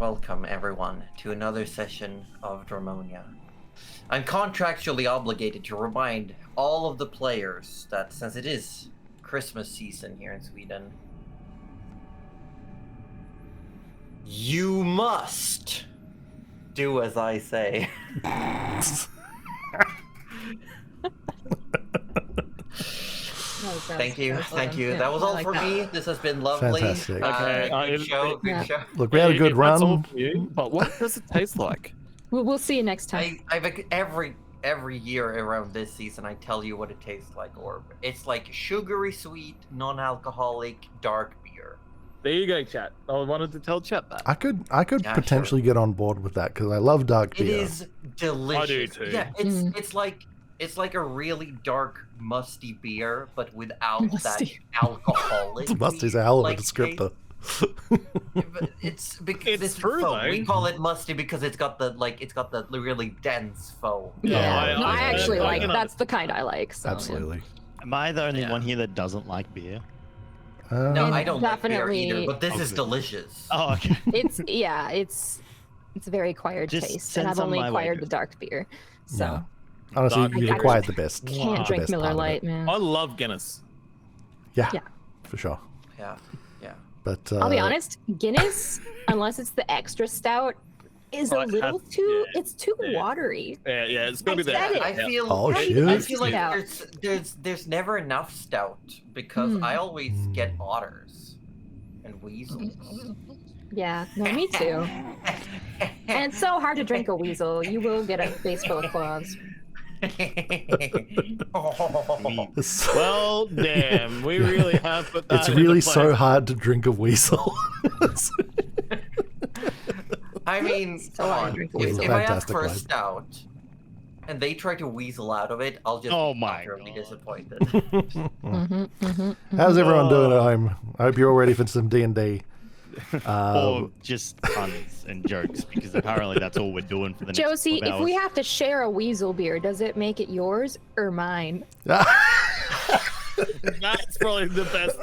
welcome everyone to another session of Dramonia. I'm contractually obligated to remind all of the players that since it is Christmas season here in Sweden, you must do as I say. Thank you. Yeah, that was all for me. This has been lovely. Fantastic. Good show. Look, we had a good run. That's all for you, but what does it taste like? We'll see you next time. Every year around this season, I tell you what it tastes like, Orb. It's like sugary sweet, non-alcoholic, dark beer. There you go, chat. I wanted to tell chat that. I could potentially get on board with that because I love dark beer. It is delicious. I do too. Yeah, it's like a really dark, musty beer, but without that alcoholic. Musty's a hell of a like, descriptor. But it's because It's true, foam. though. We call it musty because it's got the really dense foam. Yeah, I actually I like can that's the kind I like. So, Absolutely. Am I the only one here that doesn't like beer? No, And I don't like beer definitely- either, but this is good. delicious. Oh, okay. Yeah. It's a very acquired Just taste, send and I've some only my way, acquired the dude. dark beer. So Yeah. Honestly, Dark you beer. acquired the best. can't the drink best Miller part of Lite, it. man. I love Guinness. Yeah, Yeah. for sure. Yeah. But I'll be honest, Guinness, unless it's the extra stout, is a Oh, it little has- too. yeah. It's too Yeah. watery. Yeah, it's gonna be I said there. it. I feel Oh, How do shit. you I mix feel it like out? there's never enough stout because I always get otters and weasels. Yeah, no, me too. And it's so hard to drink a weasel. You will get a face full of claws. It's, Well, damn, we really have put that it's into really place. so hard to drink a weasel. I mean, So come hard on. to drink a If, weasel. if I ask Fantastic for a line. stout and they try to weasel out of it, I'll just Oh be my utterly God. disappointed. How's everyone doing at home? I hope you're all ready for some D&D. Or just puns and jokes, because apparently that's all we're doing for the next Josie, 12 if we hours. have to share a weasel beer, does it make it yours or mine? That's probably the best.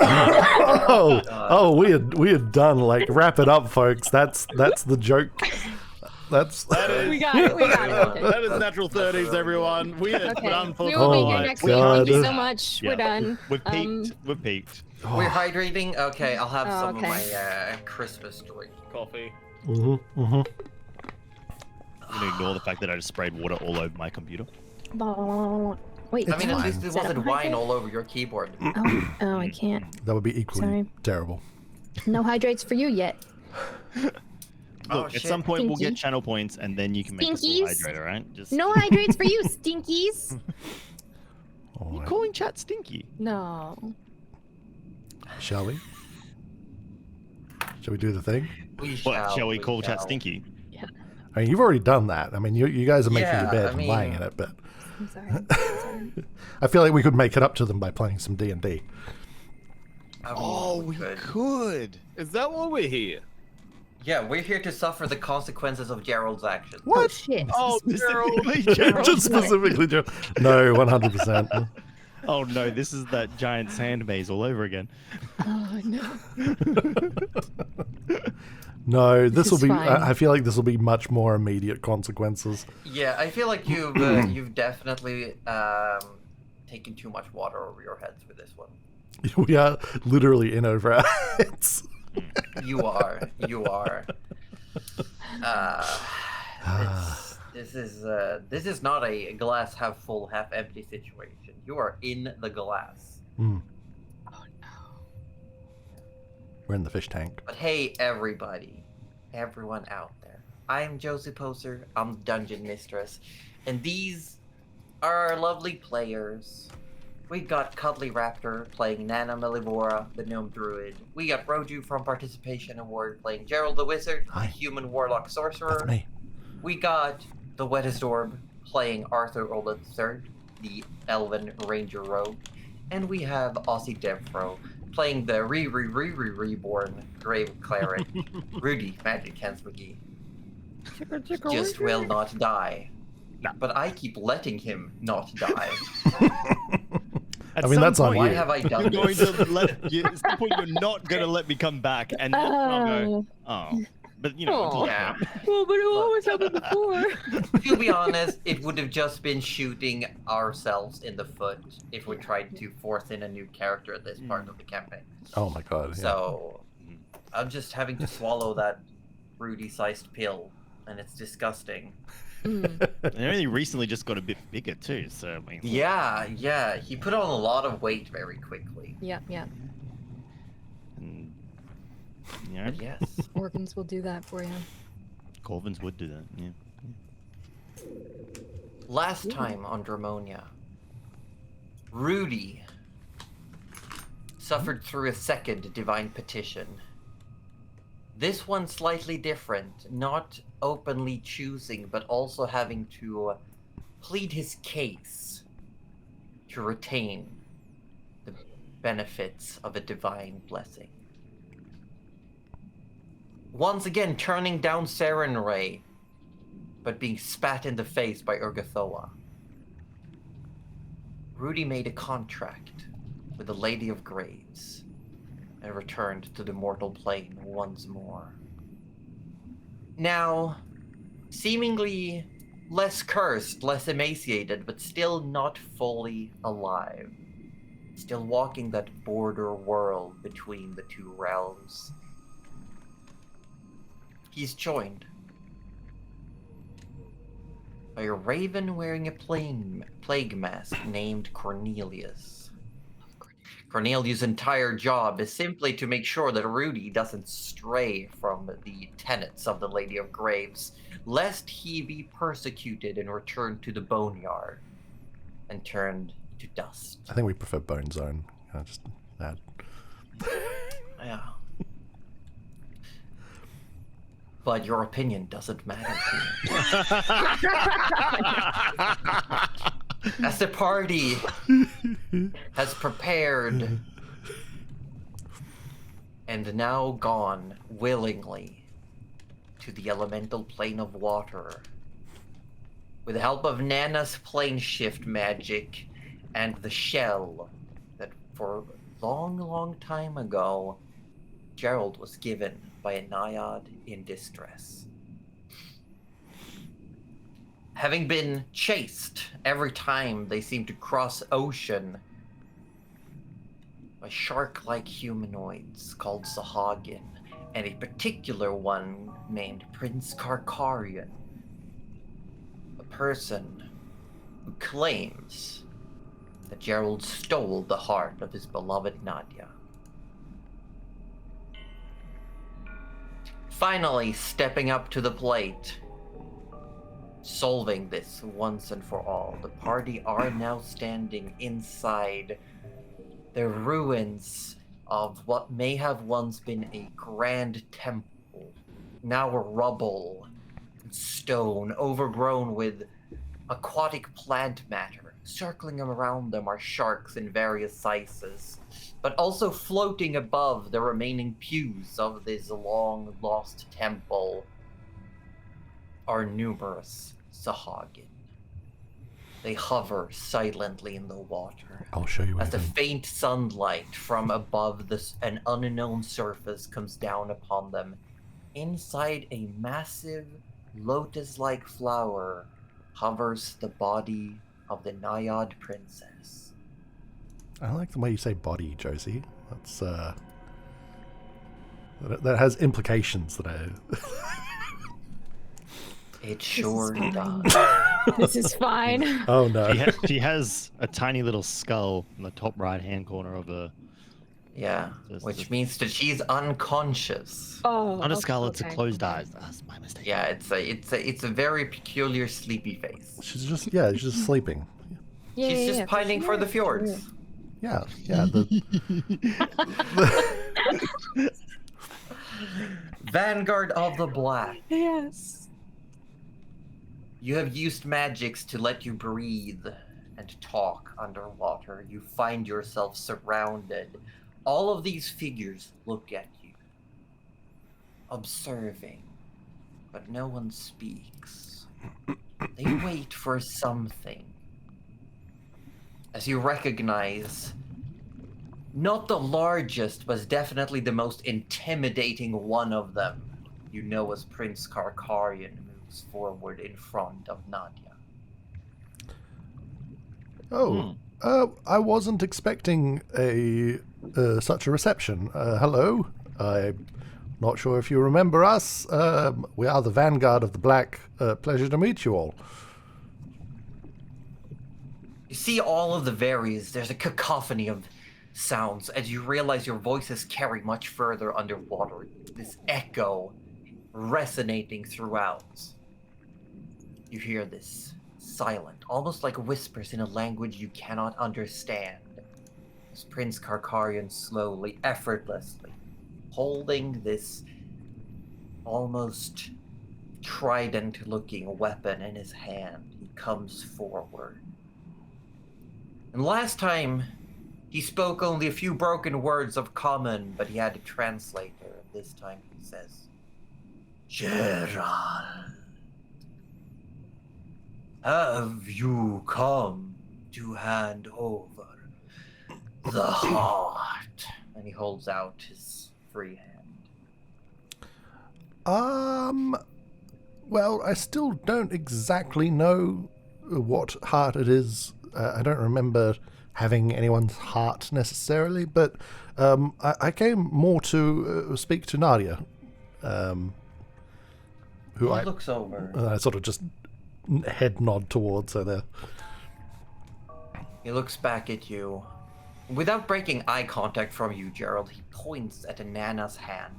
we had done. Like, wrap it up, folks. That's the joke. That's We got it. Okay. That is natural 30s, everyone. We are Okay. done for We the will be Oh here my next week. God. Thank you so much. Yeah. We're done. We've peaked. We've peaked. We're hydrating? Okay, I'll have some okay. of my Christmas drink. coffee. I'm gonna ignore the fact that I just sprayed water all over my computer. Wait. I mean, at what? least it Is that wasn't a wine hydrate? all over your keyboard. Oh, I can't. That would be equally Sorry. terrible. No hydrates for you yet. Oh, Look, at shit. some point we'll Stinky. get channel points, and then you can make us all Stinkies. hydrate, alright? Just No hydrates for you, stinkies. All you right. calling chat stinky? No. Shall we? Shall we do the thing? What, shall we call chat stinky? I mean, you've already done that. I mean, you guys are making Yeah, your bed I and mean- lying in it, but I'm sorry. I feel like we could make it up to them by playing some D&D. could. Is that why we're here? Yeah, we're here to suffer the consequences of Gerald's actions. Oh shit. Oh, Specifically, Gerald. Gerald. Just specifically, no, 100%. Oh no, this is that giant sand maze all over again. Oh no. No, this will is be. fine. I feel like this will be much more immediate consequences. Yeah, I feel like you've definitely taken too much water over your heads with this one. We are literally in over our heads. You are. This is not a glass half full, half empty situation. You are in the glass. Mm, Oh no. we're in the fish tank. But hey, everybody, everyone out there. I am Josie Poser. I'm the Dungeon Mistress, and these are our lovely players. We got Cuddly Raptor playing Nana Melivora, the Gnome Druid. We got Roju from Participation Award playing Gerald the Wizard, Hi. the Human Warlock Sorcerer. That's me. We got the Wettest Orb playing Arthur Ola III, the Elven Ranger Rogue. And we have Aussie Devfro playing the reborn Grave Cleric, Rudy Magic Hands McGee. Just will not die. But I keep letting him not die. At I mean, some that's on point, Why you. have I You're done going this? to let you, at some point you're not going to let me come back, and then I'll go, oh. but you know, Aw. Yeah. Well, but it always happened before. To be honest, it would have just been shooting ourselves in the foot if we tried to force in a new character at this part of the campaign. Oh my god. Yeah. So I'm just having to swallow that Rudy-sized pill, and it's disgusting. Mm. and only recently just got a bit bigger too. So I mean, Yeah, he put on a lot of weight very quickly. Yeah. and, you know, But yes, Organs will do that for you. Corvins would do that. Yeah. last time on Dramonia, Rudy suffered through a second divine petition. This one slightly different, not openly choosing, but also having to plead his case to retain the benefits of a divine blessing. Once again, turning down Serenray, but being spat in the face by Urgathoa. Rudy made a contract with the Lady of Graves and returned to the mortal plane once more. Now, seemingly less cursed, less emaciated, but still not fully alive. Still walking that border world between the two realms. He's joined by a raven wearing a plague mask named Cornelius. Cornelius' entire job is simply to make sure that Rudy doesn't stray from the tenets of the Lady of Graves, lest he be persecuted and returned to the boneyard and turned to dust. I think we prefer Bone Zone. Just that. Yeah. But your opinion doesn't matter to me. As the party has prepared and now gone willingly to the elemental plane of water, with the help of Nana's plane shift magic and the shell that for a long time ago Gerald was given by a naiad in distress. Having been chased every time they seem to cross ocean by shark-like humanoids called Sahagin, and a particular one named Prince Karkarian, a person who claims that Gerald stole the heart of his beloved Nadia. Finally stepping up to the plate, solving this once and for all, the party are now standing inside the ruins of what may have once been a grand temple, now a rubble, stone, overgrown with aquatic plant matter. Circling around them are sharks in various sizes, but also floating above the remaining pews of this long-lost temple are numerous Sahagin. They hover silently in the water I'll show you. as the Anything. faint sunlight from above an unknown surface comes down upon them. Inside a massive lotus-like flower hovers the body of the Naiad princess. I like the way you say body, Josie. That's that has implications that I. It sure does. This is fine. Oh no. She has a tiny little skull in the top right-hand corner of her. Yeah, Just- which means that she's unconscious. Oh, Not a okay, skull, it's a okay. closed eyes. That's my mistake. Yeah, it's a very peculiar sleepy face. She's just she's just sleeping. Yeah, She's yeah, just yeah, pining for the fjords. Yeah. Vanguard of the Black. Yes. You have used magics to let you breathe and talk underwater. You find yourself surrounded. All of these figures look at you, observing, but no one speaks. They wait for something. As you recognize, not the largest, but definitely the most intimidating one of them, you know as Prince Karkarian moves forward in front of Nadia. Oh, I wasn't expecting such a reception. Hello. I'm not sure if you remember us. We are the Vanguard of the Black. Pleasure to meet you all. You see all of the varies. There's a cacophony of sounds as you realize your voices carry much further underwater. This echo resonating throughout. You hear this silent, almost like whispers in a language you cannot understand. As Prince Karkarian slowly, effortlessly, holding this almost trident-looking weapon in his hand, he comes forward. And last time, he spoke only a few broken words of common, but he had a translator. This time he says, Gerald, have you come to hand over the heart? And he holds out his free hand. Well, I still don't exactly know what heart it is. I don't remember having anyone's heart necessarily, but I came more to speak to Nadia, who He I looks over. I sort of just head nod towards her there. He looks back at you. Without breaking eye contact from you, Gerald, he points at Nana's hand.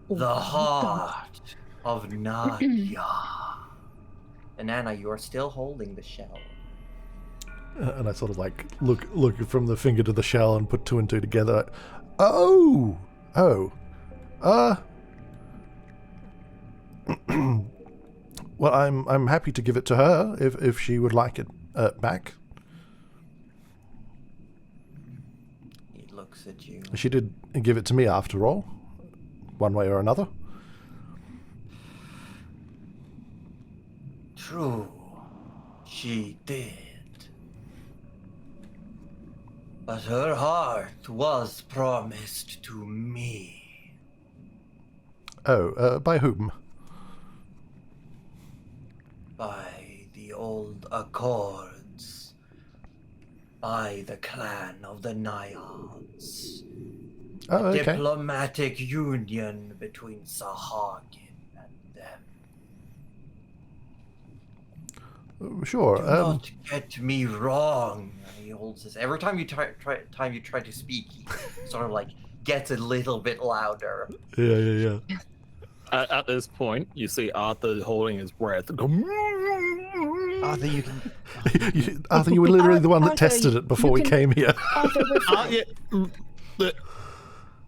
The heart of Nadia. And Nana, you are still holding the shell. And I sort of like look from the finger to the shell and put two and two together. Oh. Well, I'm happy to give it to her if she would like it back. He looks at you. She did give it to me after all, one way or another. True, she did. But her heart was promised to me. Oh, by whom? By the old Accords. By the clan of the Naiads. Oh, A okay. diplomatic union between Sahagin and them. Sure. Do not get me wrong. He holds his. Every time you try to speak, he sort of like gets a little bit louder. Yeah. At this point, you see Arthur holding his breath. Arthur, you can. Arthur, you were literally the one that Arthur, tested it before we can- came here. Arthur, we're fine. Yeah.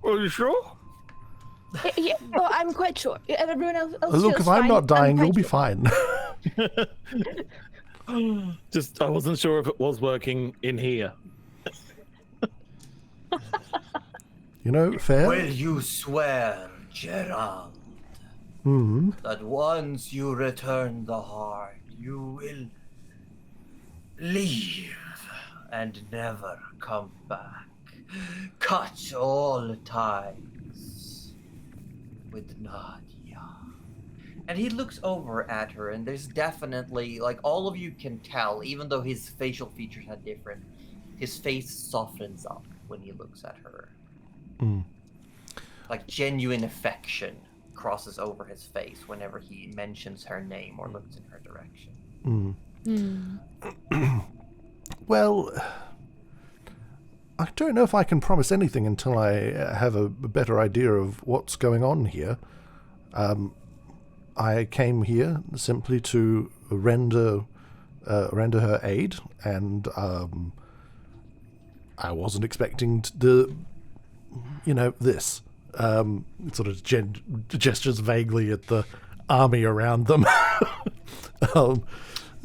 Are you sure? Yeah, well, I'm quite sure. Everyone else Look, feels if I'm fine. not dying, quite you'll be sure. fine. Just, I wasn't sure if it was working in here. You know, fair. Will you swear, Gerald, that once you return the heart, you will leave and never come back? Cut all ties with Nadia. And he looks over at her, and there's definitely, like, all of you can tell, even though his facial features are different, his face softens up when he looks at her. Like, genuine affection crosses over his face whenever he mentions her name or looks in her direction. Well, I don't know if I can promise anything until I have a better idea of what's going on here. I came here simply to render her aid, and I wasn't expecting this. Sort of gestures vaguely at the army around them.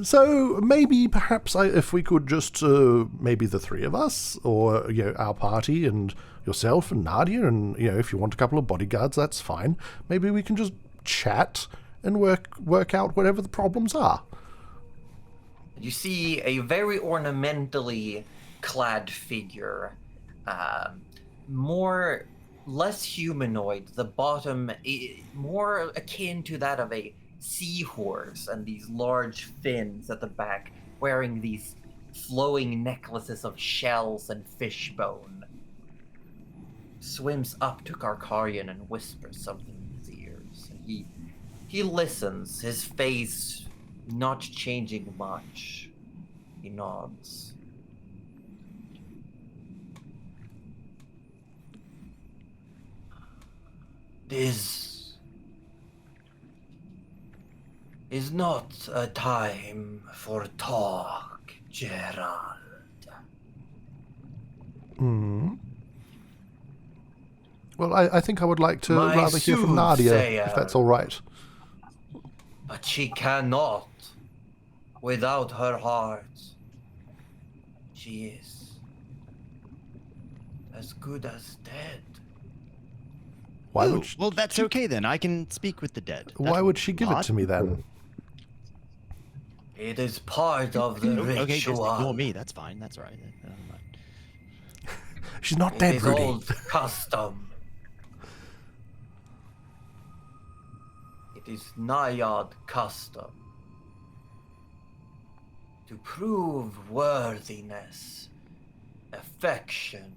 So maybe, perhaps, if we could just, maybe the three of us, or our party and yourself and Nadia, and if you want a couple of bodyguards, that's fine. Maybe we can just chat and work out whatever the problems are. You see a very ornamentally clad figure, more less humanoid. The bottom more akin to that of a seahorse, and these large fins at the back, wearing these flowing necklaces of shells and fish bone. Swims up to Karkarian and whispers something in his ears. He listens, his face not changing much. He nods. This is not a time for talk, Gerald. Hmm. Well, I think I would like to My rather hear from Nadia, soothsayer. if that's all right. But she cannot. Without her heart, she is as good as dead. Why Ooh, would she, well, that's okay then. I can speak with the dead. why would she give it to me then? It is part of the Okay, just ritual. ignore me. That's fine. That's all right. Never mind. She's not It dead, is Rudy. old custom. It is Naiad custom. To prove worthiness, affection,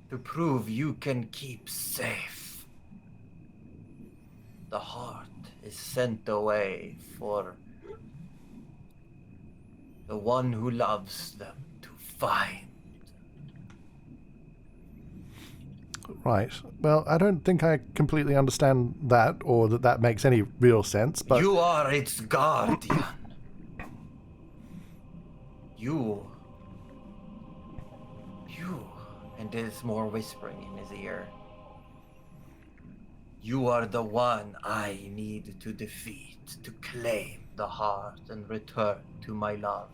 to prove you can keep safe. The heart is sent away for the one who loves them to find. Right. Well, I don't think I completely understand that, or that makes any real sense, but... You are its guardian. You, and there's more whispering in his ear. You are the one I need to defeat, to claim the heart and return to my love.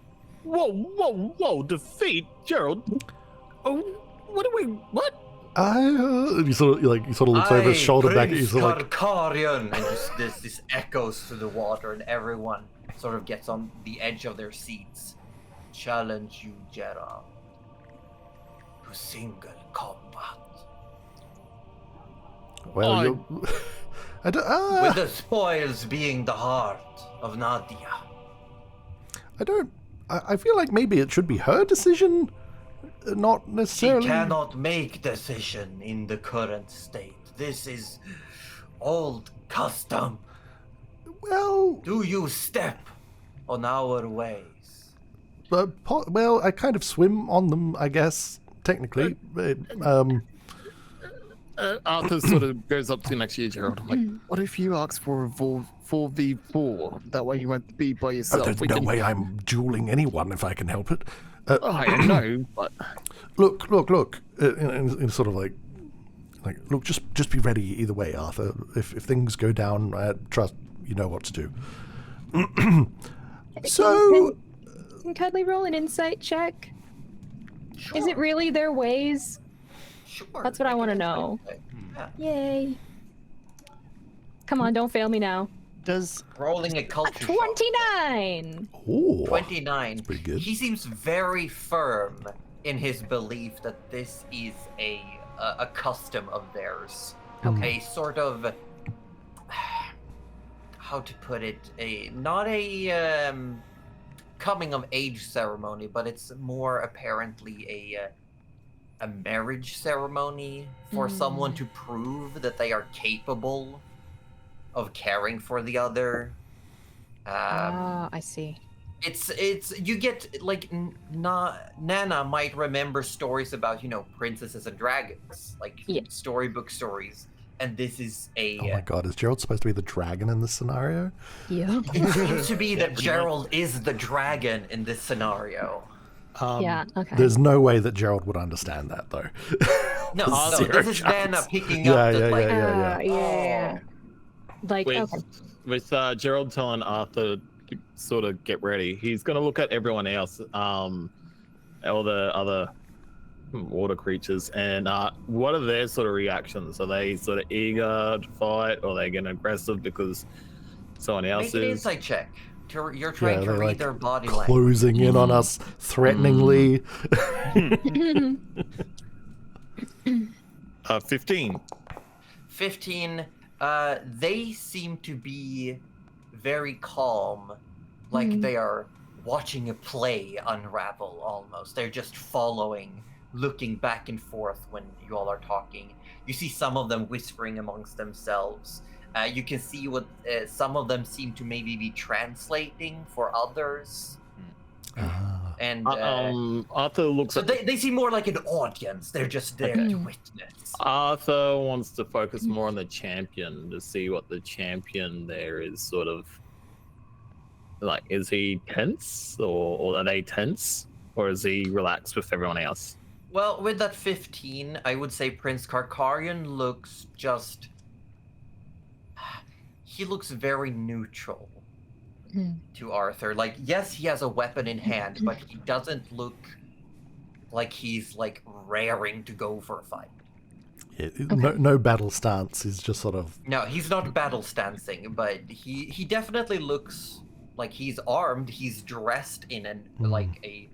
Whoa! Defeat, Gerald. Oh, what? he sort of looks over his shoulder back at you, Prince sort of like, Karkarian, and just this echoes through the water, and everyone sort of gets on the edge of their seats. Challenge you, Gerald, to single combat. well, you're... I don't... With the spoils being the heart of Nadia. I feel like maybe it should be her decision, not She necessarily... cannot make decision in the current state. This is old custom. Well, Do you step on our ways? well, I kind of swim on them, I guess, technically. Arthur sort of goes up to next year, Gerald. I'm like, what if you ask for a 4v4? That way you won't be by yourself. There's no way I'm dueling anyone if I can help it. I know, but Look, in sort of like, look, just be ready either way, Arthur. If things go down, I trust you know what to do. So, Can Cuddly roll an insight check? Sure. Is it really their ways? Sure. That's what I want to know. Yeah. Yay. Come on, don't fail me now. Does Rolling a culture shock. 29! ooh, 29. That's pretty good. He seems very firm in his belief that this is a custom of theirs. Okay. A sort of, how to put it, not a coming of age ceremony, but it's more apparently a marriage ceremony for someone to prove that they are capable of caring for the other. I see. It's you get like Nana might remember stories about princesses and dragons, like Yeah. storybook stories, and this is oh my god, is Gerald supposed to be the dragon in this scenario? Yeah. It seems to be that pretty Gerald is the dragon in this scenario. Yeah, okay. There's no way that Gerald would understand that, though. No, Zero this is chance. Nana picking Yeah, up that yeah, like yeah. Yeah. Like, okay. with Gerald telling Arthur to sort of get ready, he's gonna look at everyone else, all the other water creatures, and what are their sort of reactions? Are they sort of eager to fight, or are they getting aggressive because someone else make an is? insight check. You're trying to they're, read like, their body language. Closing in on us threateningly. 15. 15. They seem to be very calm, like they are watching a play unravel almost. They're just following, looking back and forth when you all are talking. You see some of them whispering amongst themselves. You can see what some of them seem to maybe be translating for others. And Arthur looks so at they seem more like an audience. They're just there to witness. Arthur wants to focus more on the champion to see what the champion there is sort of like. Is he tense or are they tense? Or is he relaxed with everyone else? Well, with that 15, I would say Prince Karkarian looks just... He looks very neutral to Arthur. Like, yes, he has a weapon in hand, but he doesn't look like he's, like, raring to go for a fight. Yeah, no battle stance. He's just sort of... No, he's not battle stancing, but he definitely looks like he's armed. He's dressed in like a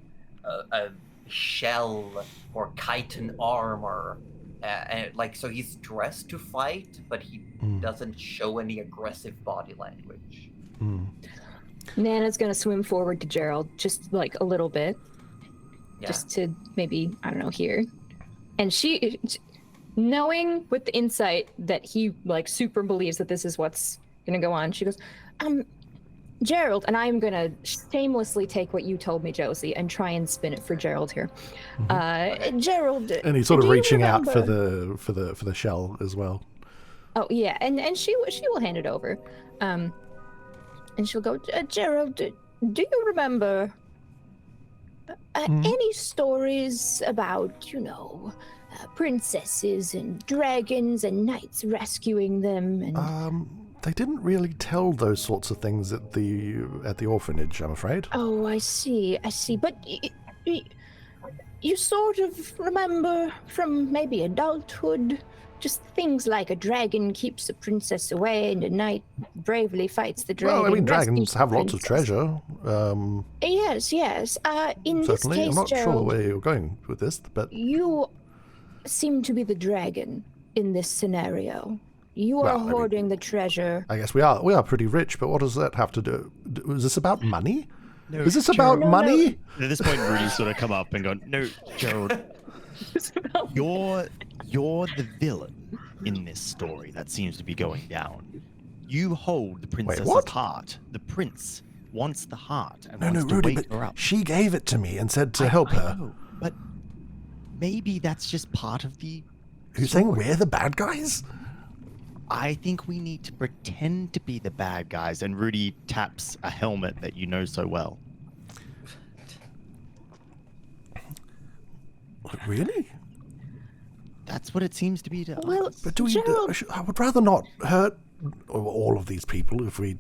shell or chitin armor, and like so he's dressed to fight, but he doesn't show any aggressive body language. Nana's gonna swim forward to Gerald, just like a little bit, just to maybe, I don't know, hear. And she, knowing with the insight that he like super believes that this is what's gonna go on, she goes, Gerald, and I'm gonna shamelessly take what you told me, Josie, and try and spin it for Gerald here. Gerald, and he's sort of reaching out for remember- the shell as well. Oh yeah, and she will hand it over, and she'll go, Gerald, do you remember any stories about, princesses and dragons and knights rescuing them? And They didn't really tell those sorts of things at the orphanage, I'm afraid. oh, I see. But you sort of remember from maybe adulthood, just things like a dragon keeps a princess away and a knight bravely fights the dragon. Well, I mean, rescues dragons the have lots of princess. treasure. Yes. In this Certainly, case, I'm not sure Gerald, where you're going with this, but you seem to be the dragon in this scenario. You are Well, I mean- hoarding the treasure. I guess we are pretty rich. But what does that have to do? Is this about money? No, Is this about No, money? At this point, Rudy's sort of come up and gone, no, Gerald, you're the villain in this story that seems to be going down. You hold the princess's what? heart. The prince wants the heart and No, wants to Rudy, wake her but up. she gave it to me and said to help I her. know, but maybe that's just part of the... You're saying we're the bad guys? I think we need to pretend to be the bad guys, and Rudy taps a helmet that you know so well. Really? That's what it seems to be to Well, us. But do we? Gerald, I would rather not hurt all of these people if we.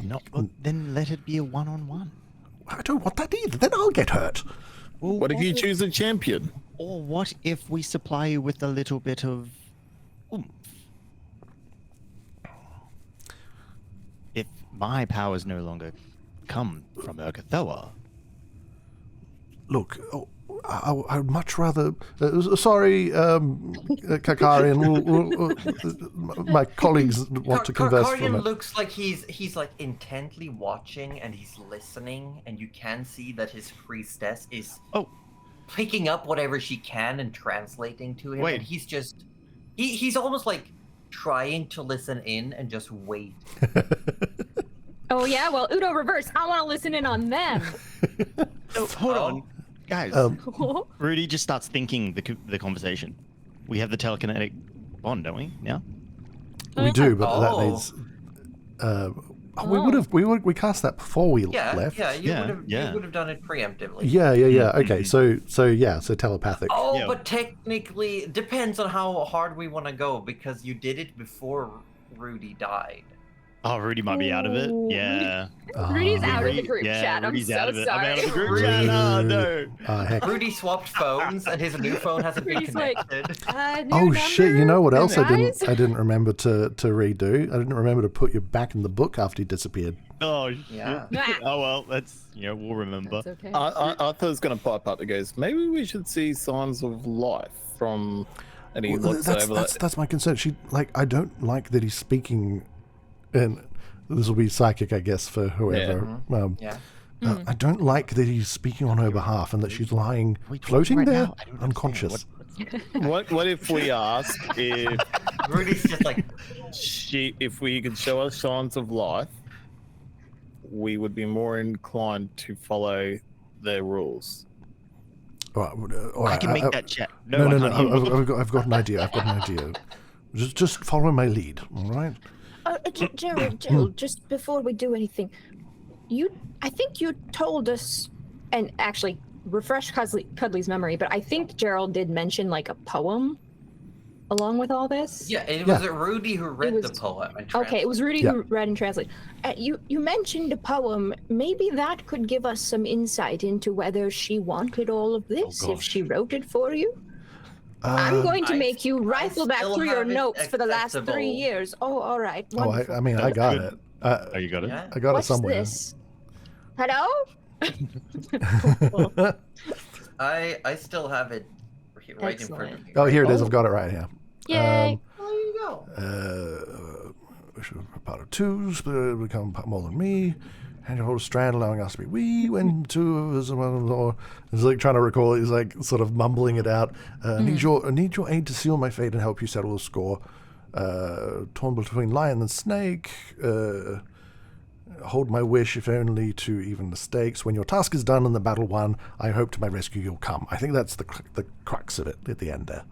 No, well, then let it be a one-on-one. I don't want that either. Then I'll get hurt. Well, What if you choose a champion? Or what if we supply you with a little bit of oomph? If my powers no longer come from Urgathoa, Look, I'd much rather. Sorry, Kakarian. My colleagues want to converse for a Karkarian minute. looks like he's like intently watching and he's listening, and you can see that his priestess is picking up whatever she can and translating to him. Wait. And he's just he's almost like trying to listen in and just wait. oh yeah, well, Udo reverse. I want to listen in on them. hold on, guys. Rudy just starts thinking the conversation. We have the telekinetic bond, don't we? Yeah. We do, but Oh. that needs. We cast that before we Yeah, left. you Yeah, would have yeah. you would have done it preemptively. Yeah. Okay, so telepathic. Oh, Yeah. but technically, it depends on how hard we want to go, because you did it before Rudy died. Oh, Rudy might be out of it. Ooh. Yeah. Rudy's out of the Rudy- group yeah, chat. I'm Rudy's so out of it. sorry. I'm out of the group chat. Oh, no. Heck. Rudy swapped phones, and his new phone hasn't been Rudy's like, connected. new Oh shit! You know what else guys? I didn't remember to redo? I didn't remember to put you back in the book after you disappeared. Oh, Yeah. shit. Oh, well, that's, we'll remember. That's okay. Arthur's going to pipe up and goes, maybe we should see signs of life from And he Well, looks over. that's my concern. I don't like that he's speaking, and this will be psychic, I guess, for whoever. I don't like that he's speaking on her behalf and that she's lying, floating there, unconscious. What if we ask if Rudy's just like, if we could show us signs of life, we would be more inclined to follow their rules. All right, I can make that check. No. I've got an idea. Just follow my lead, all right? Gerald, just before we do anything, I think you told us, and actually refresh Cuddly's memory, but I think Gerald did mention like a poem along with all this. Yeah, it was Rudy who read the poem. Okay, it was Rudy who read and translated. You mentioned a poem. Maybe that could give us some insight into whether she wanted all of this, if she wrote it for you. I'm going to make you rifle back through your notes for the last 3 years. Oh, all right. Wonderful. I got it. You got it? Yeah. I got What's it somewhere. This? Hello? I still have it right in front of me. Oh, here it is. I've got it right here. Yay. There you go. Part of two, split become more than me, and you hold a strand allowing us to be we, when two of us are. He's like trying to recall, he's like sort of mumbling it out. Need your aid to seal my fate and help you settle the score. Torn between lion and snake. Hold my wish, if only to even the stakes. When your task is done and the battle won, I hope to my rescue you'll come. I think that's the crux of it at the end there.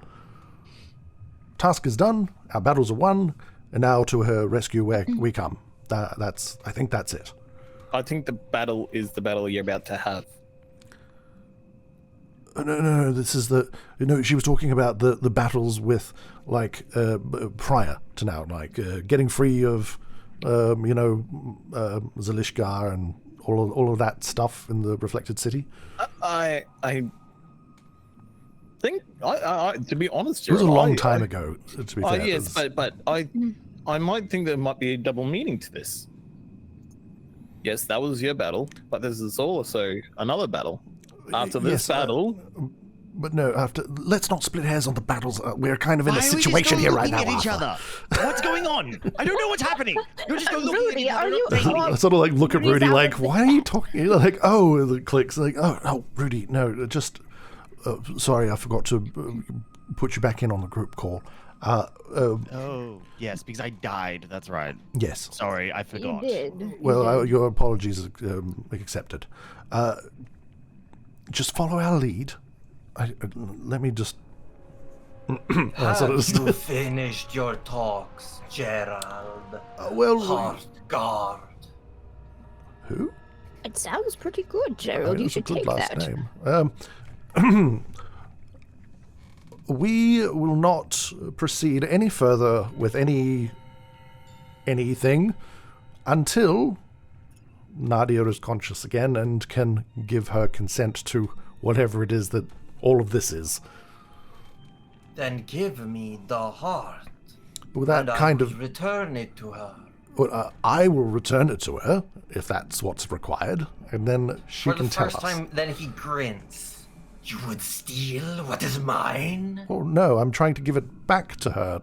Task is done, our battles are won, and now to her rescue we come. I think that's it. I think the battle is the battle you're about to have. No, this is she was talking about the battles with, like, prior to now, like, getting free of, Zalishgar and all of that stuff in the Reflected City. I think, to be honest, it was a Gerald, long time ago, to be fair. Yes, but I might think there might be a double meaning to this. Yes, that was your battle, but there's also another battle. After this battle... But no, let's not split hairs on the battles. We're kind of in a situation here right now. At each other? What's going on? I don't know what's happening. You're just going Rudy, are you? I sort of like look at Rudy like, why are you talking? Like, oh, it clicks. Like, oh, Rudy, no, just sorry, I forgot to put you back in on the group call. Oh, yes, because I died. That's right. Yes. Sorry, I forgot. You did. Well, your apologies accepted. Just follow our lead. Let me just. Have you finished your talks, Gerald? Heartguard. Who? It sounds pretty good, Gerald. You should take that. Name. We will not proceed any further with anything until Nadia is conscious again and can give her consent to whatever it is that all of this is. Then give me the heart. Well, that kind of return it to her. Well, I will return it to her if that's what's required, and then she can tell us. For the first time, then he grins. You would steal what is mine? Oh no, I'm trying to give it back to her.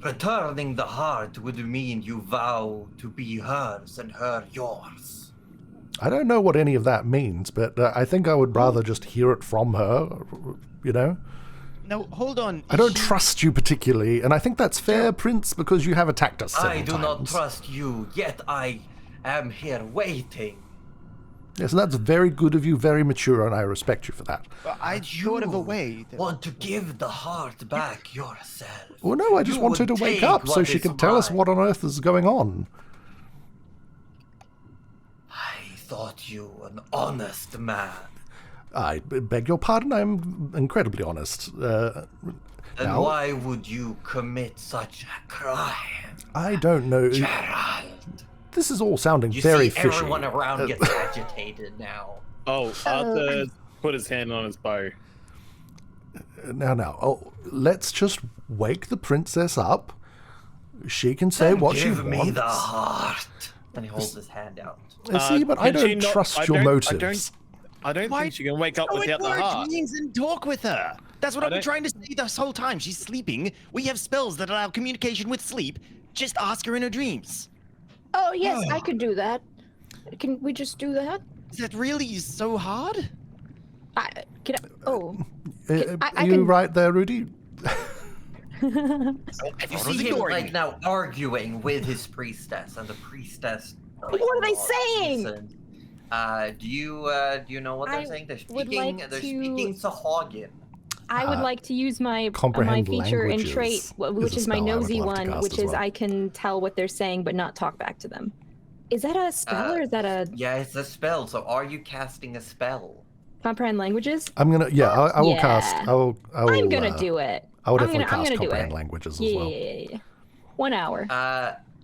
Returning the heart would mean you vow to be hers and her yours. I don't know what any of that means, but I think I would rather just hear it from her, No, hold on. I don't trust you particularly, and I think that's fair, Prince, because you have attacked us several times. I do not trust you, yet I am here waiting. Yes, and that's very good of you, very mature, and I respect you for that. I thought of a way. Want to give the heart back yourself. Well, no, I just want her to wake up so she can tell us what on earth is going on. I thought you an honest man. I beg your pardon, I'm incredibly honest. Then why would you commit such a crime? I don't know. Gerald. This is all sounding very fishy. Everyone around gets agitated now. Oh, Arthur put his hand on his bow. Now. Oh, let's just wake the princess up. She can say what she wants. Give me the heart. And he holds his hand out. See, but I don't trust your motives. I don't think she can wake up without the heart. And talk with her. That's what I I've been don't- trying to say this whole time. She's sleeping. We have spells that allow communication with sleep. Just ask her in her dreams. Oh yes, I could do that. Can we just do that? Is that really so hard? Can I? Oh, Are you right there, Rudy? You I was see him ignoring like me. now arguing with his priestess, and the priestess. Like, What are they nods, saying? listens. Do you know what they're I saying? They're would speaking. like They're to- speaking Sahagin. I would like to use my comprehend feature and languages trait, is which a is my spell I would nosy love to one, cast which as is well. I can tell what they're saying but not talk back to them. Is that a spell or is that a Yeah, it's a spell. So are you casting a spell? comprehend languages? I'm gonna. Yeah, I will cast. Yeah. I will. I'm gonna do it. I will I'm definitely gonna cast do comprehend it. languages as Yeah, well. yeah. 1 hour.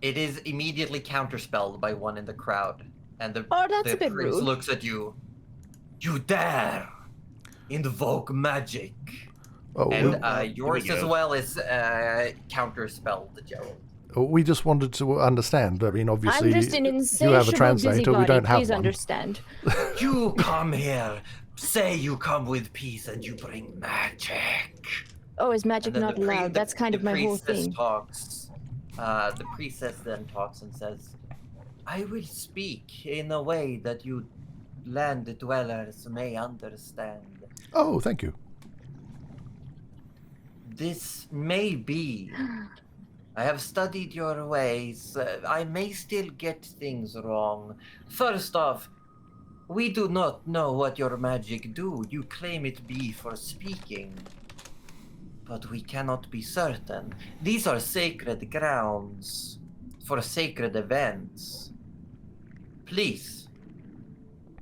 It is immediately counterspelled by one in the crowd, and the Oh, that's the a bit prince rude. looks at you. You dare invoke magic, Oh, and yours here we as go. well is counterspelled, Gerald. we just wanted to understand. I mean, obviously, I'm just an you insatiable have a translator. busybody. We don't have Please one. understand. You come here, say you come with peace, and you bring magic. Oh, is magic And then not allowed? That's kind of my whole priestess thing. Talks. The priestess then talks and says, "I will speak in a way that you land dwellers may understand. Oh, thank you. This may be. I have studied your ways. I may still get things wrong. First off, we do not know what your magic do. You claim it be for speaking. But we cannot be certain. These are sacred grounds for sacred events. Please,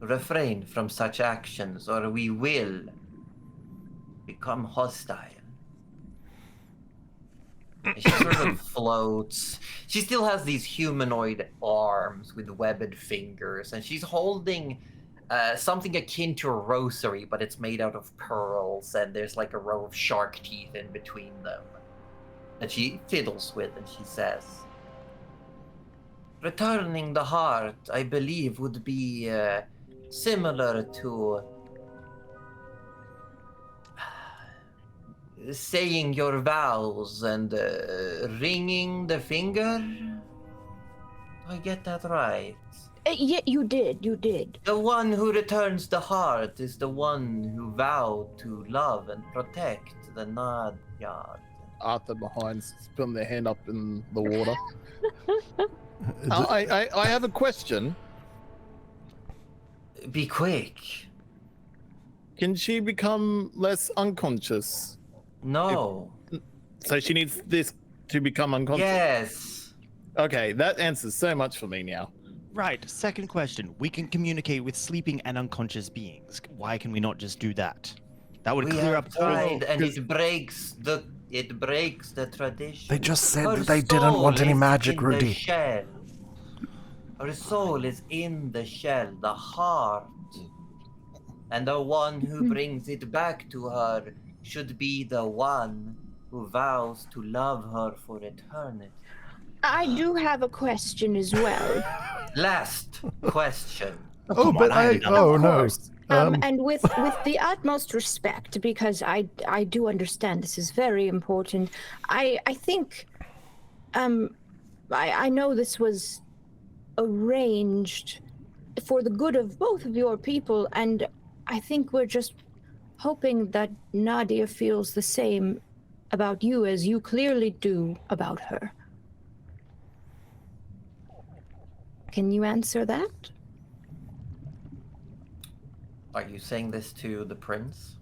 refrain from such actions or we will become hostile." And she sort of floats. She still has these humanoid arms with webbed fingers, and she's holding something akin to a rosary, but it's made out of pearls, and there's like a row of shark teeth in between them that she fiddles with, and she says, "Returning the heart, I believe, would be similar to saying your vows and ringing the finger. Do I get that right? Yeah, you did. The one who returns the heart is the one who vowed to love and protect the Nadyad." Arthur behind, putting their hand up in the water. I have a question. Be quick. Can she become less unconscious? No. So she needs this to become unconscious? Yes. Okay, that answers so much for me now. Right. Second question. We can communicate with sleeping and unconscious beings. Why can we not just do that? That would We clear have up tried, and because- it breaks the tradition. They just said Her that they didn't want soul any is magic, in Rudy. The shell. Her soul is in the shell, the heart. And the one who brings it back to her should be the one who vows to love her for eternity. I do have a question as well. Last question. Oh, come but on, I I. haven't done Oh Of no. course. And with the utmost respect, because I do understand this is very important. I think I know this was arranged for the good of both of your people, and I think we're just hoping that Nadia feels the same about you as you clearly do about her. Can you answer that? Are you saying this to the prince?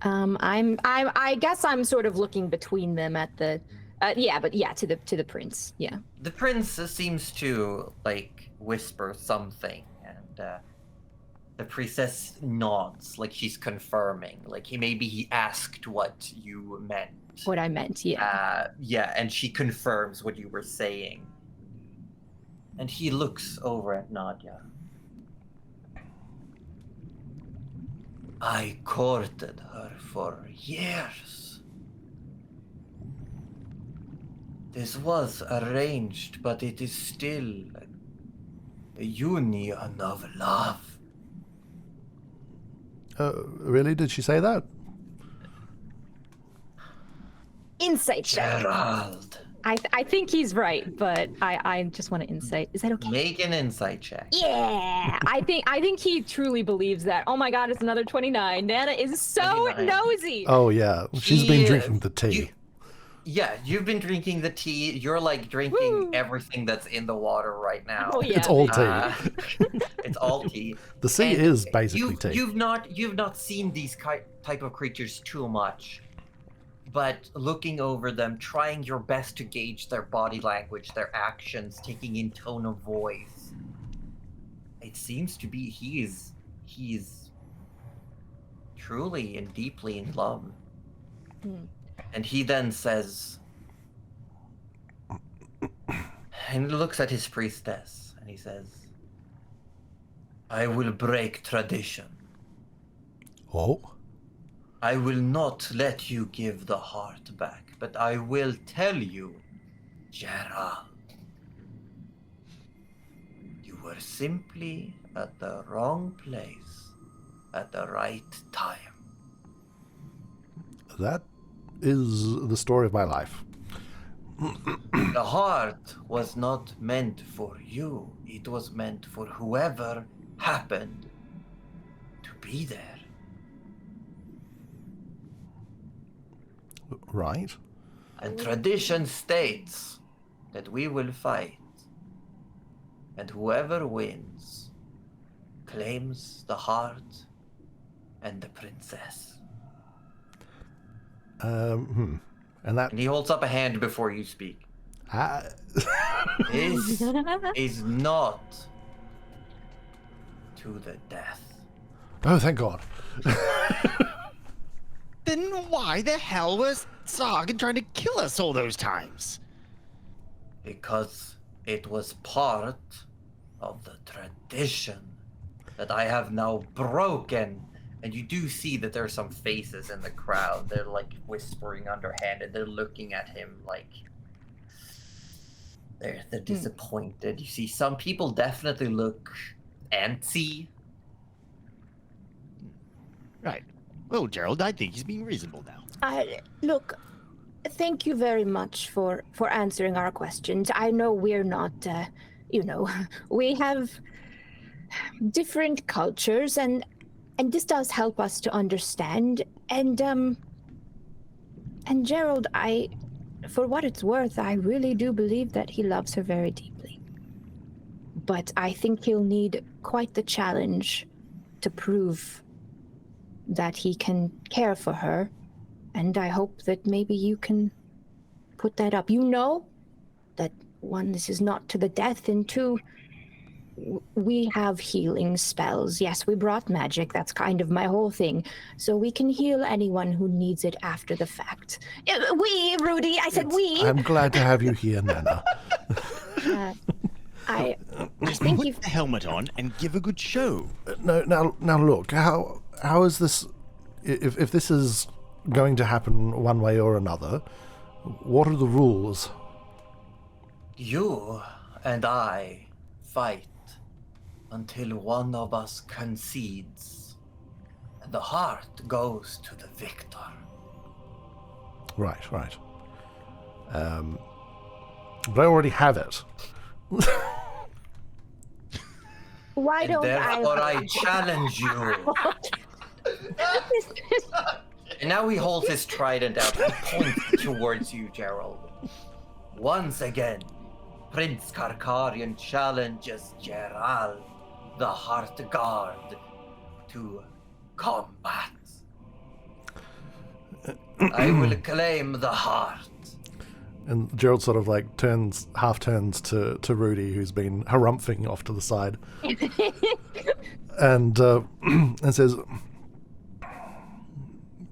I guess I'm sort of looking between them at the, to the prince, yeah. The prince seems to like whisper something, and the priestess nods, like she's confirming. Like maybe he asked what you meant. What I meant, yeah. Yeah, and she confirms what you were saying. And he looks over at Nadia. I courted her for years. This was arranged, but it is still a union of love. Really? Did she say that? Insight check. Gerald. I think he's right, but I just want to insight. Is that okay? Make an insight check. Yeah, I think he truly believes that. Oh my God, it's another 29. Nana is so 29. nosy. Oh yeah, she's been drinking the tea. Yeah, you've been drinking the tea. You're like drinking everything that's in the water right now. Oh yeah, It's all baby. tea. It's all tea. The sea And is basically tea. You've not seen these type of creatures too much, but looking over them, trying your best to gauge their body language, their actions, taking in tone of voice. It seems to be he's truly and deeply in love. And he then says, and he looks at his priestess, and he says, I will break tradition. Oh, I will not let you give the heart back, but I will tell you, Gerald, you were simply at the wrong place at the right time. that is the story of my life. The heart was not meant for you. It was meant for whoever happened to be there. Right. And tradition states that we will fight. And whoever wins claims the heart and the princess. And that And he holds up a hand before you speak. This is not to the death. Oh, thank God. Then why the hell was Sargon trying to kill us all those times? Because it was part of the tradition that I have now broken. And you do see that there are some faces in the crowd. They're like whispering underhanded. They're looking at him like they're disappointed. You see some people definitely look antsy. Right. Well, Gerald, I think he's being reasonable now. Look, thank you very much for answering our questions. I know we're not, we have different cultures, and this does help us to understand. And Gerald, for what it's worth, I really do believe that he loves her very deeply. But I think he'll need quite the challenge to prove that he can care for her. And I hope that maybe you can put that up. You know that, one, this is not to the death, and two, we have healing spells. Yes, we brought magic. That's kind of my whole thing. So we can heal anyone who needs it after the fact. We, Rudy, I said we. I'm glad to have you here, Nana. I Just think put you've... the helmet on and give a good show. Now look, how is this, if this is going to happen one way or another, what are the rules? You and I fight until one of us concedes, and the heart goes to the victor. Right. But I already have it. Why And don't therefore I challenge you. And now he holds his trident out and points towards you, Gerald. Once again, Prince Karkarian challenges Gerald, the Heart Guard, to combat. I will claim the heart. And Gerald sort of like half turns to Rudy, who's been harumphing off to the side, and says,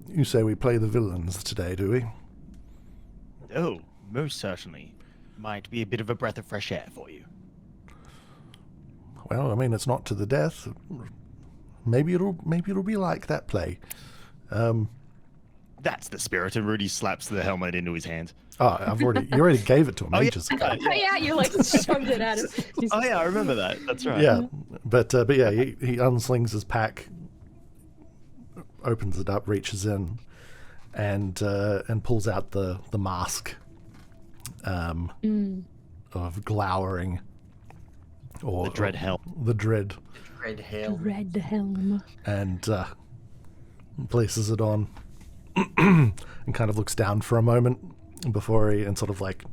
"You say we play the villains today, do we?" Oh, most certainly. Might be a bit of a breath of fresh air for you. Well, I mean, it's not to the death. Maybe it'll be like that play. That's the spirit. And Rudy slaps the helmet into his hand. Oh, you already gave it to him Oh, yeah. ages ago. Oh yeah, you like shoved it at him. Oh yeah, I remember that. That's right. Yeah, but yeah, he unslings his pack, opens it up, reaches in, and pulls out the mask of glowering, or The dread helm. the dread, Red Hill. Red helm. and places it on, and kind of looks down for a moment before he, and sort of like,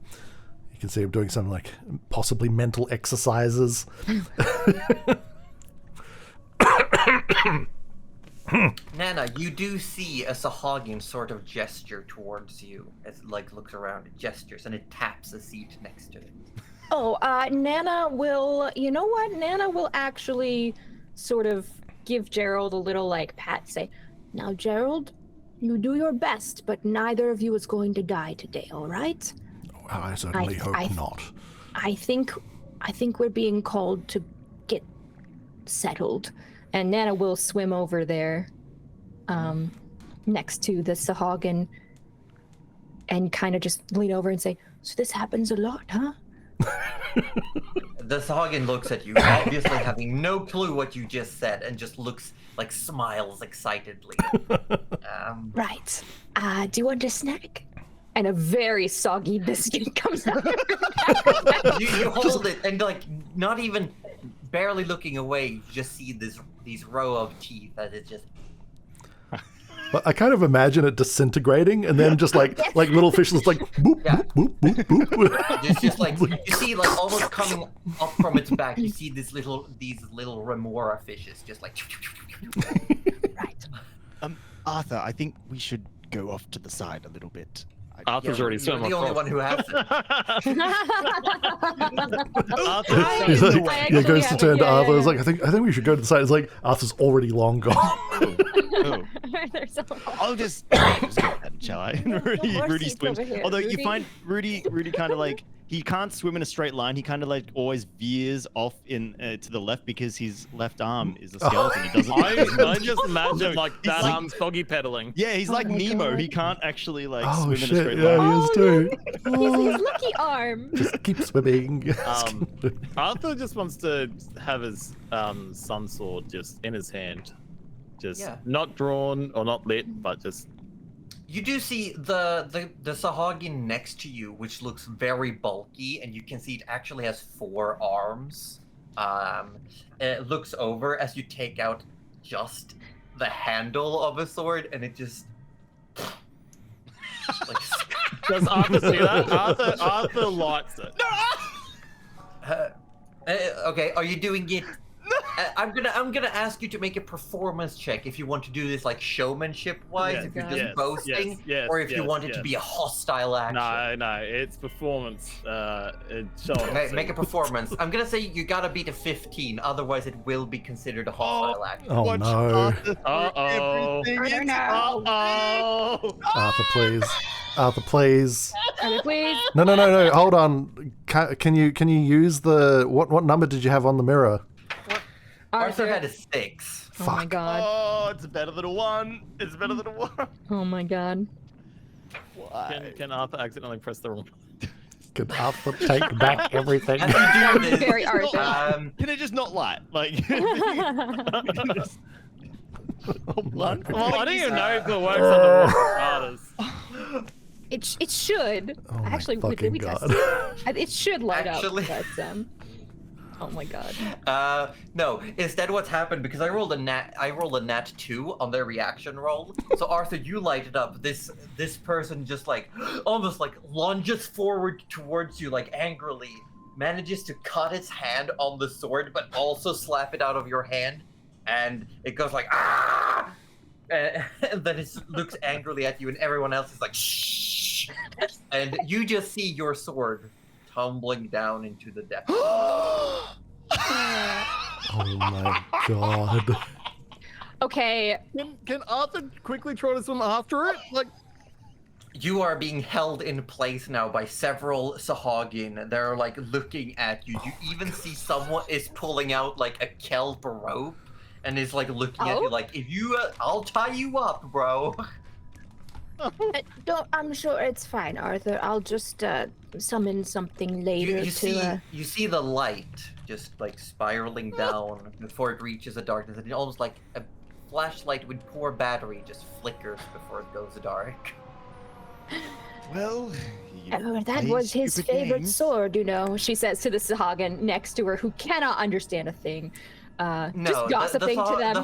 you can see him doing some like possibly mental exercises. Nana, you do see a Sahagin sort of gesture towards you as it like looks around, it gestures, and it taps a seat next to it. Oh, Nana will, you know what? Nana will actually sort of give Gerald a little like pat, say, Now, Gerald, you do your best, but neither of you is going to die today, all right? I certainly hope not. I think we're being called to get settled. and Nana will swim over there, next to the Sahagin, and kind of just lean over and say, So this happens a lot, huh? The Sahagin looks at you, obviously having no clue what you just said, and just looks like smiles excitedly. Right. Do you want a snack? and a very soggy biscuit comes out. You hold it, and like not even barely looking away, you just see these row of teeth as it just. But I kind of imagine it disintegrating, and then just like little fishes like boop, Yeah. boop, boop, boop, boop. It's just like you see, like almost coming up from its back. You see these little remora fishes, just like. Right. Arthur, I think we should go off to the side a little bit. Arthur's already You're swum the only across. one who has it. Arthur's He's swum like, away. yeah, goes to turn to Arthur. yeah. It's like, I think we should go to the side. It's like Arthur's already long gone. Oh, There's a I'll just go ahead, shall I? Rudy horse swims. over here, Although you Rudy. find Rudy kind of like he can't swim in a straight line. He kind of like always veers off in to the left because his left arm is a skeleton. He doesn't. I just imagine like He's that like- arm's foggy pedaling. Yeah, he's like my Nemo. God. He can't actually like Oh swim in a shit! straight Yeah, line. he is too. his lucky arm. Just keep swimming. Arthur just wants to have his sun sword just in his hand, just Yeah. not drawn or not lit, but just You do see the Sahagin next to you, which looks very bulky, and you can see it actually has 4 arms. It looks over as you take out just the handle of a sword, and it just like. does Arthur see that? Arthur likes it. Okay, are you doing it? I'm gonna ask you to make a performance check if you want to do this like showmanship wise, Yes, if you're yes, just boasting, yes, or if you yes, want it to yes. be a hostile action. No, it's performance. It's show. Make a performance. I'm gonna say you gotta beat a 15, otherwise it will be considered a hostile action. Oh Watch no, Arthur throw Uh-oh. everything into Uh-oh. Arthur, please, Arthur, please. Arthur, please. No. Hold on. Can you use the what number did you have on the mirror? Arthur had a 6. Oh my Fuck. god. Oh, it's better than a 1. It's better than a 1. Oh my god. Why? Can Arthur accidentally press the wrong? Could Arthur take back everything? As you do this, Very Arthur. Can it just not light? Like, just... my Well, I don't even know if it works on the wrong starters. It should. Oh my Actually, fucking we God. tested it. It should light Actually- up, but oh my god. no. Instead, what's happened, because I rolled a nat 2 on their reaction roll. So Arthur, you light it up. This person just like almost like lunges forward towards you like angrily, manages to cut its hand on the sword, but also slap it out of your hand, and it goes like ah, and then it looks angrily at you, and everyone else is like shh, and you just see your sword tumbling down into the depths. Oh my god. Okay. Can Arthur quickly try to swim after it? Like, You are being held in place now by several Sahagin. They're like looking at you. You even see someone is pulling out like a kelp rope and is like looking at you like, if you, I'll tie you up, bro. Don't. I'm sure it's fine, Arthur. I'll just summon something later You see the light just like spiraling down before it reaches the darkness, and almost like a flashlight with poor battery just flickers before it goes dark. Well, That was his favorite sword, she says to the Sahagin next to her, who cannot understand a thing. Just gossiping to them.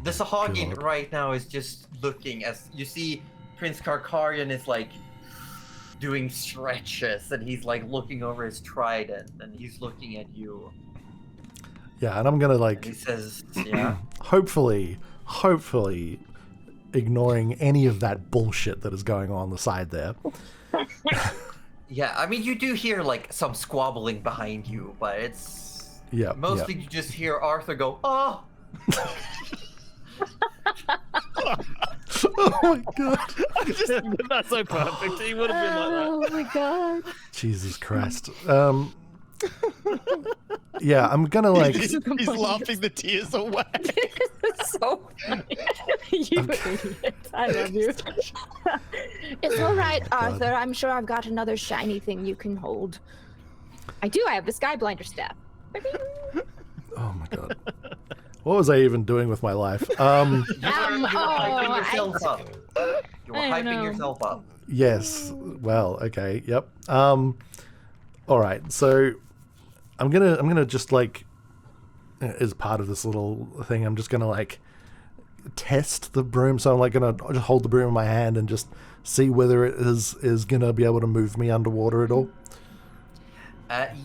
The Sahagin right now is just looking as you see Prince Karkarian is like doing stretches and he's like looking over his trident and he's looking at you. Yeah, and I'm gonna And he says, yeah. hopefully ignoring any of that bullshit that is going on the side there. Yeah, I mean you do hear like some squabbling behind you, but it's mostly you just hear Arthur go, "Oh." Oh my god. That's so perfect. He would have been like that. Oh my god. Jesus Christ. Yeah, I'm gonna like. He's laughing the tears away. So funny. You idiot. I love you. It's all right, Arthur. I'm sure I've got another shiny thing you can hold. I do. I have the Skyblinder staff. Oh my god. What was I even doing with my life? You were hyping yourself up. You were hyping yourself up. Yes. Well, okay. Yep. All right. So I'm gonna just like, as part of this little thing, I'm just gonna like test the broom. So I'm like gonna just hold the broom in my hand and just see whether it is gonna be able to move me underwater at all.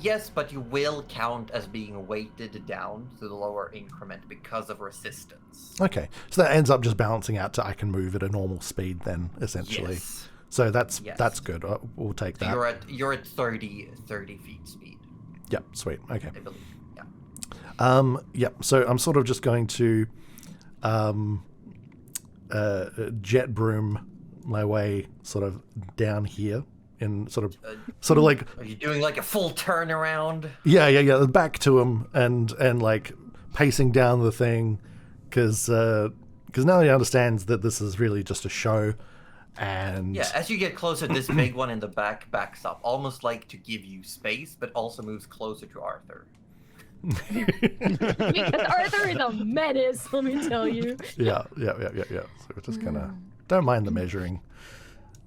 Yes, but you will count as being weighted down to the lower increment because of resistance. Okay, so that ends up just balancing out to I can move at a normal speed then, essentially. Yes. So that's good. We'll take that. You're at 30 feet speed. Yep, sweet. Okay. I believe. Yeah. Yep. So I'm sort of just going to jet broom my way sort of down here. In sort of like, are you doing like a full turnaround? Yeah, back to him and like pacing down the thing, because now he understands that this is really just a show, and as you get closer, this big one in the back backs up, almost like to give you space, but also moves closer to Arthur. Because Arthur is a menace, let me tell you. Yeah. So we're just gonna don't mind the measuring.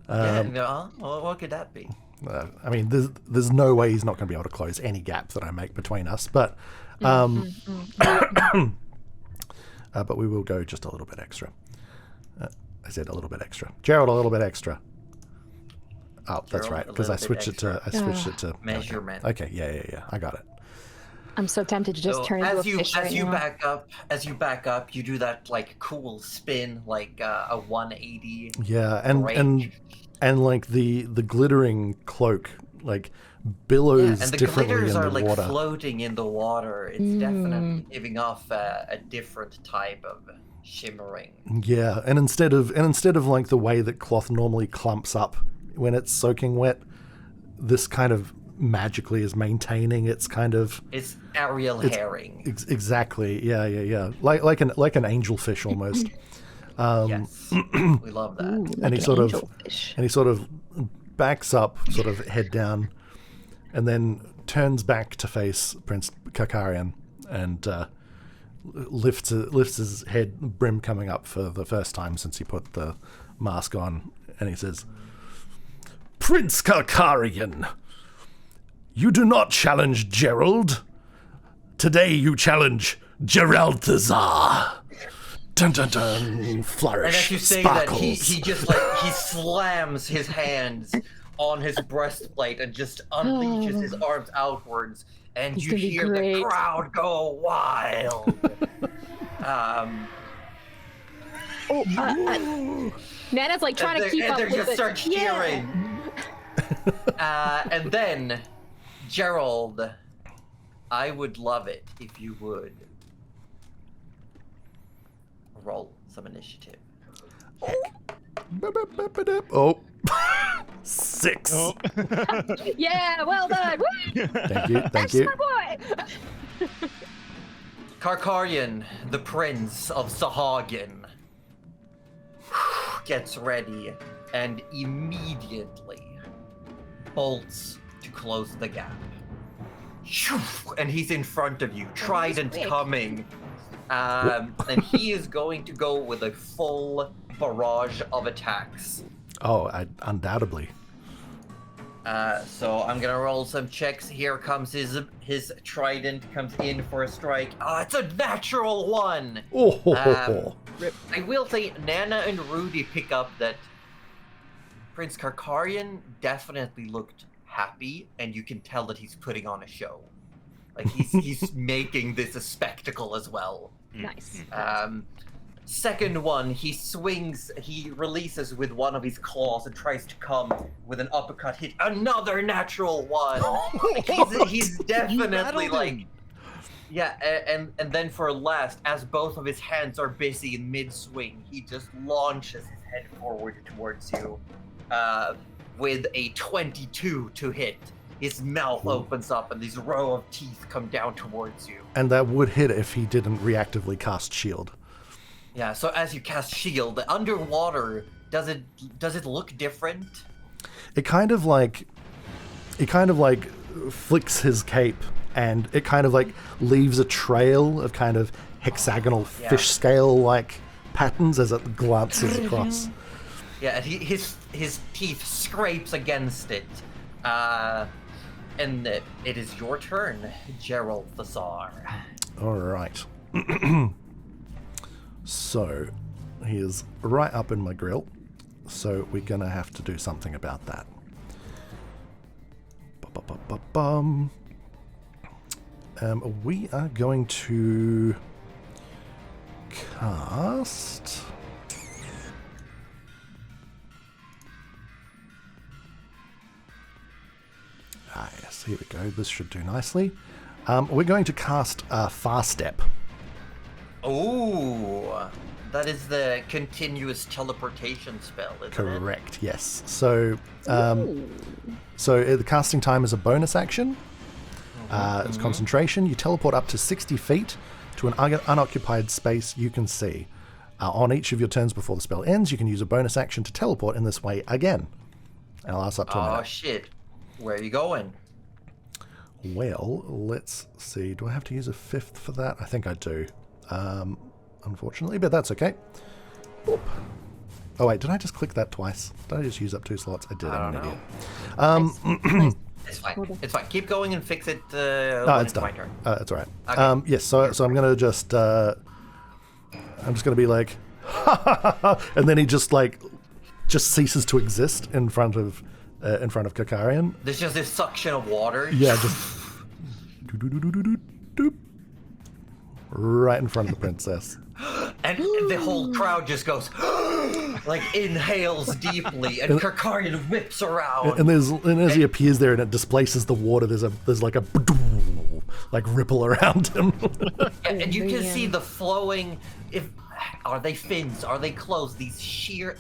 What could that be? I mean, there's no way he's not going to be able to close any gap that I make between us, but but we will go just a little bit extra. I said a little bit extra. Gerald, a little bit extra. Oh, that's right, because I switched it to measurement. Okay, yeah, I got it. I'm so tempted to just turn into a fish right now. As you back up, you do that like cool spin, like a 180. Yeah, and like the glittering cloak like billows and the differently glitters in the are like water. floating in the water. It's definitely giving off a different type of shimmering. Yeah, and instead of like the way that cloth normally clumps up when it's soaking wet, this kind of magically is maintaining its kind of. It's Ariel herring. Exactly. Yeah. Like an angelfish almost. Yes, we love that. Ooh, And like he sort of backs up, sort of head down, and then turns back to face Prince Karkarian and lifts his head, brim coming up for the first time since he put the mask on, and he says, "Prince Karkarian, you do not challenge Gerald. Today you challenge Geralthazar." Dun dun dun! Flourish. And as you say sparkles. that, he just like he slams his hands on his breastplate and just unleashes his arms outwards, and you hear the crowd go wild. Nana's like trying to keep up and they with just it. start cheering. And then, Gerald, I would love it if you would roll some initiative. Oh. 6. Oh. Yeah, well done. Woo! Thank you. That's my boy. Karkarian, the Prince of Sahagin, gets ready and immediately bolts to close the gap. And he's in front of you, trident coming, and he is going to go with a full barrage of attacks. Oh, undoubtedly. So I'm gonna roll some checks. Here comes his trident, comes in for a strike. It's a natural one! Oh, I will say Nana and Rudy pick up that Prince Karkarian definitely looked happy, and you can tell that he's putting on a show. Like, he's making this a spectacle as well. Nice. Second one, he releases with one of his claws and tries to come with an uppercut hit. Another natural one! Like, he's definitely like... Yeah, and then for last, as both of his hands are busy in mid-swing, he just launches his head forward towards you with a 22 to hit. His mouth opens up and this row of teeth come down towards you. and that would hit if he didn't reactively cast shield. Yeah, so as you cast shield, underwater, does it look different? It kind of like flicks his cape, and it kind of like leaves a trail of kind of hexagonal fish scale like patterns as it glances across. Yeah, and his teeth scrapes against it. And it is your turn, Gerald the Tsar. All right. So he is right up in my grill, so we're gonna have to do something about that. We are going to cast. Yes, here we go. This should do nicely. We're going to cast Fast Step. Oh, that is the continuous teleportation spell, isn't it? Correct, yes. So, the casting time is a bonus action. It's concentration. You teleport up to 60 feet to an unoccupied space you can see. On each of your turns before the spell ends, you can use a bonus action to teleport in this way again. And I'll last up to a minute. Oh, shit. Where are you going? Well, let's see. Do I have to use a fifth for that? I think I do. Unfortunately, but that's okay. Oop. Oh, wait, did I just click that twice? Did I just use up 2 slots? I did. I'm an idiot. It's fine. It's fine. Keep going and fix it No, when it's it's my done. turn. It's all right. Okay. Yes, so I'm going to just... I'm just going to be like... and then he just ceases to exist in front of Karkarian. There's just this suction of water. Yeah, just... doop, right in front of the princess. And the whole crowd just goes... like, inhales deeply, and Karkarian whips around. And as he appears there and it displaces the water, there's like a ripple around him. And you can see the flowing... Are they fins? Are they clothes? This sheer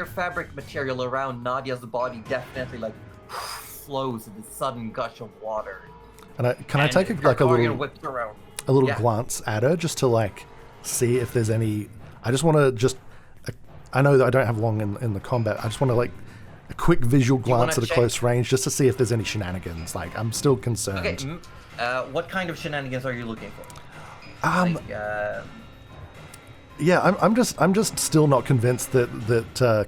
fabric material around Nadia's body definitely like flows in this sudden gush of water. And can I take a whips around. little glance at her just to like see if there's any? I just want to I know that I don't have long in the combat. I just want to like a quick visual glance at a close range just to see if there's any shenanigans. Like I'm still concerned. Okay. What kind of shenanigans are you looking for? Yeah, I'm just still not convinced that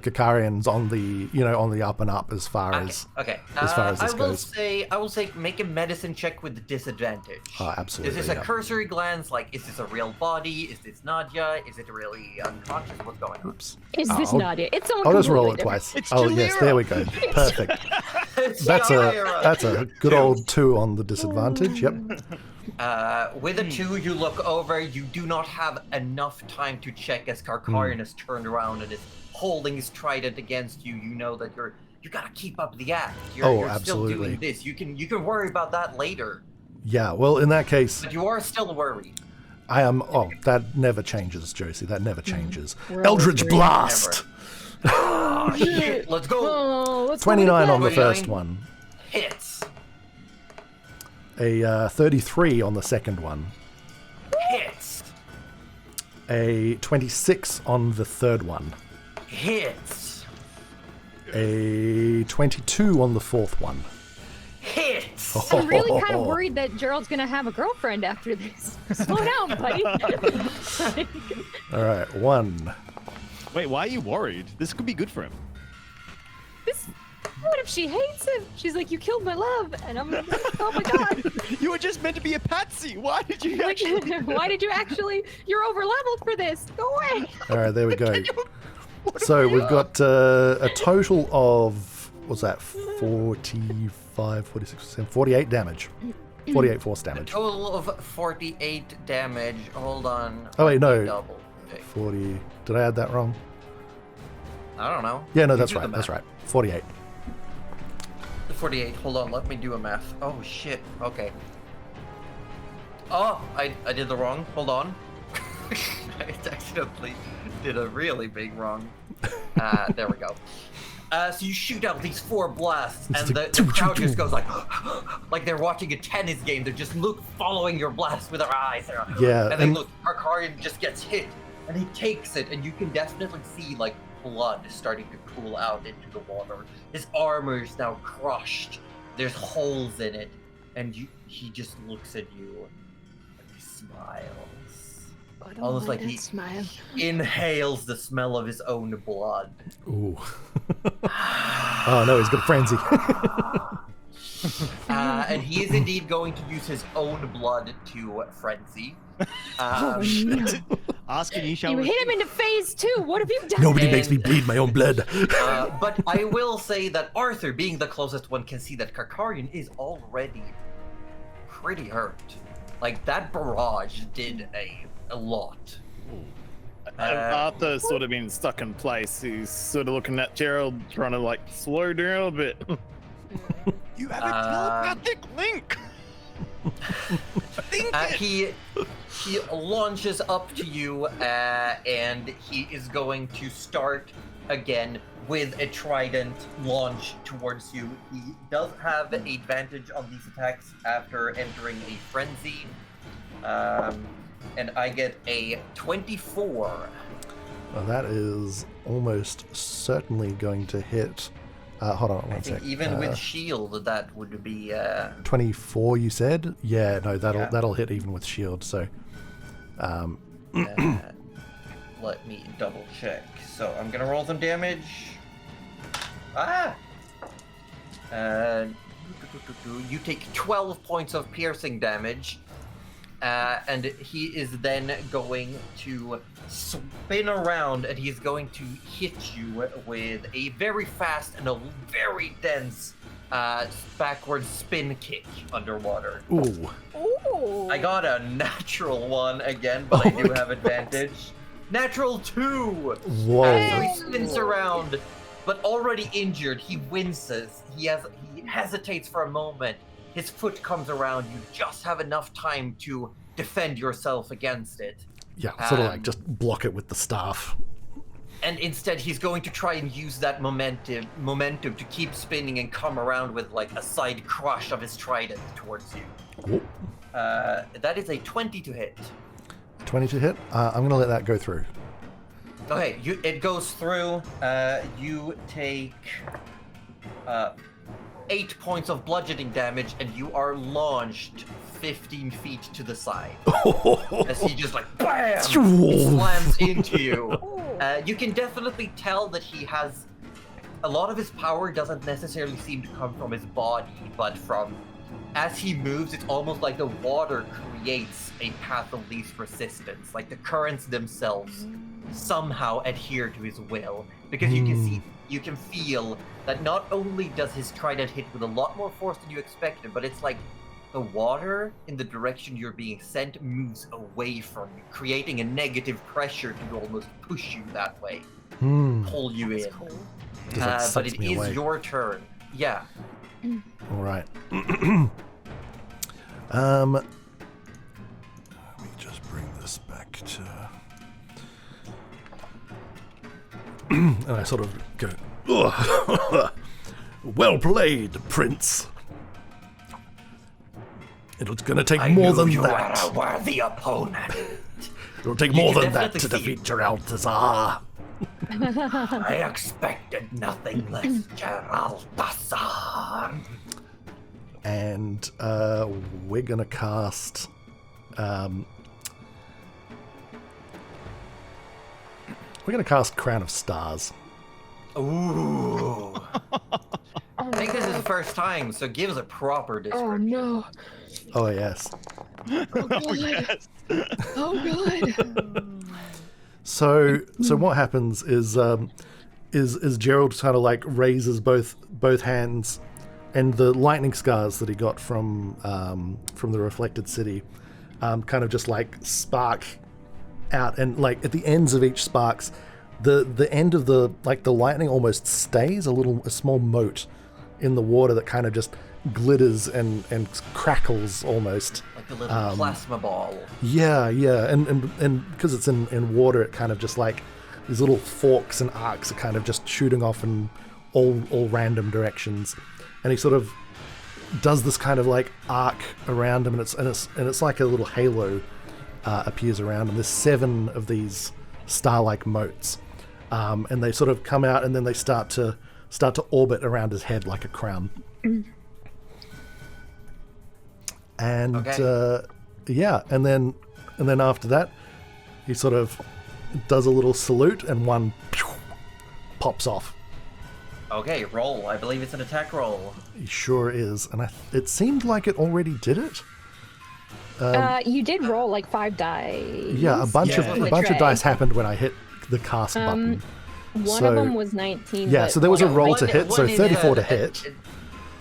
Karkarian's on the up and up as far as this goes. I will say make a medicine check with disadvantage. Oh, absolutely. Is this a cursory glance? Like, is this a real body? Is this Nadia? Is it really unconscious? What's going on? Oops. Is this Nadia? It's someone I'll just roll it completely twice. It's Yes, there we go. Perfect. That's a good old 2 on the disadvantage. Yep. With a 2, you look over. You do not have enough time to check as Karkarian is turned around and is holding his trident against you. You know that you gotta keep up the act. You're absolutely. still doing this. You can worry about that later. Yeah. Well, in that case, But you are still worried. I am. Oh, that never changes, Josie. That never changes. We're Eldritch always Blast. Oh shit! Let's go. Oh, let's 29 on the 29. first one. Hits. A 33 on the second one. Hits. A 26 on the third one. Hits. A 22 on the fourth one. Hits. I'm really kind of worried that Gerald's gonna have a girlfriend after this. Slow down, buddy. All right, 1. Wait, why are you worried? This could be good for him. What if she hates him? She's like, you killed my love, and I'm like, oh my god. You were just meant to be a patsy. Why did you Like, why did you actually? You're over leveled for this. Go away. All right, there we go. So we've got a total of, what's that, 45, 46, 48 damage. 48 force damage. Total of 48 damage. Hold on. Oh, wait, no. Double check. 40. Did I add that wrong? I don't know. Yeah, no, You that's do the right. That's math. right. 48. 48. Hold on. Let me do a math. Oh, shit. Okay. Oh, I did the wrong. Hold on. I accidentally did a really big wrong. There we go. So you shoot out these 4 blasts, and the crowd just goes like they're watching a tennis game. They're just following your blast with their eyes. Yeah, And then and- look, Karkarian just gets hit, and he takes it, and you can definitely see like blood starting to pool out into the water. His armor is now crushed. There's holes in it, and he just looks at you, and he smiles. I don't Almost like like that he smile. inhales the smell of his own blood. Ooh. Oh no, he's got a frenzy. And he is indeed going to use his own blood to frenzy. Asking you shall You hit him into phase 2. What have you done? Nobody makes me And- bleed my own blood. But I will say that Arthur, being the closest one, can see that Karkarian is already pretty hurt. Like, that barrage did a lot. Arthur's sort of been stuck in place. He's sort of looking at Gerald, trying to like slow down a bit. You have a telepathic link. He launches up to you, and he is going to start again with a trident launch towards you. He does have an advantage on these attacks after entering a frenzy, and I get a 24. Well, that is almost certainly going to hit. Hold on I one think sec. even with shield, that would be 24, you said? Yeah, no, Yeah. that'll hit even with shield. So, let me double check. So I'm gonna roll some damage. You take 12 points of piercing damage, and he is then going to spin around, and he's going to hit you with a very fast and a very dense backward spin kick underwater. ooh, Ooh. I got a natural 1 again, but I do have advantage. Natural 2! whoa. So he spins around, but already injured, he winces. He hesitates for a moment. His foot comes around. You just have enough time to defend yourself against it. Yeah, sort of like just block it with the staff. And instead, he's going to try and use that momentum to keep spinning and come around with like a side crush of his trident towards you. Whoop. That is a 20 to hit. 20 to hit. I'm going to let that go through. Okay, it goes through. You take 8 points of bludgeoning damage, and you are launched 15 feet to the side. As he just like BAM! Slams into you. You can definitely tell that he has a lot of his power doesn't necessarily seem to come from his body, but from as he moves, it's almost like the water creates a path of least resistance. Like the currents themselves somehow adhere to his will, because you can feel that not only does his trident hit with a lot more force than you expected, but it's like the water in the direction you're being sent moves away from you, creating a negative pressure to almost push you that way, pull you in. Cool. Just, like, But sucks it me is away. your turn. Yeah. All right. Let me just bring this back to. And I sort of go, "Ugh. Well played, Prince. It's going to take more than that. are a worthy opponent. It'll take You more can than that to definitely defeat Geraltazar. I expected nothing less, Geraltazar. and we're gonna cast. We're gonna cast Crown of Stars. Ooh. I think this is the first time, so give us a proper description. Oh no. Oh yes. Oh god. yes. Oh god. So what happens is Gerald kind of like raises both hands, and the lightning scars that he got from the reflected city, kind of just like spark out, and like at the ends of each sparks, the end of the lightning almost stays a small mote in the water that kind of just glitters and crackles almost. Like a little plasma ball. Yeah, and because it's in water, it kind of just like these little forks and arcs are kind of just shooting off in all random directions, and he sort of does this kind of like arc around him, and it's like a little halo appears around him. There's 7 of these star-like motes, and they sort of come out, and then they start to orbit around his head like a crown. And Okay. and then after that, he sort of does a little salute, and one pops off. Okay, roll. I believe it's an attack roll. He sure is, and it seemed like it already did it. You did roll like 5 dice. Yeah, a bunch Yeah. of dice happened when I hit the cast button. One of them was 19. Yeah, but so there was a one- roll to hit, so One is, 34 to hit.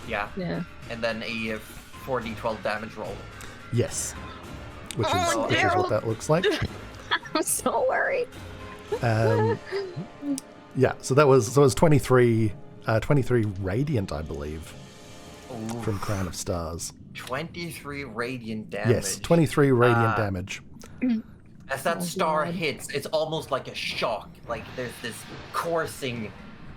Yeah. Yeah. And then a 4d12 damage roll. Yes, which Oh, is what that looks like. I'm so worried. Yeah, so that was 23 radiant, I believe, Ooh, from Crown of Stars. 23 radiant damage. Yes, 23 radiant damage. As that Oh, star God. hits, it's almost like a shock. Like there's this coursing,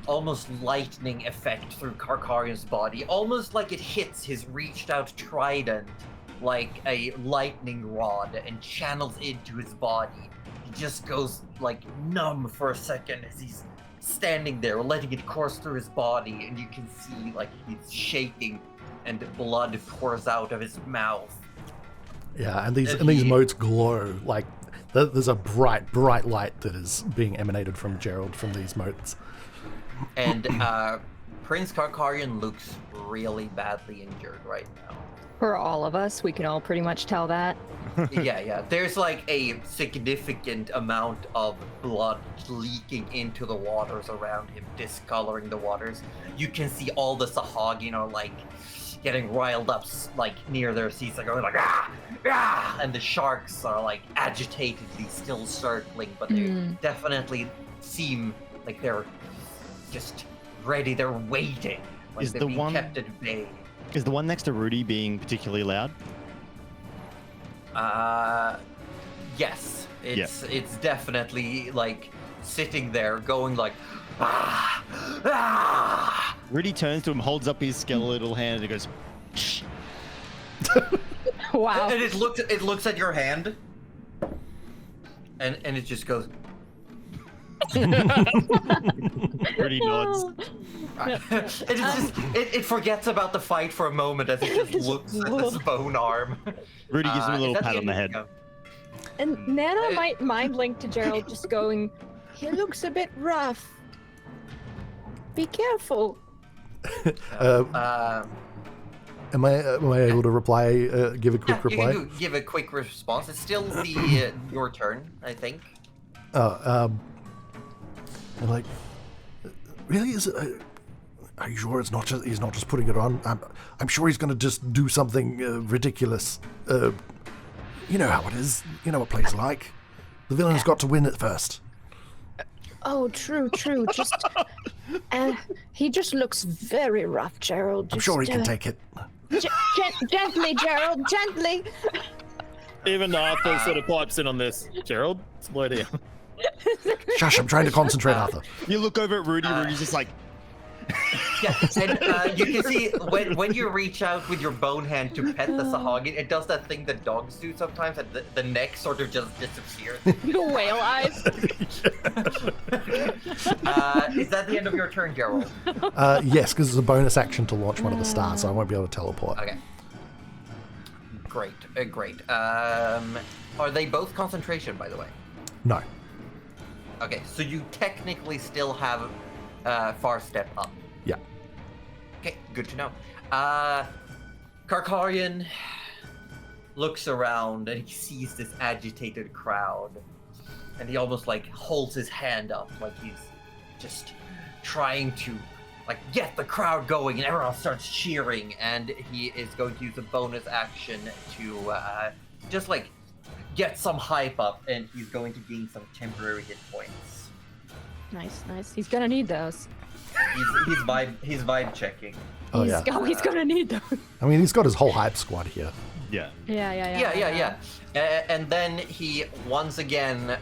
almost lightning effect through Karkarian's body. Almost like it hits his reached out trident like a lightning rod and channels into his body. He just goes like numb for a second as he's standing there, letting it course through his body, and you can see like he's shaking and blood pours out of his mouth. Yeah, and these And he- motes glow like there's a bright light that is being emanated from Gerald from these motes. And Prince Karkarian looks really badly injured right now. For all of us, we can all pretty much tell that. Yeah. There's like a significant amount of blood leaking into the waters around him, discoloring the waters. You can see all the Sahagin are like getting riled up, like near their seats, like going like ah, ah, and the sharks are like agitatedly still circling, but they definitely seem like they're just ready. They're waiting. Like Is they're the being one- kept at bay. Is the one next to Rudy being particularly loud? Yes. It's definitely like sitting there going like ah, ah. Rudy turns to him, holds up his skeletal hand, and goes, "Shh." Wow. And it looks at your hand and it just goes Rudy nods. it forgets about the fight for a moment as it just looks at this bone arm. Rudy gives him a Is little that pat on the end head. of And Nana might mind link to Gerald, just going, He looks a bit rough. Be careful. Am I able to reply? Give a quick You reply. can give a quick response. It's still your turn, I think. I'm like, really? Is it? Are you sure it's not just? He's not just putting it on. I'm sure he's gonna just do something ridiculous. You know how it is. You know what plays like. The villain's got to win it first. Oh, true. Just, he just looks very rough, Gerald. I'm Just, sure he can take it. Gently, Gerald, gently. Even Arthur sort of pipes in on this. Gerald, slow down. Shush! I'm trying to concentrate, Arthur. You look over at Rudy. Rudy's just like, Yeah, and you can see when you reach out with your bone hand to pet the Sahagin, it does that thing that dogs do sometimes, and the neck sort of just disappears. the whale eyes. Is that the end of your turn, Gerald? Yes, because it's a bonus action to launch one of the stars, so I won't be able to teleport. Okay. Great, great. Are they both concentration, by the way? No. Okay, so you technically still have far step up. Yeah. Okay, good to know. Karkarian looks around and he sees this agitated crowd. And he almost like holds his hand up like he's just trying to like get the crowd going, and everyone starts cheering, and he is going to use a bonus action to just like get some hype up, and he's going to gain some temporary hit points. Nice, nice. He's gonna need those. He's vibe checking. Oh, yeah. He's gonna need those. I mean, he's got his whole hype squad here. Yeah. Yeah. And then he once again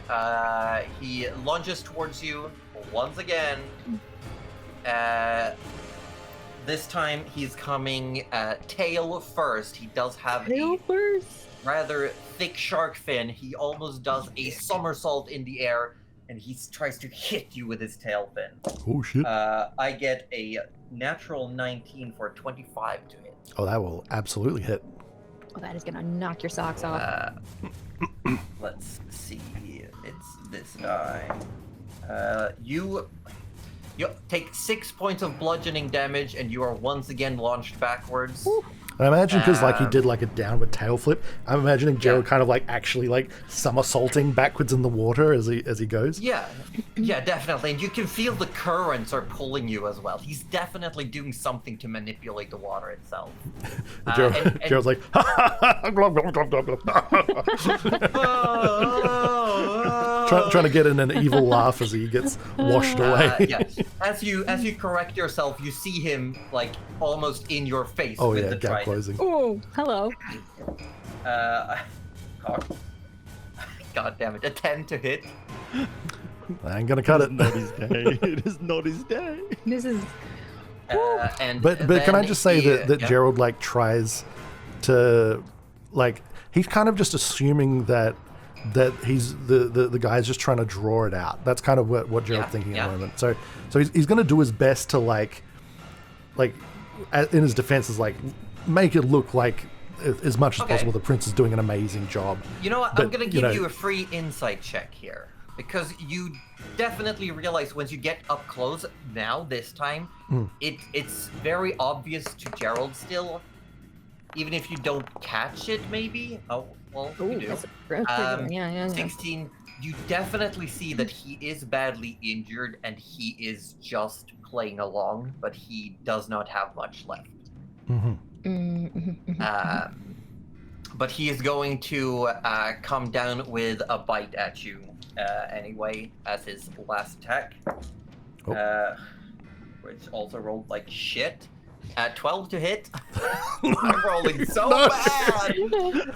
he lunges towards you once again. This time he's coming tail first. He does have Tail first. rather thick shark fin. He almost does a somersault in the air, and he tries to hit you with his tail fin. Oh, shit. I get a natural 19 for 25 to hit. Oh, that will absolutely hit. Oh, that is gonna knock your socks off. Let's see. It's this guy. You take 6 points of bludgeoning damage, and you are once again launched backwards. Ooh. I imagine because like he did like a downward tail flip. I'm imagining Gerald kind of like actually like somersaulting backwards in the water as he goes. Yeah, definitely. And you can feel the currents are pulling you as well. He's definitely doing something to manipulate the water itself. Gerald's like, trying to get in an evil laugh as he gets washed away. Yeah. As you correct yourself, you see him like almost in your face. Oh with yeah, the gap trident. closing. Oh, hello. God damn it! A 10 to hit. I ain't gonna cut it. Not his day. It is not his day. This is. But can I just say that yeah. Gerald like tries to like he's kind of just assuming that he's the guy's just trying to draw it out. That's kind of what Gerald's thinking at the moment. So he's gonna do his best to like in his defense is like make it look like as much as possible the prince is doing an amazing job. You know what? But, I'm gonna give you a free insight check here, because you definitely realize once you get up close now this time, it's very obvious to Gerald still, even if you don't catch it maybe. Oh well, you do. That's yeah. 16. You definitely see that he is badly injured and he is just playing along, but he does not have much left. But he is going to come down with a bite at you anyway as his last attack, which also rolled like shit. 12 to hit. I'm rolling so bad.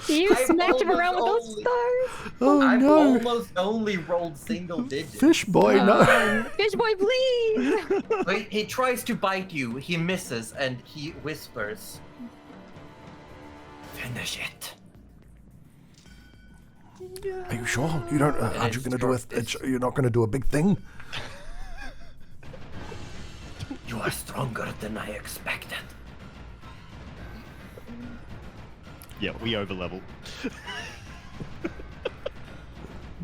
You smacked him around with those stars. Oh I've no! almost only rolled single digits. Fish boy, no! Fish boy, please. He tries to bite you. He misses, and he whispers, "Finish it." Are you sure? You don't? Aren't you gonna do you're not gonna do a big thing? You are stronger than I expected. Yeah, we overlevel.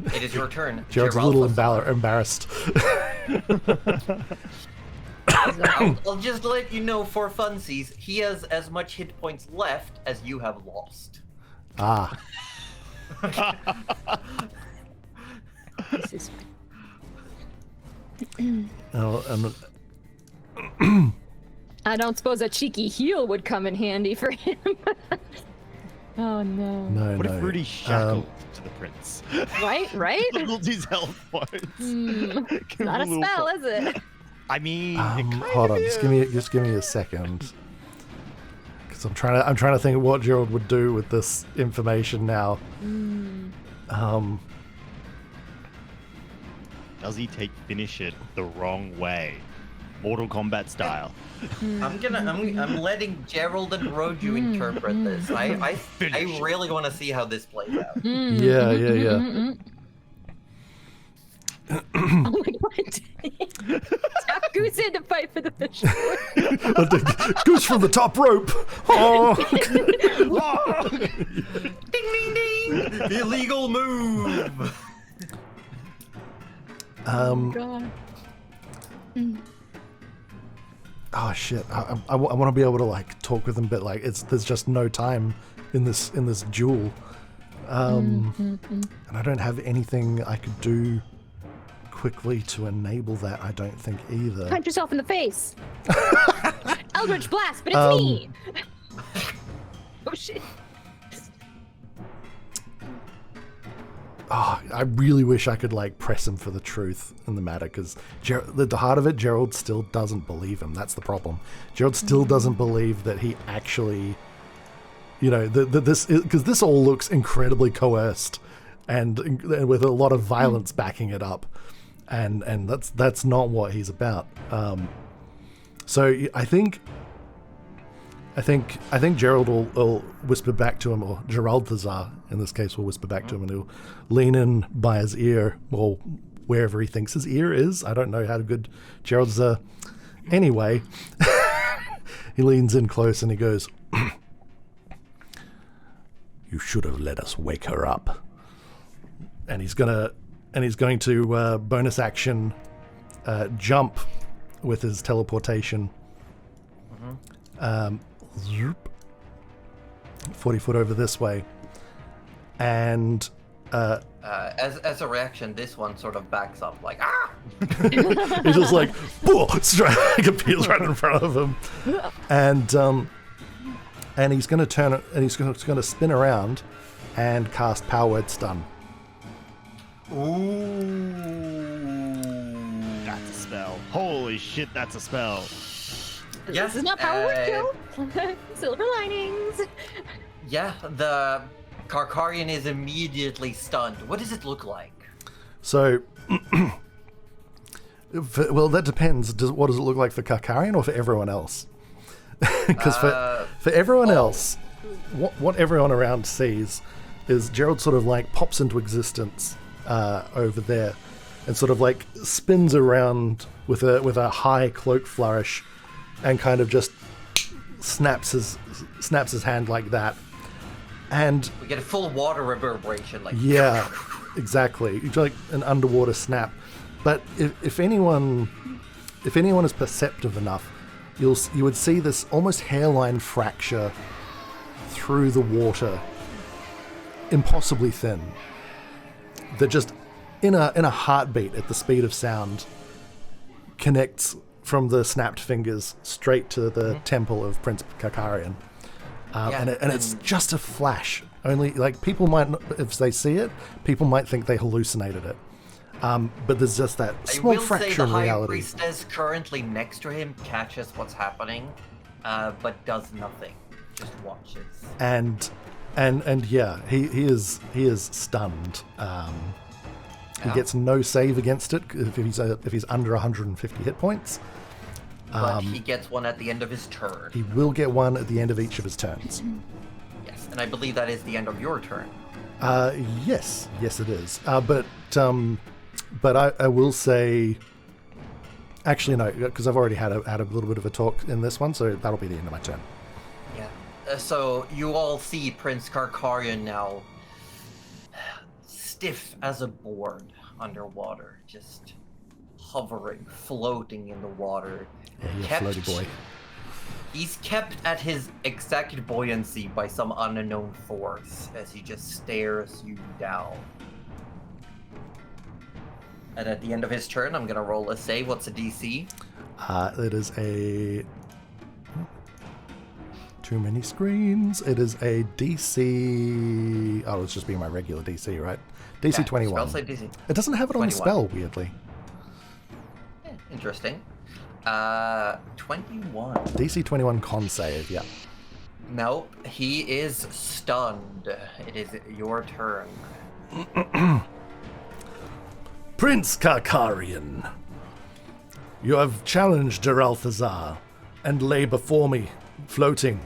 It is your turn. Gerald's a little embarrassed. I'll just let you know for funsies, he has as much hit points left as you have lost. Ah. This is I don't suppose a cheeky heel would come in handy for him. Oh no. No, What no. if Rudy shackled to the prince? Right? Doubled his health points. Not a spell, is it? I mean, Hold on, just give me a second, because I'm trying to think of what Gerald would do with this information now. Does he finish it the wrong way, Mortal Kombat style? I'm letting Gerald and Roju interpret this. I really want to see how this plays out. Yeah. Oh my god. Goose from the top rope. Oh. Ding, ding, ding! Illegal move! God. Oh shit! I want to be able to like talk with him, but like there's just no time in this duel, and I don't have anything I could do quickly to enable that. I don't think either. Punch yourself in the face. Eldritch blast, but it's me. Oh shit. Oh, I really wish I could like press him for the truth in the matter, because at the heart of it, Gerald still doesn't believe him. That's the problem. Gerald still doesn't believe that he actually, because this all looks incredibly coerced, and with a lot of violence backing it up, and that's not what he's about. So I think Gerald will whisper back to him, or Geralthazar in this case will whisper back to him, and he'll lean in by his ear, or wherever he thinks his ear is. I don't know how good Gerald's anyway. He leans in close and he goes, "You should have let us wake her up." And he's going to bonus action jump with his teleportation. 40 foot over this way, and as a reaction, this one sort of backs up, like he's just like, like appeals right in front of him, and he's going to turn it, and he's going to spin around and cast Power Word Stun. Ooh, That's a spell. Holy shit, that's a spell. yes, This is not Power Word Kill. Silver linings. Yeah, the Karkarian is immediately stunned. What does it look like? So, well, that depends. What does it look like for Karkarian or for everyone else? Because for everyone else, what everyone around sees is Gerald sort of like pops into existence over there, and sort of like spins around with a high cloak flourish, and kind of just snaps his hand like that. And we get a full water reverberation, like yeah, exactly. It's like an underwater snap. But if anyone is perceptive enough, you would see this almost hairline fracture through the water, impossibly thin, that just in a heartbeat at the speed of sound connects from the snapped fingers straight to the temple of Prince Karkarian. And it's just a flash. Only, like, people might, if they see it, people might think they hallucinated it. But there's just that small fraction in reality. I will say the High Priestess currently next to him catches what's happening, but does nothing. Just watches. And yeah, he is stunned. He gets no save against it if he's under 150 hit points. But he gets one at the end of his turn. He will get one at the end of each of his turns. Yes, and I believe that is the end of your turn. Yes, it is. But I will say, actually no, because I've already had a little bit of a talk in this one, so that'll be the end of my turn. Yeah. So you all see Prince Karkarian now, stiff as a board underwater, just hovering, floating in the water. Yeah, you're a floaty boy. He's kept at his exact buoyancy by some unknown force as he just stares you down. And at the end of his turn, I'm going to roll a save. What's a DC? It is a... Too many screens. It is a DC... Oh, it's just being my regular DC, right? DC 21. Spell save DC. It doesn't have it 21. on the spell, weirdly. Interesting. 21. DC 21 con save, yeah. Nope, he is stunned. It is your turn. Prince Karkarian, you have challenged Geralthazar and lay before me, floating.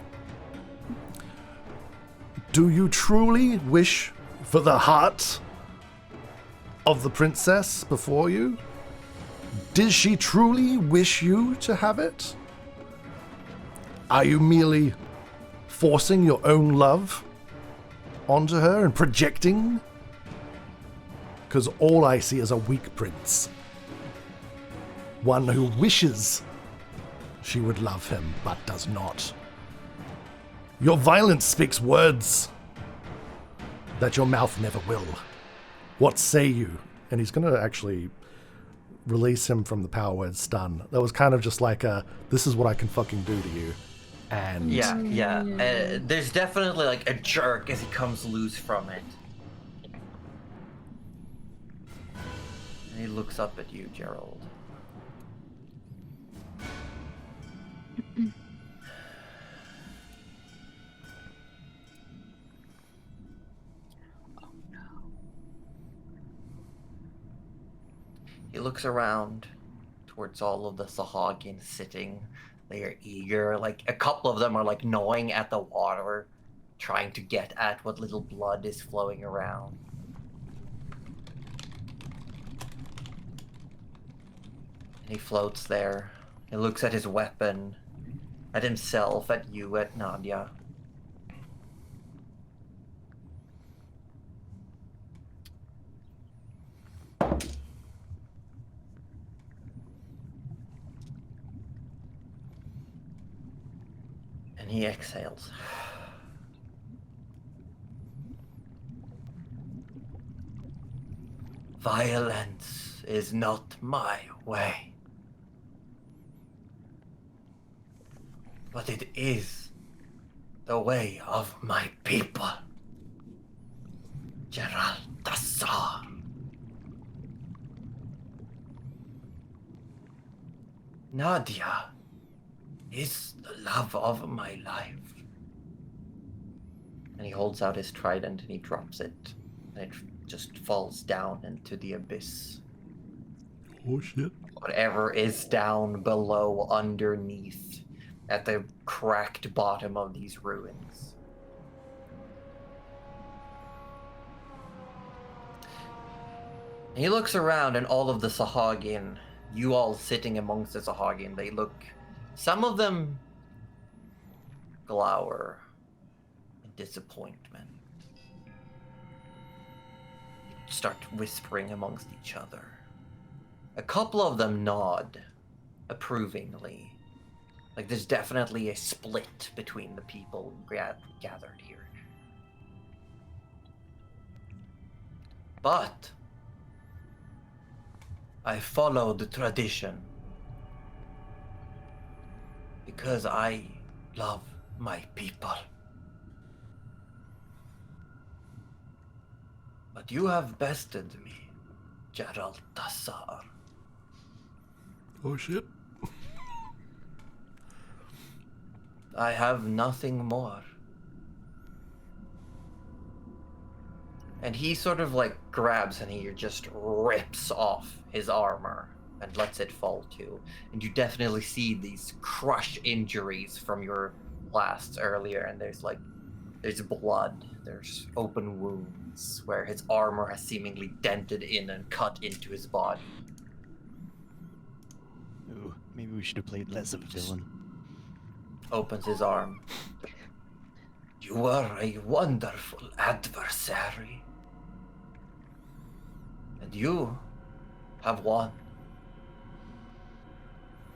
Do you truly wish for the heart of the princess before you? Does she truly wish you to have it? Are you merely forcing your own love onto her and projecting? Because all I see is a weak prince. One who wishes she would love him, but does not. Your violence speaks words that your mouth never will. What say you? And he's going to actually release him from the power word stun. That was kind of just like a, this is what I can fucking do to you. And Yeah. There's definitely like a jerk as he comes loose from it. And he looks up at you, Gerald. He looks around towards all of the Sahagin sitting. They are eager. Like, a couple of them are, like, gnawing at the water, trying to get at what little blood is flowing around. And he floats there. He looks at his weapon, at himself, at you, at Nadia. And he exhales. Violence is not my way. But it is the way of my people. Gerald Tassar. Nadia is the love of my life. And he holds out his trident and he drops it. And it just falls down into the abyss. oh shit. Whatever is down below, underneath, at the cracked bottom of these ruins. And he looks around and all of the Sahagin, you all sitting amongst the Sahagin, they look, some of them glower in disappointment. Start whispering amongst each other. A couple of them nod approvingly. Like there's definitely a split between the people gathered here. But I follow the tradition because I love my people. But you have bested me, Gerald Tassar. Oh shit. I have nothing more. And he sort of like grabs and he just rips off his armor and lets it fall too. And you definitely see these crush injuries from your blasts earlier, and there's blood, there's open wounds where his armor has seemingly dented in and cut into his body. Ooh, maybe we should have played less of a villain. Opens his arm. You are a wonderful adversary. And you have won.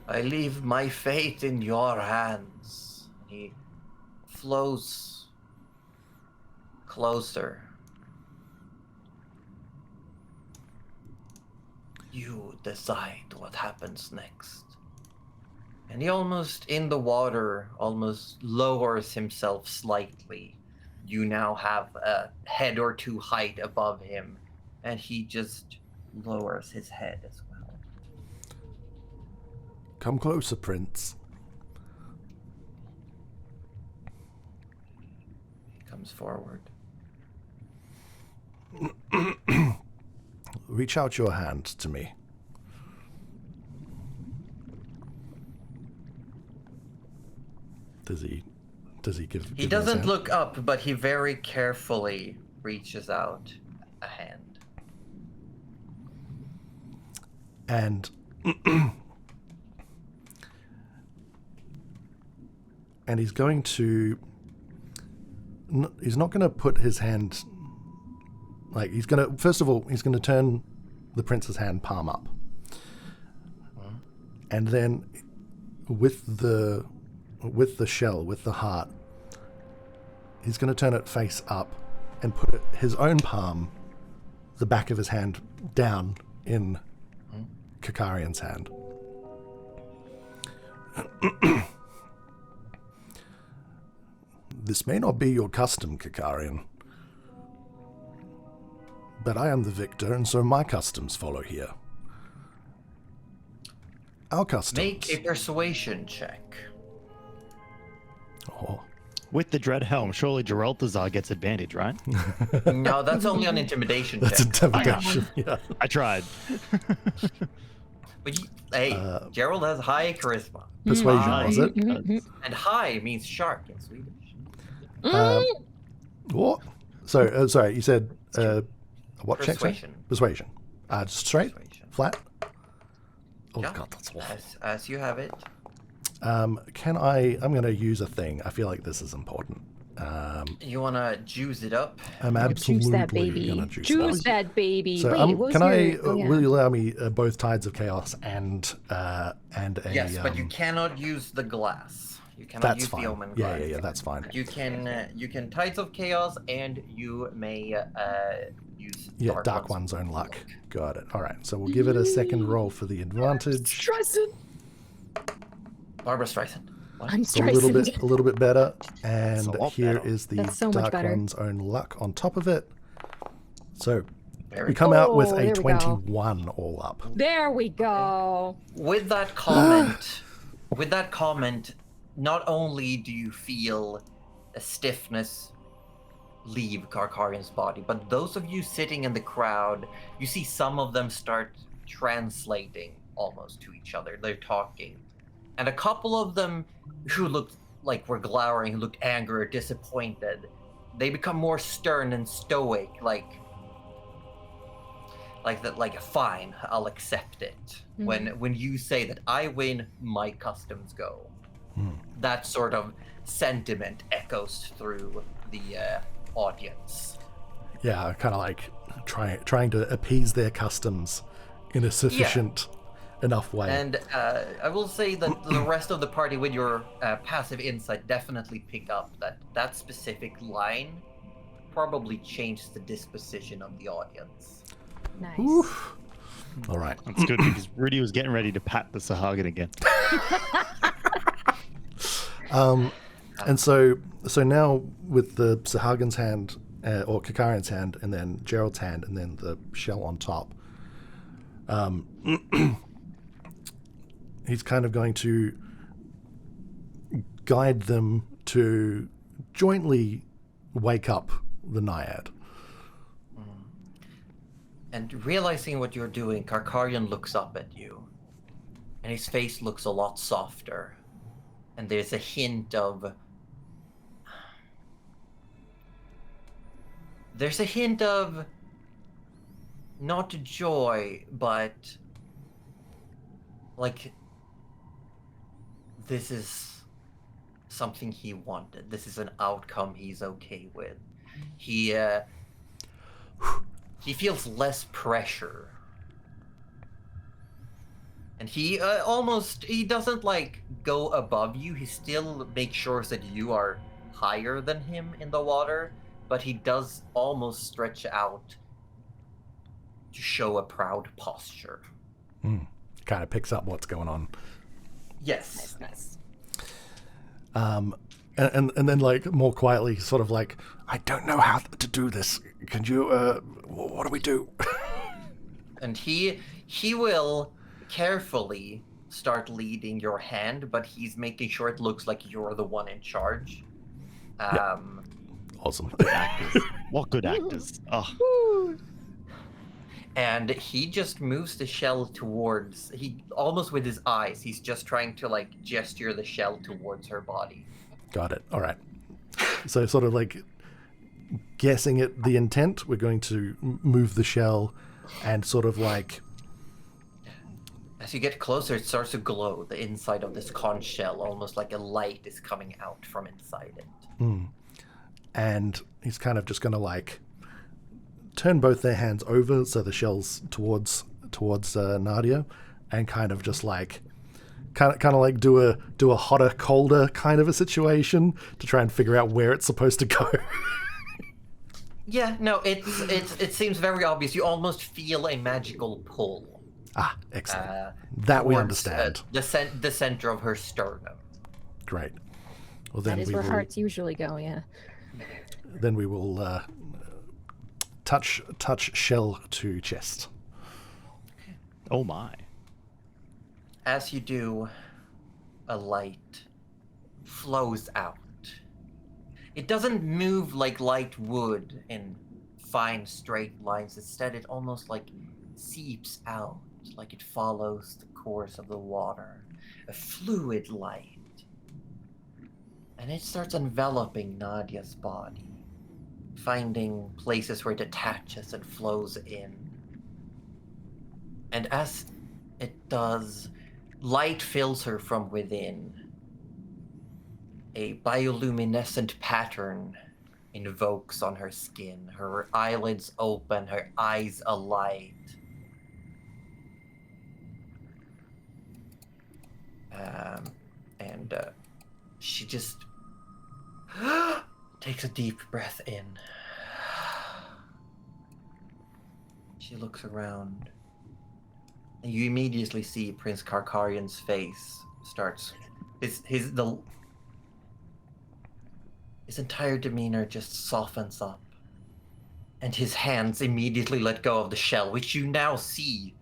I leave my fate in your hands. He flows closer. You decide what happens next. And he almost, in the water, almost lowers himself slightly. You now have a head or two height above him, and he just lowers his head as well. Come closer, Prince. He comes forward. Reach out your hand to me. Does he give? He doesn't look up, but he very carefully reaches out a hand. And And he's going to... He's not going to put his hand... Like, he's going to... First of all, he's going to turn the prince's hand palm up. And then with the shell, with the heart, he's going to turn it face up and put his own palm, the back of his hand, down in Kakarian's hand. This may not be your custom, Kakarian, but I am the victor, and so my customs follow here. Our customs. Make a persuasion check. Oh. With the dread helm, surely Geraltazar gets advantage, right? No, that's only on intimidation That's check. intimidation. Yeah. I tried. But hey, Gerald has high charisma. Persuasion, was it? And high means shark in Swedish. What? So, sorry, you said what check? Sorry? Persuasion. Persuasion. Straight? Persuasion. Flat? Oh, Yeah. God, that's awful. As you have it. I'm going to use a thing. I feel like this is important. You want to juice it up? I'm Juice absolutely that baby. going to juice Juice that. that baby. So, Wait, what was can I? your... Will you allow me both Tides of Chaos and a? Yes, but you cannot use the glass. You cannot That's use fine. the omen Yeah, glass. yeah, that's fine. You can Tides of Chaos, and you may use Yeah, Dark One's own luck. Got it. All right, so we'll give it a second roll for the advantage. Stressing. Barbara Streisand. I'm It's a little stressing. bit better, and a lot here better. is the That's so much Dark better. One's own luck on top of it. So Very we come out with Oh, a there we go. 21 all up. There we go. With that comment, not only do you feel a stiffness leave Karkarian's body, but those of you sitting in the crowd, you see some of them start translating almost to each other. They're talking. And a couple of them who looked like were glowering, who looked angry or disappointed, they become more stern and stoic, like fine, I'll accept it. When you say that I win, my customs go. That sort of sentiment echoes through the audience. Yeah, kind of like trying to appease their customs in a sufficient enough way. And I will say that the rest of the party, with your passive insight, definitely pick up that specific line probably changed the disposition of the audience. Nice. Oof. All right. That's good because Rudy was getting ready to pat the Sahagin again. And so now with the Sahagan's hand, or Kakarian's hand, and then Gerald's hand, and then the shell on top, he's kind of going to guide them to jointly wake up the Naiad. And realizing what you're doing, Karkarian looks up at you, and his face looks a lot softer. And there's a hint of... not joy, but... like... this is something he wanted. This is an outcome he's okay with. He feels less pressure. And he doesn't like go above you. He still makes sure that you are higher than him in the water, but he does almost stretch out to show a proud posture. Kind of picks up what's going on. Yes. Nice. And then like more quietly, sort of like, I don't know how to do this. Can you? What do we do? And he will carefully start leading your hand, but he's making sure it looks like you're the one in charge. Awesome. Actors. What good actors. Oh. And he just moves the shell towards, almost with his eyes, he's just trying to like gesture the shell towards her body. Got it. All right. So sort of like guessing at the intent, we're going to move the shell and sort of like As you get closer, it starts to glow, the inside of this conch shell, almost like a light is coming out from inside it. And he's kind of just going to like turn both their hands over, so the shell's towards Nadia, and kind of just like kind of like do a hotter, colder kind of a situation to try and figure out where it's supposed to go. Yeah, no, it seems very obvious. You almost feel a magical pull. Ah, excellent. That we towards, understand. The center of her sternum. Great. Well, then That is we where will, hearts usually go, yeah. then we will touch shell to chest. Oh my. As you do, a light flows out. It doesn't move like light would in fine straight lines. Instead, it almost like seeps out, like it follows the course of the water. A fluid light. And it starts enveloping Nadia's body, finding places where it attaches and flows in. And as it does, light fills her from within. A bioluminescent pattern invokes on her skin. Her eyelids open, her eyes alight. She just takes a deep breath in. She looks around. And you immediately see Prince Karkarian's face starts. His entire demeanor just softens up. And his hands immediately let go of the shell, which you now see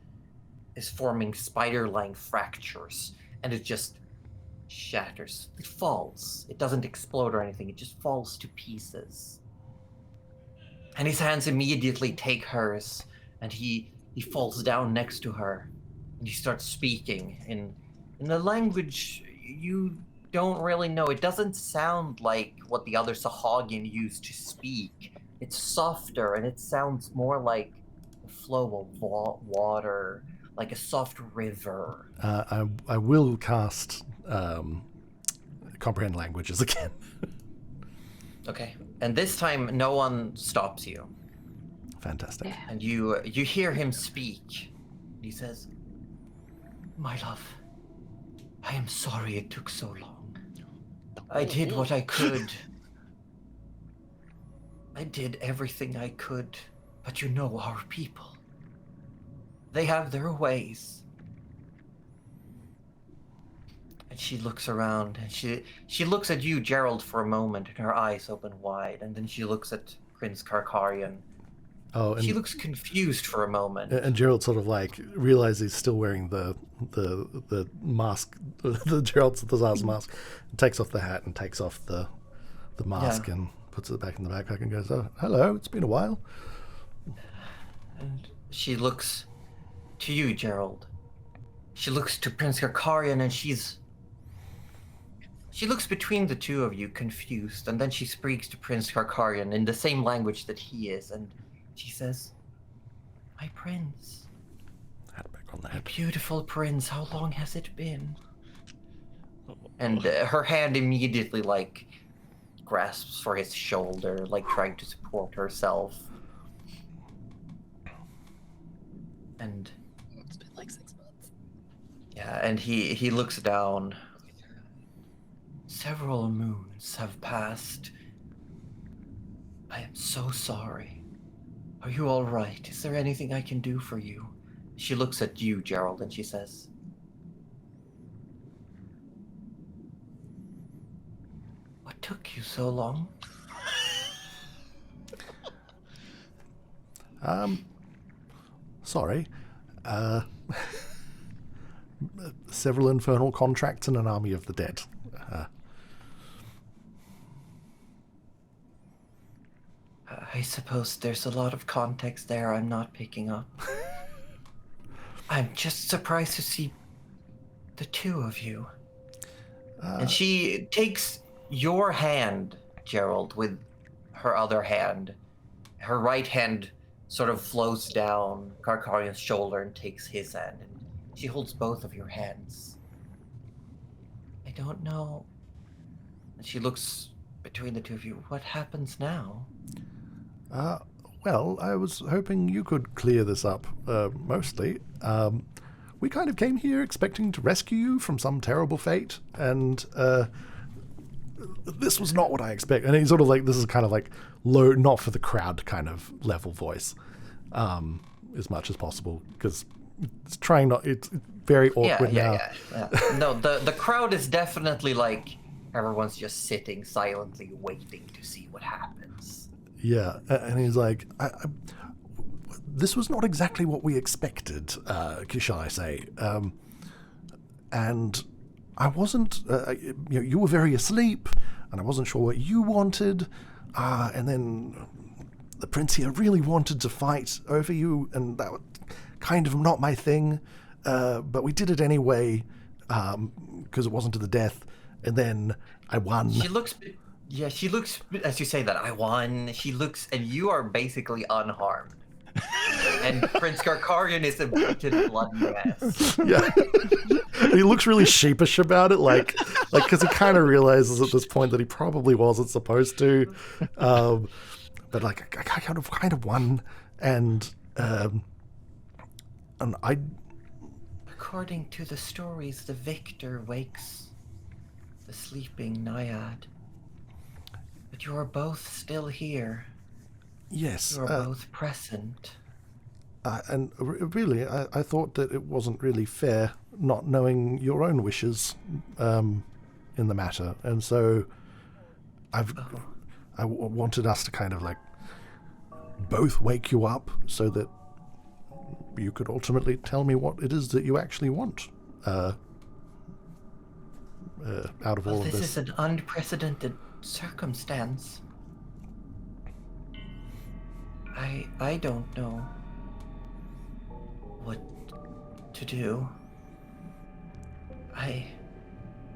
is forming spider-line fractures. And it just shatters. It falls. It doesn't explode or anything. It just falls to pieces. And his hands immediately take hers, and he falls down next to her, and he starts speaking in a language you don't really know. It doesn't sound like what the other Sahagian used to speak. It's softer, and it sounds more like the flow of water, like a soft river. I will cast comprehend languages again. Okay. And this time, no one stops you. Fantastic. Yeah. And you hear him speak. He says, "My love, I am sorry it took so long. I did what I could. I did everything I could. But you know our people. They have their ways." And she looks around, and she looks at you, Gerald, for a moment, and her eyes open wide, and then she looks at Prince Karkarian. Oh, and She looks confused for a moment. And Gerald sort of like realizes he's still wearing the mask, the Gerald Thazar's mask, and takes off the hat and takes off the mask and puts it back in the backpack and goes, "Oh, hello, it's been a while." And she looks to you, Gerald. She looks to Prince Karkarian, and she looks between the two of you, confused, and then she speaks to Prince Karkarian in the same language that he is, and she says, "My prince, Hat back on the my head. beautiful prince, how long has it been?" And her hand immediately, like, grasps for his shoulder, like trying to support herself. And It's been like 6 months. yeah, and he looks down. "Several moons have passed. I am so sorry. Are you all right? Is there anything I can do for you?" She looks at you, Gerald, and she says, "What took you so long?" Sorry. Several infernal contracts and an army of the dead. I suppose there's a lot of context there I'm not picking up. I'm just surprised to see the two of you. And she takes your hand, Gerald, with her other hand. Her right hand sort of flows down Karkarian's shoulder and takes his hand. And She holds both of your hands. I don't know. And she looks between the two of you. What happens now? Well, I was hoping you could clear this up, mostly. We kind of came here expecting to rescue you from some terrible fate, and this was not what I expected. And he's sort of like, this is kind of like low, not for the crowd kind of level voice, as much as possible, because it's trying not, it's very awkward now. Yeah. No, the crowd is definitely like, everyone's just sitting silently waiting to see what happens. Yeah, and he's like, this was not exactly what we expected, shall I say. And I wasn't, you were very asleep, and I wasn't sure what you wanted. And then the prince here really wanted to fight over you, and that was kind of not my thing. But we did it anyway, because it wasn't to the death. And then I won. She looks, as you say that, I won. She looks, and you are basically unharmed. And Prince Karkarian is a beaten bloody mess. Yeah. He looks really sheepish about it, like because he kind of realizes at this point that he probably wasn't supposed to. But like, I kind of won, and I. According to the stories, the victor wakes the sleeping naiad. But you are both still here. Yes. You are both present. And really, I thought that it wasn't really fair not knowing your own wishes in the matter. And so I wanted us to kind of like both wake you up so that you could ultimately tell me what it is that you actually want out of all of this. This is an unprecedented circumstance. I don't know what to do.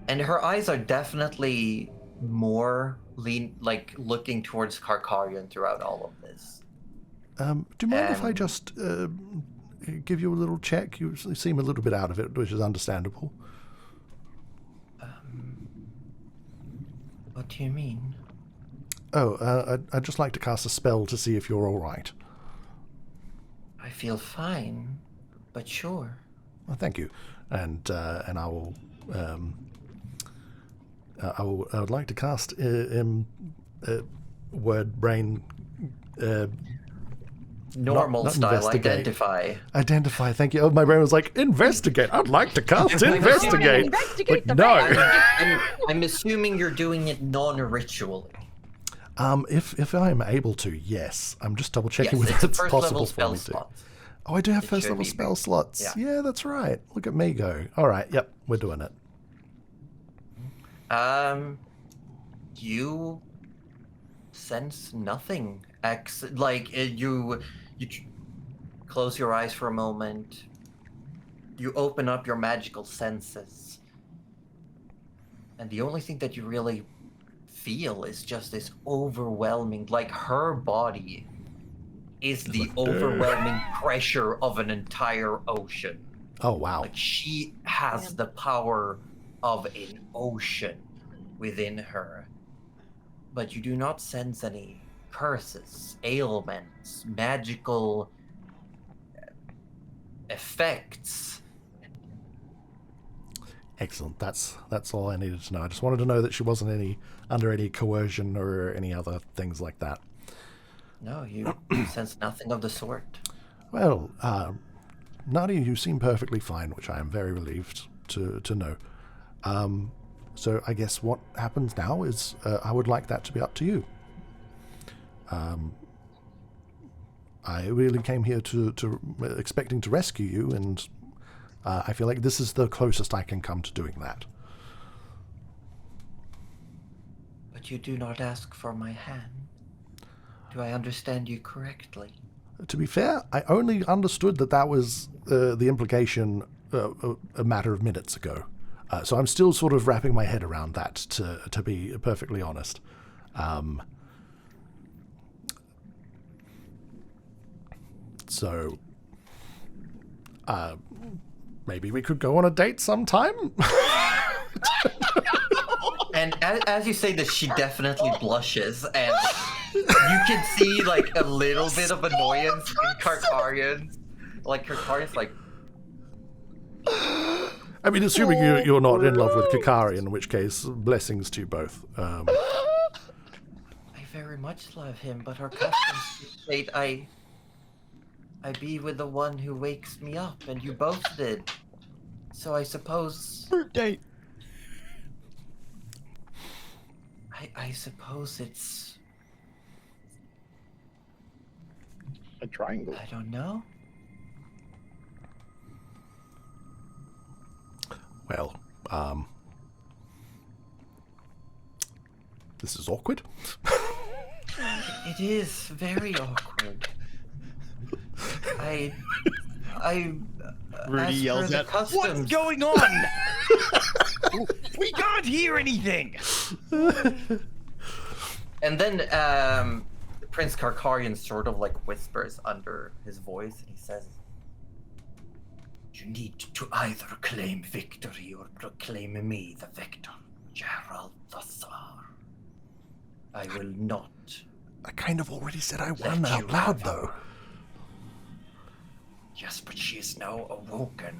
And her eyes are definitely more like looking towards Karkarian throughout all of this. Do you mind if I just give you a little check? You seem a little bit out of it, which is understandable. What do you mean? Oh, I'd just like to cast a spell to see if you're all right. I feel fine, but sure. Well, thank you, and I will. I would like to cast word brain. Normal not style, investigate. identify. Thank you. Oh, my brain was like, investigate. I'd like to cast investigate. Investigate the no. I'm assuming you're doing it non-ritually. If I'm able to, yes. I'm just double checking Yes, whether it's it's a first possible level for spell me to. slot. Oh, I do have It first should level be spell big. slots. Yeah. Yeah, that's right. Look at me go. All right. Yep, we're doing it. You sense nothing. You close your eyes for a moment. You open up your magical senses. And the only thing that you really feel is just this overwhelming, like her body is the overwhelming pressure of an entire ocean. Oh, wow. Like she has the power of an ocean within her. But you do not sense any curses, ailments, magical effects. Excellent. That's all I needed to know. I just wanted to know that she wasn't under any coercion or any other things like that. No, you sense nothing of the sort. Well, Nadia, you seem perfectly fine, which I am very relieved to know. So I guess what happens now is I would like that to be up to you. I really came here to expecting to rescue you, and I feel like this is the closest I can come to doing that. But you do not ask for my hand. Do I understand you correctly? To be fair, I only understood that was the implication a matter of minutes ago. So I'm still sort of wrapping my head around that, to be perfectly honest. maybe we could go on a date sometime. And as you say this, she definitely blushes, and you can see like a little bit of annoyance in Karkarian. Like Karkarian's like, I mean, assuming you're not in love with Kikari, in which case, blessings to you both. I very much love him, but our customs dictate I be with the one who wakes me up, and you both did. So I suppose... Fruit date. I suppose it's... A triangle. I don't know. Well, this is awkward. It is very awkward. Rudy as yells per the out, customs, "What's going on? We can't hear anything." And then Prince Karkarian sort of like whispers under his voice, and he says, "You need to either claim victory or proclaim me the victor, Gerald the Tsar. I will not." I kind of already said I Let won out you loud, have though. her. Yes, but she is now awoken.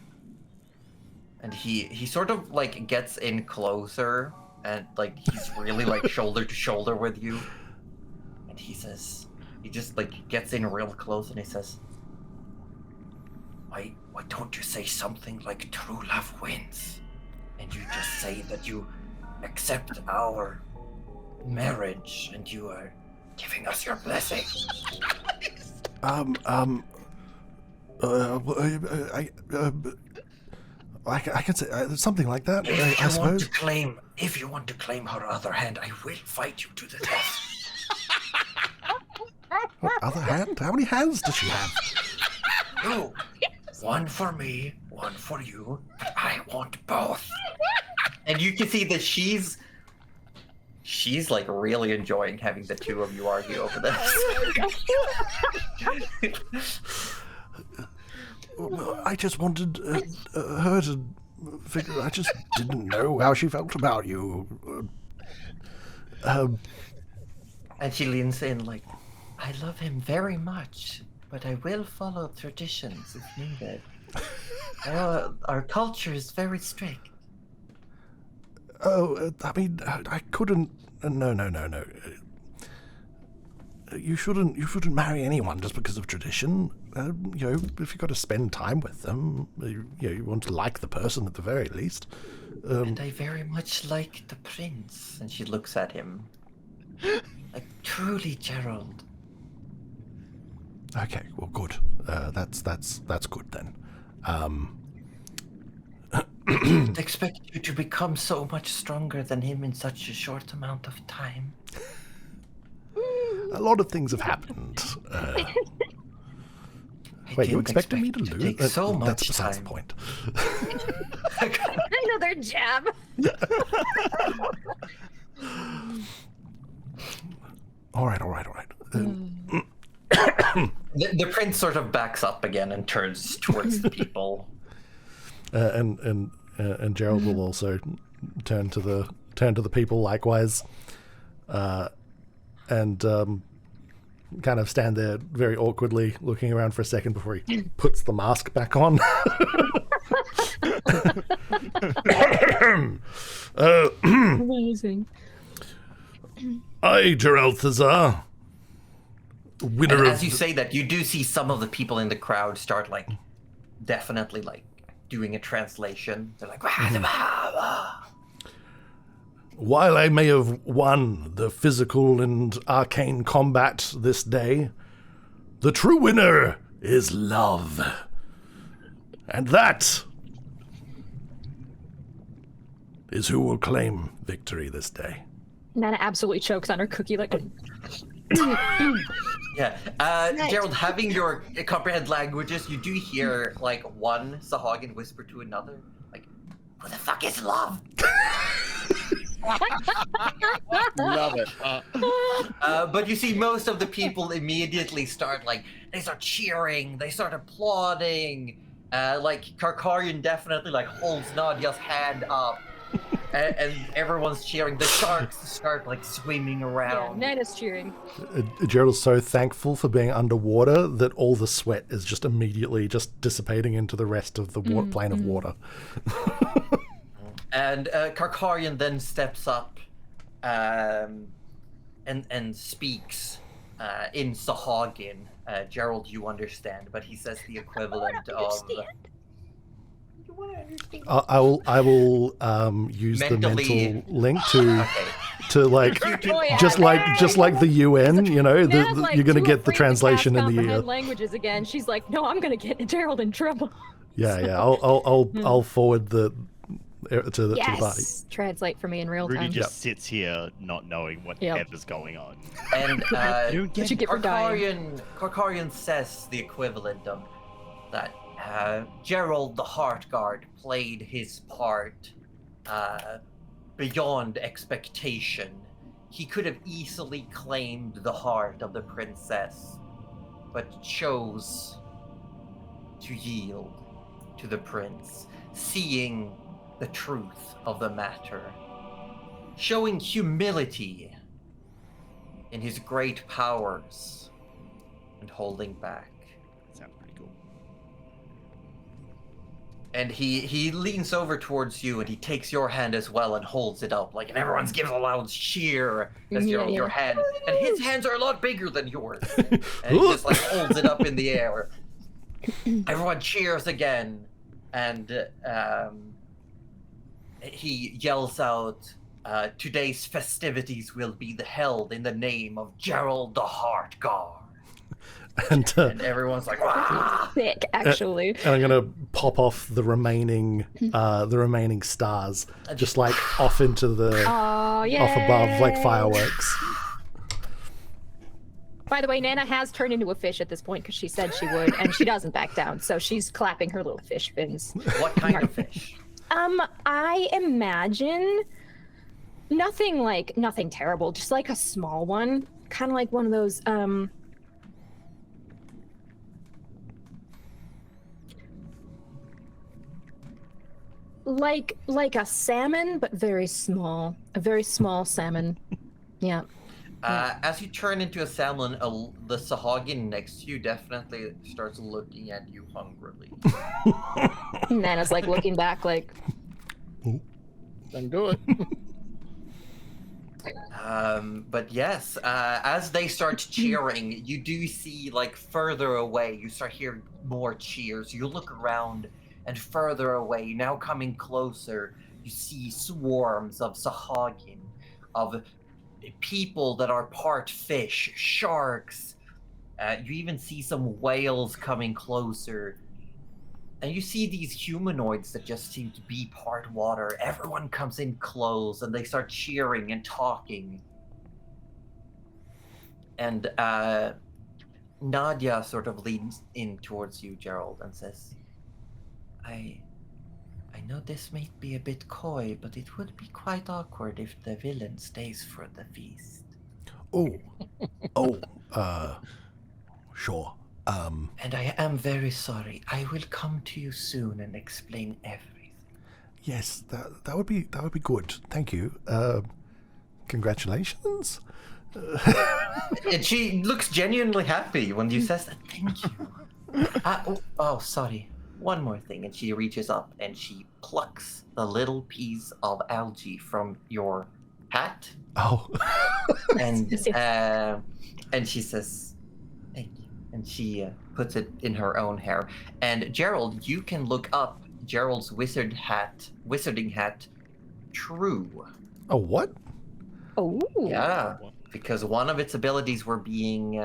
And he sort of like gets in closer, and like he's really like shoulder to shoulder with you. And he says, he just like gets in real close, and he says, why don't you say something like true love wins? And you just say that you accept our marriage and you are giving us your blessing. I can say something like that, I suppose. If you want to claim her other hand, I will fight you to the death. What, other hand? How many hands does she have? No, one for me, one for you, but I want both. And you can see that she's like really enjoying having the two of you argue over this. Well, I just wanted her to figure. I just didn't know how she felt about you. And she leans in like, I love him very much, but I will follow traditions if needed. Our culture is very strict. Oh, I mean, I couldn't. No. You shouldn't marry anyone just because of tradition. You know, if you've got to spend time with them, you want to like the person at the very least. And I very much like the prince. And she looks at him. Like, truly, Gerald. Okay, well, good. That's good then. I didn't expect you to become so much stronger than him in such a short amount of time. A lot of things have happened. Wait, you expected me to lose? Take so much That's besides the time. point. Another jab. All right. The prince sort of backs up again and turns towards the people. And Gerald will also turn to the people likewise, and kind of stand there very awkwardly, looking around for a second before he puts the mask back on. Amazing. I, Gerald Thazar, winner And of... as you say that, you do see some of the people in the crowd start like, definitely like doing a translation. They're like, While I may have won the physical and arcane combat this day, the true winner is love. And that is who will claim victory this day. Nana absolutely chokes on her cookie like. Yeah. Gerald, having your comprehend languages, you do hear like one Sahagin whisper to another, like, who the fuck is love? Love it. But you see most of the people immediately start like, they start cheering, they start applauding. Like Karkarian definitely like holds Nadia's hand up, and everyone's cheering. The sharks start like swimming Yeah, around. Nana's cheering. Gerald's so thankful for being underwater that all the sweat is just immediately just dissipating into the rest of the plane of water. And Karkarian then steps up and speaks in Sahagin. Gerald, you understand, but he says the equivalent of. You want to understand? I will use the Mentally- mental link to Okay. like Oh, yeah. just like the UN, you know, Nana's, like, you're gonna too get the afraid to translation cast in the comprehend languages again. She's like, no, I'm gonna get Gerald in trouble. yeah. I'll forward the to the party. Yes, translate for me in real Rudy time. just sits here not knowing whatever's going on. And What you get for dying? Karkarian says the equivalent of that. Gerald the Heart Guard played his part beyond expectation. He could have easily claimed the heart of the princess, but chose to yield to the prince, seeing the truth of the matter, showing humility in his great powers, and holding back. Sounds pretty cool. And he leans over towards you and he takes your hand as well and holds it up, like, and everyone gives a loud cheer as your hand, and his hands are a lot bigger than yours, and he just like holds it up in the air. Everyone cheers again, and he yells out, today's festivities will be held in the name of Gerald the Heart Guard. And Everyone's like, "Wah!" Sick, actually. and I'm gonna pop off the remaining stars, just like off into the Oh, yeah. off above like fireworks. By the way, Nana has turned into a fish at this point because she said she would, and she doesn't back down. So she's clapping her little fish fins. What kind of fish? I imagine nothing terrible, just like a small one, kind of like one of those like a salmon, but very small. A very small salmon. Yeah. As you turn into a salmon, the Sahagin next to you definitely starts looking at you hungrily. Nana's like looking back, like, Then do it. But yes, as they start cheering, you do see, like, further away, you start hearing more cheers. You look around, and further away, now coming closer, you see swarms of Sahagin, of people that are part fish, sharks. You even see some whales coming closer. And you see these humanoids that just seem to be part water. Everyone comes in close and they start cheering and talking. And Nadia sort of leans in towards you, Gerald, and says, I know this may be a bit coy, but it would be quite awkward if the villain stays for the feast. Sure. And I am very sorry. I will come to you soon and explain everything. Yes, that would be good. Thank you. Congratulations. And she looks genuinely happy when you says that. Thank you. Oh, sorry. One more thing. And she reaches up and she plucks the little piece of algae from your hat. Oh. And she says, thank you. And she puts it in her own hair. And Gerald, you can look up Gerald's wizarding hat, true. Oh, what? oh. Yeah, because one of its abilities were being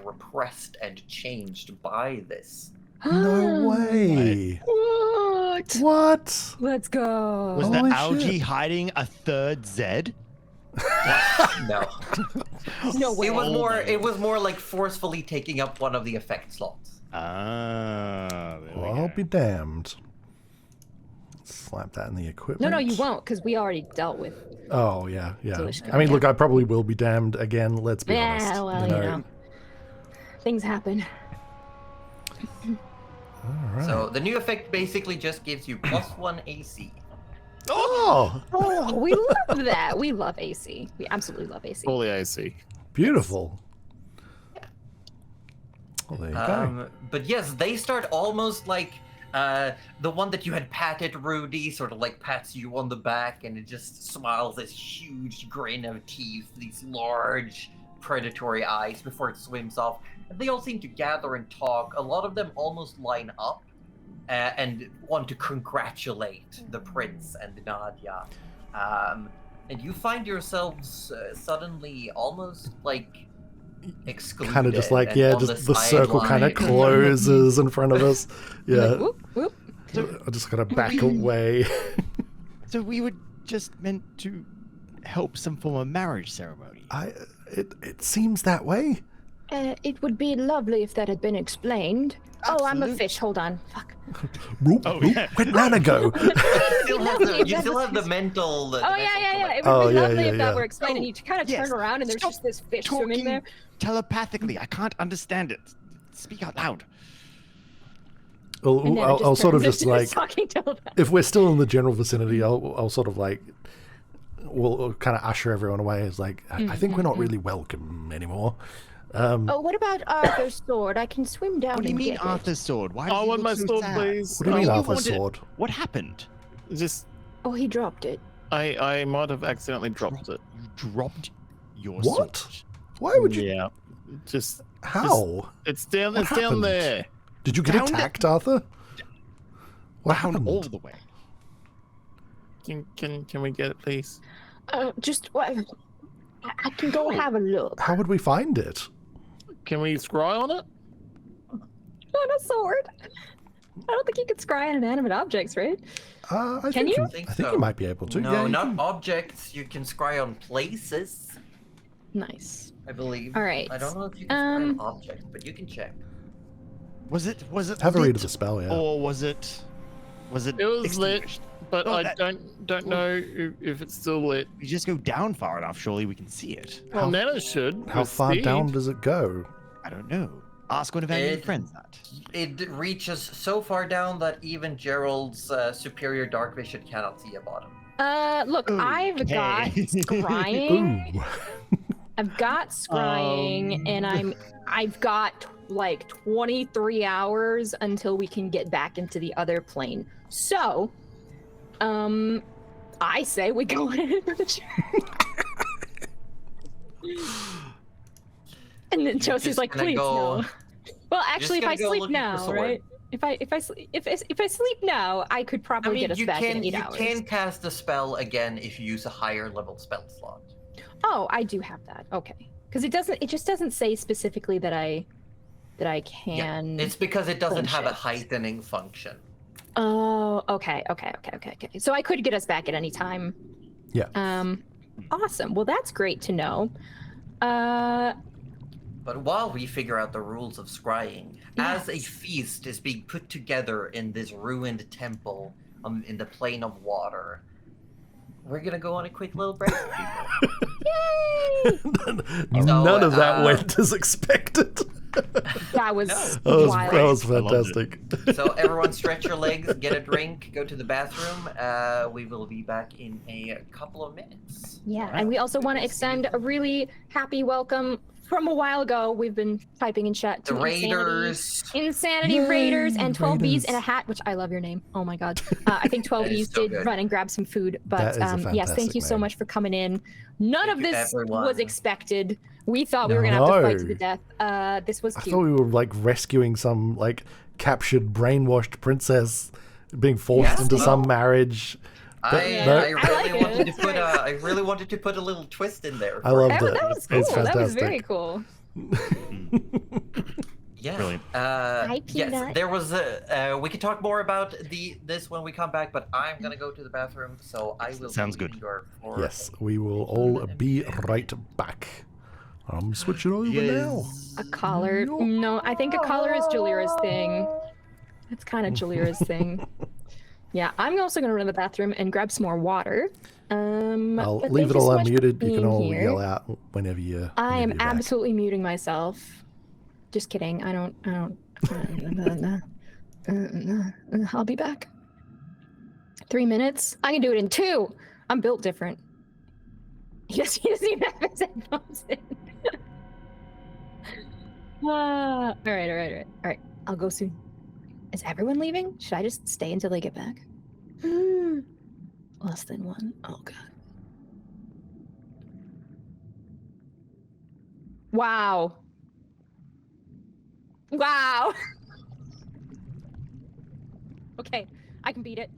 repressed and changed by this. No way. What? What? Let's go. Was Holy the algae shit. hiding a third Z? No. No way. It was more like forcefully taking up one of the effect slots. Ah, there we Well, go. I'll be damned. Slap that in the equipment. No, you won't, because we already dealt with. Oh, yeah. Delicious. I mean, Yeah. look, I probably will be damned again, let's be honest. Yeah, well, you know. Things happen. All right. So the new effect basically just gives you +1 AC. Oh, Oh, we love that. We love AC. We absolutely love AC. Fully AC. beautiful. Well, there you go. But yes, they start almost like the one that you had patted, Rudy, sort of like pats you on the back, and it just smiles this huge grin of teeth, these large predatory eyes before it swims off. And they all seem to gather and talk. A lot of them almost line up and want to congratulate the prince and Nadia. And you find yourselves suddenly almost like excluded. Kind of just like, and yeah, on just the circle kind of sideline. closes in front of us. Like, Yeah, whoop, whoop. I just gotta back away. So we were just meant to help some form of marriage ceremony. It seems that way. It would be lovely if that had been explained. Oh, I'm a Absolutely. fish. Hold on. Fuck. Whoop, Oh, whoop, yeah. where'd Nana go? You still have the mental. The Oh mental yeah. It would Oh, be yeah, lovely yeah, if that yeah. were explained, and you kind of yes. turn around and there's Stop just this fish swimming there. telepathically. I can't understand it. Speak out loud. I'll, And then it I'll sort of turns just into like, talking telepath. if we're still in the general vicinity, I'll sort of like, we'll kind of usher everyone away. It's like, I think we're not really welcome anymore. Oh, what about Arthur's sword? I can swim down What do you and mean get it. Arthur's sword? Why? I does he want look my so sword, sad? please. What do you mean You Arthur's wanted- sword? What happened? Just Oh, he dropped it. I might have accidentally dropped it. You dropped your What? sword. Why would you? Yeah. Just How? it's down. What It's down happened? there. Did you get Down the- attacked, Arthur? What Down happened? all the way. Can we get it, please? Just what? I can go have a look. How would we find it? Can we scry on it? On a sword. I don't think you could scry on inanimate objects, right? I Can think you? I think you might be able to. No, yeah, you not can- objects. You can scry on places, Nice. I believe. All right. I don't know if you can scry on objects, but you can check. Was it? Have a read lit, of the spell, yeah. Or was it? Was it? It was lit, extinguished? but Oh, I that- don't know if it's still lit. You just go down far enough. Surely we can see it. Well, Nana should. How with far speed. down does it go? I don't know. Ask one of our new It- friends that. It reaches so far down that even Gerald's superior dark vision cannot see a bottom. Look, I've got Okay. scrying. Ooh. I've got scrying, and I've got like 23 hours until we can get back into the other plane. So, I say we go into the church. And then You're Josie's just like, gonna please go- no. Well, actually, if gonna I go sleep looking for now, sword. right? If I sleep now, I could probably get us you back can in 8 you hours. can cast a spell again if you use a higher level spell slot. Oh, I do have that. Okay, because it just doesn't say specifically that I can. It's because it doesn't have a shift. heightening function. Oh, okay. So I could get us back at any time. Yeah. Awesome. Well, that's great to know. But while we figure out the rules of scrying, as a Yes. feast is being put together in this ruined temple in the plane of water, we're gonna go on a quick little break. Yay! None of that uh, went as expected. That was No. wild. That was I loved fantastic. So everyone stretch your legs, get a drink, go to the bathroom. We will be back in a couple of minutes. Yeah, and we also want to extend a really happy welcome from a while ago. We've been typing in chat The to Raiders. Insanity Yay, Raiders and 12 bees in a Raiders. hat, which I love your name. Oh my god. I think 12 That is bees so did good. run and grab some food. That But is a yes, thank fantastic you so name. much for coming in. None Thank of you, this everyone. was expected. We thought we were gonna have to fight to No. the death. This was I cute. thought we were like rescuing some like captured, brainwashed princess being forced Yes, into no. some marriage. Yeah. no. I I like really it. wanted to It's put great. I really wanted to put a little twist in there. I for loved it. it. that was cool. It's That was very fantastic. cool. Yeah. Brilliant. Yes, Peanut. there was a. We can talk more about this when we come back, but I'm gonna go to the bathroom, so I will. Sounds be good. leaving your floor. Yes, we will all be right back. I'm switching over now. A collar. No, I think a collar is Jalira's thing. That's kind of Jalira's thing. Yeah, I'm also gonna run to the bathroom and grab some more water. I'll but leave thank it you so all much for unmuted. You being can all here. yell out whenever you. I am whenever you're back. absolutely muting myself. Just kidding. I don't. I'll be back. 3 minutes? I can do it in 2. I'm built different. He doesn't even have his headphones in. All right. I'll go soon. Is everyone leaving? Should I just stay until they get back? Less than 1. Oh god. Wow. Okay, I can beat it.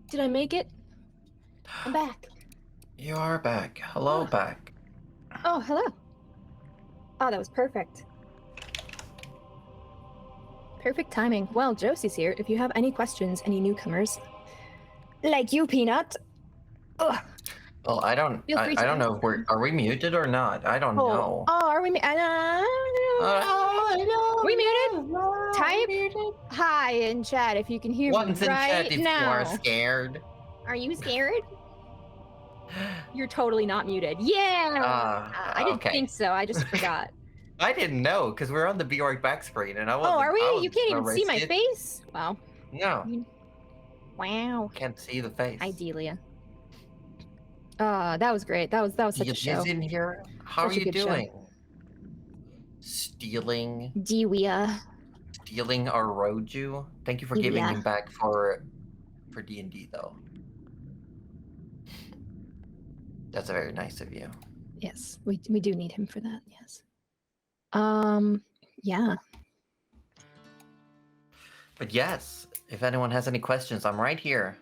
Did I make it? I'm back. You are back. Hello, back. Oh, hello. Oh, that was perfect. Perfect timing. Well, Josie's here. If you have any questions, any newcomers, like you, Peanut. Ugh. Well, I don't know if are we muted or not? I don't know. Oh, are we? We muted? Type hi in chat if you can hear One's me in right chat if now. you are scared. Are you scared? You're totally not muted. Yeah. I didn't think so. I just forgot. I didn't know because we're on the Be Right Back screen and I was. Oh, are we? You can't even see my face? Wow. No. Wow. Can't see the face. Hi, Delia. That was great. That was such a show. In here. How Such are you doing? Stealing. Delia. Stealing our Roju. Thank you for giving him back for D&D though. That's very nice of you. Yes, we do need him for that. Yes. Yeah. But yes, if anyone has any questions, I'm right here.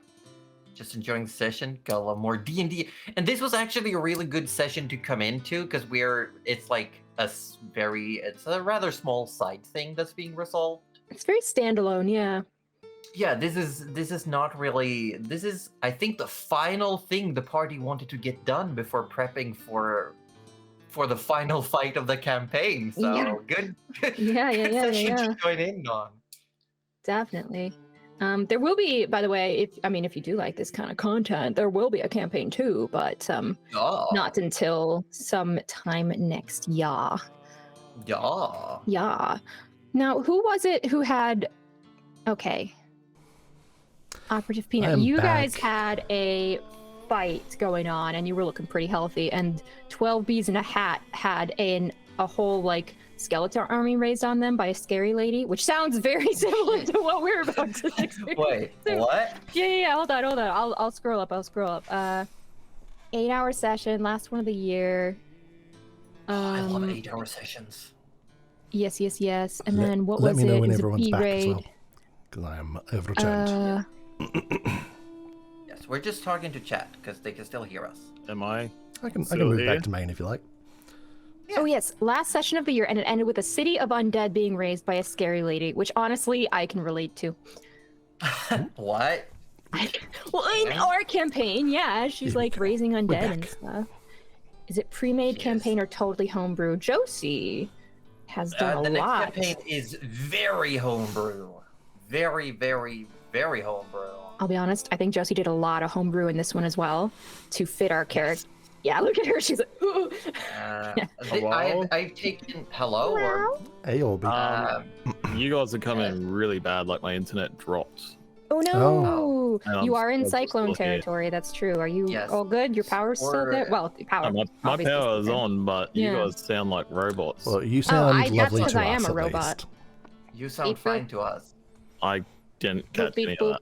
Just enjoying the session. Got a lot more D&D, and this was actually a really good session to come into because it's like it's a rather small side thing that's being resolved. It's very standalone, yeah. Yeah, this is not really. This is, I think, the final thing the party wanted to get done before prepping for the final fight of the campaign. So Yeah. good. Yeah, good session yeah. to join in on. Definitely. There will be, by the way, if you do like this kind of content, there will be a campaign too, but Oh, not until some time next year. yeah. Yeah. Now, who was it who had? Okay. Operative I Peanut, am you guys back. had a fight going on, and you were looking pretty healthy. And 12 Bees in a Hat had a whole like skeleton army raised on them by a scary lady, which sounds very similar to what we're about to experience. Wait, what? Yeah. Hold on. I'll scroll up. 8-hour session, last one of the year. I love 8-hour sessions. Yes. And then what Let was me know it? when It was a everyone's B back as raid. well, because I am overturned. Yes, we're just talking to chat because they can still hear us. Am I? I can still move here? back to main if you like. Oh yes, last session of the year, and it ended with a city of undead being raised by a scary lady, which honestly I can relate to. What? Well, in our campaign, yeah, she's Here we like go. raising We're undead and back. stuff. Is it pre-made Yes. campaign or totally homebrew? Josie has done The a next lot. campaign is very homebrew. Very, very, very homebrew. I'll be honest, I think Josie did a lot of homebrew in this one as well to fit our character. Yeah, look at her. She's like, ooh. Hello? I've taken hello. Or, Hey, Orby. You guys are coming really bad. Like my internet dropped. Oh no! Oh. And You I'm are in still cyclone here. territory. That's true. Are you Yes. all good? Your power's still Or- there. Well, power. My obviously power is still there. on, but you Yeah. guys sound like robots. Well, you sound that's lovely because to I am us a at robot. least. you sound Beep, fine boop. to us. I didn't catch beep, any boop. of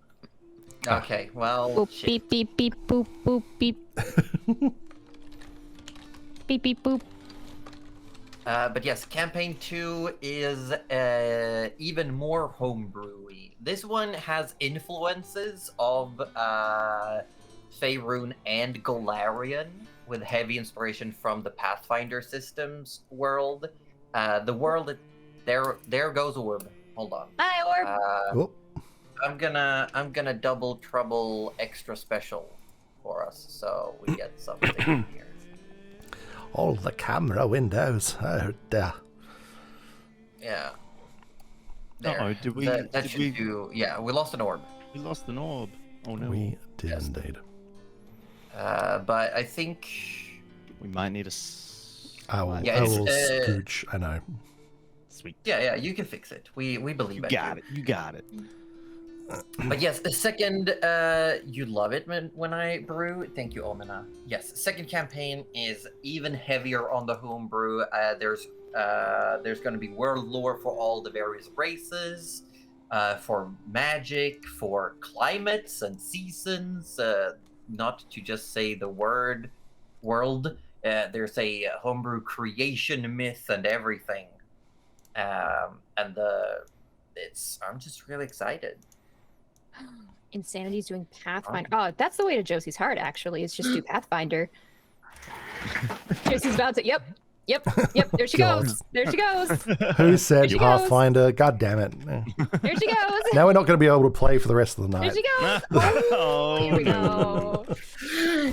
that. Okay, well, Boop, shit. beep, beep, beep, boop, boop, beep. Beep, beep, boop. But yes, campaign 2 is even more homebrewy. This one has influences of Faerun and Golarion, with heavy inspiration from the Pathfinder systems world. The world, there goes Orb. Hold on. Hi, Orb. Oh, I'm gonna double trouble extra special for us, so we get something here. all the camera windows. Oh dear. Yeah. There. Uh-oh, did we- That did should we- do. Yeah, we lost an orb. We lost an orb. Oh no. We did Yes. indeed. But I think. We might need a. I will, Yeah, I it's, will scooch. I know. Sweet. Yeah, you can fix it. We believe You in got it. You got it. But yes, the second, you love it when I brew. Thank you, Omina. Yes, second campaign is even heavier on the homebrew. There's going to be world lore for all the various races, for magic, for climates and seasons. Not to just say the word world. There's a homebrew creation myth and everything. I'm just really excited. Insanity's doing Pathfinder. Oh, that's the way to Josie's heart, actually, is just do Pathfinder. Josie's about to. Yep. There she God. goes. There she goes. Who said she goes. Pathfinder? God damn it. There she goes. Now we're not going to be able to play for the rest of the There night. she goes. Oh, Here we no. go.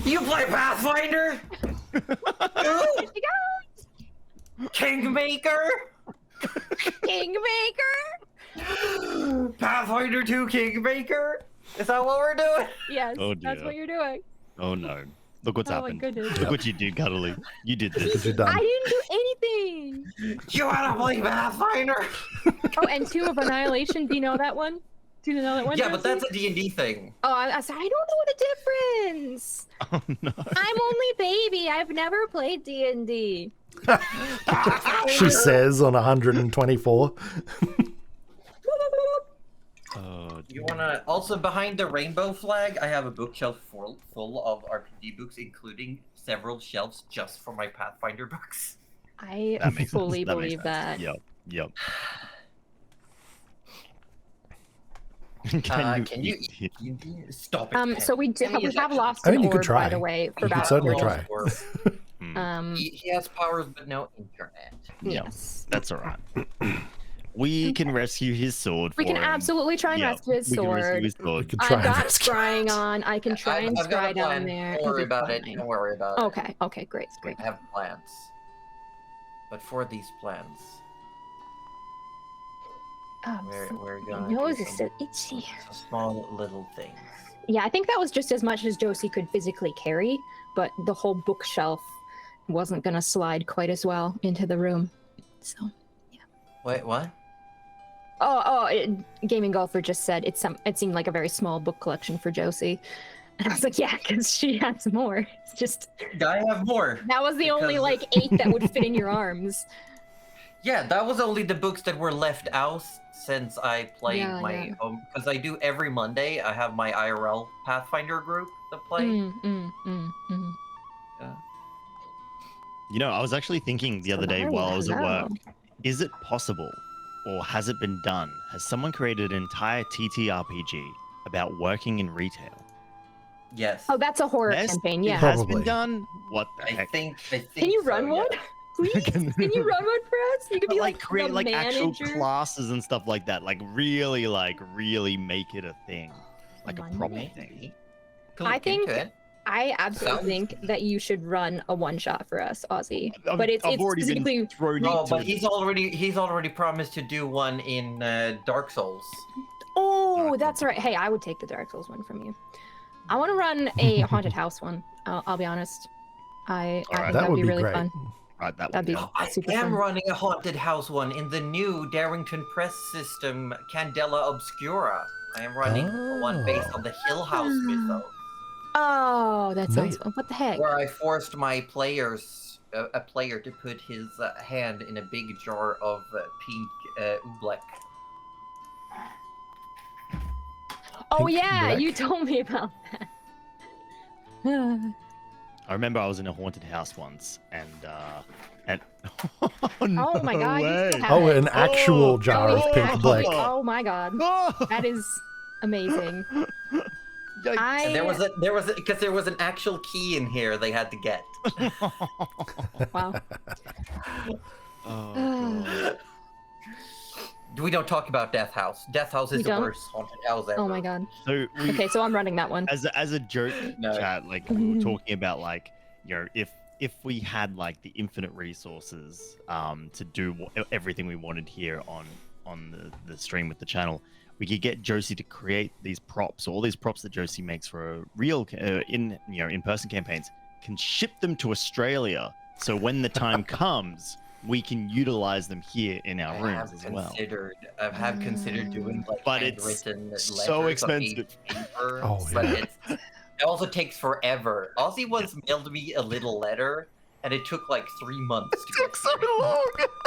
You play Pathfinder? There she goes. Kingmaker? Kingmaker. Pathfinder 2 Kingmaker? Is that what we're doing? Yes, Oh, that's dear. what you're doing. Oh no. Look what's Oh my happened. goodness. Look what you did, Cuddly. You did Because this. you're done. I didn't do anything. You wanna play Pathfinder? Oh, and 2 of Annihilation. Do you know that one? Do you know that one? Yeah, but Josie? that's a D&D thing. Oh, I don't know the difference. Oh no. I'm only baby. I've never played D&D. She says on 124. Oh, You wanna... Also, behind the rainbow flag, I have a bookshelf full of RPG books, including several shelves just for my Pathfinder books. I that makes fully sense. That makes believe sense. that. Yep. Can you stop it? So we Penny is have actually- lost I mean, an you could orb, try. by the way, for You could about certainly 30 try. Um, He has powers but no internet. Yeah. yes. That's all right. We can rescue his sword. We can for him. absolutely try and Yeah, rescue his we can rescue sword. his We sword. could try I've and got rescue scrying it. on. I can try and I've got a scry down plan. there. Don't It'll worry be about it. fine. Don't worry about it. Okay, okay, great, great. I have plans. But for these plans, we're gonna do Nose is some, so itchy. some small little things. Yeah, I think that was just as much as Josie could physically carry, but the whole bookshelf wasn't gonna slide quite as well into the room. So, Wait, what? Gaming Golfer just said it seemed like a very small book collection for Josie. And I was like, yeah, because she has more. It's just I have more. that was the only Because- like 8 that would fit in your arms. Yeah, that was only the books that were left out since I played Yeah, my yeah. home. Because I do every Monday. I have my IRL Pathfinder group to play. Yeah. You know, I was actually thinking the other day while I was at work, is it possible, or has it been done? Has someone created an entire TTRPG about working in retail? Yes. Oh, that's a horror Yes, campaign. It Yeah. has Probably. been done? What the I heck? think. Can you so, run one? yeah. Please? Can you run one for us? You could But be like like create the like actual manager. classes and stuff like that. Like really make it a thing. Like a proper Monday. thing. Maybe. Could I look into think- it. I absolutely Sounds- think that you should run a one shot for us, Ozzy. But it's I've already specifically been thrown No, into but it. he's already promised to do one in Dark Souls. Oh, Dark that's Souls. right. Hey, I would take the Dark Souls one from you. I want to run a haunted house one. I'll be honest. I Alright. think That that'd would be be really great. fun. Right, that That'd would be be. I super am fun. running a haunted house one in the new Darrington Press system, Candela Obscura. I am running one based on the Hill House mythos, Oh, that sounds Neat. fun. What the heck? where I forced my players, a player, to put his hand in a big jar of pink oobleck. Oh Pink yeah, black? you told me about that. I remember I was in a haunted house once, and Oh my God, you way. still have Oh, it. an actual jar of Oh, pink actually- black. Oh my God, that is amazing. Yikes. And there was an actual key in here they had to get. Wow. Oh, God. We don't talk about Death House. Death House We is the don't? worst haunted house ever. Oh my God. So we, Okay, so I'm running that one. as a joke No. chat, like we were talking about, like, you know, if we had like the infinite resources to do everything we wanted here on the stream with the channel, we could get Josie to create these props, all these props that Josie makes for a real in-person campaigns, can ship them to Australia, so when the time comes, we can utilize them here in our rooms as well. I have considered doing like But it's handwritten so letters of expensive. paper, Oh, but yeah. it also takes forever. Ozzy once mailed me a little letter, and it took like 3 months to get through. long.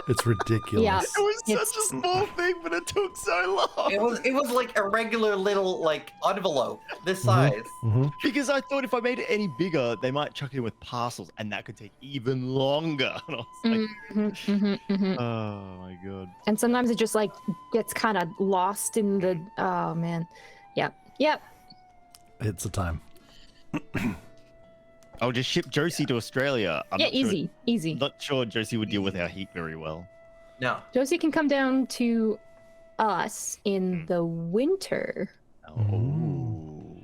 It's ridiculous. Yeah. It was It's- such a small thing, but it took so long. It was like a regular little like envelope this Mhm. size. Hmm. Because I thought if I made it any bigger, they might chuck it in with parcels, and that could take even longer. And I was like, oh my god. And sometimes it just like gets kind of lost in the. Oh man. Yep. It's a time. I'll just ship Josie to Australia. I'm Yeah, not sure- easy. I'm not sure Josie would deal with our heat very well. No, Josie can come down to us in the winter. Oh.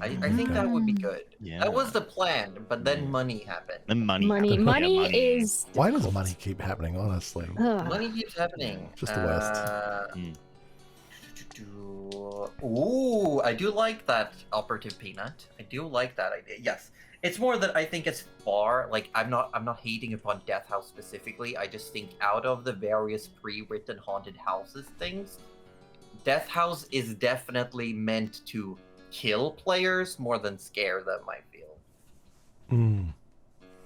I think that would be good. Yeah. That was the plan, but then money happened. The money. Money happened. money Yeah, is. Why does money keep happening, honestly? Ugh. Money keeps happening. Just the worst. Mm. Ooh, I do like that operative peanut. I do like that idea. Yes, it's more that I think it's far. Like I'm not hating upon Death House specifically. I just think out of the various pre-written haunted houses things, Death House is definitely meant to kill players more than scare them. I feel. Mm.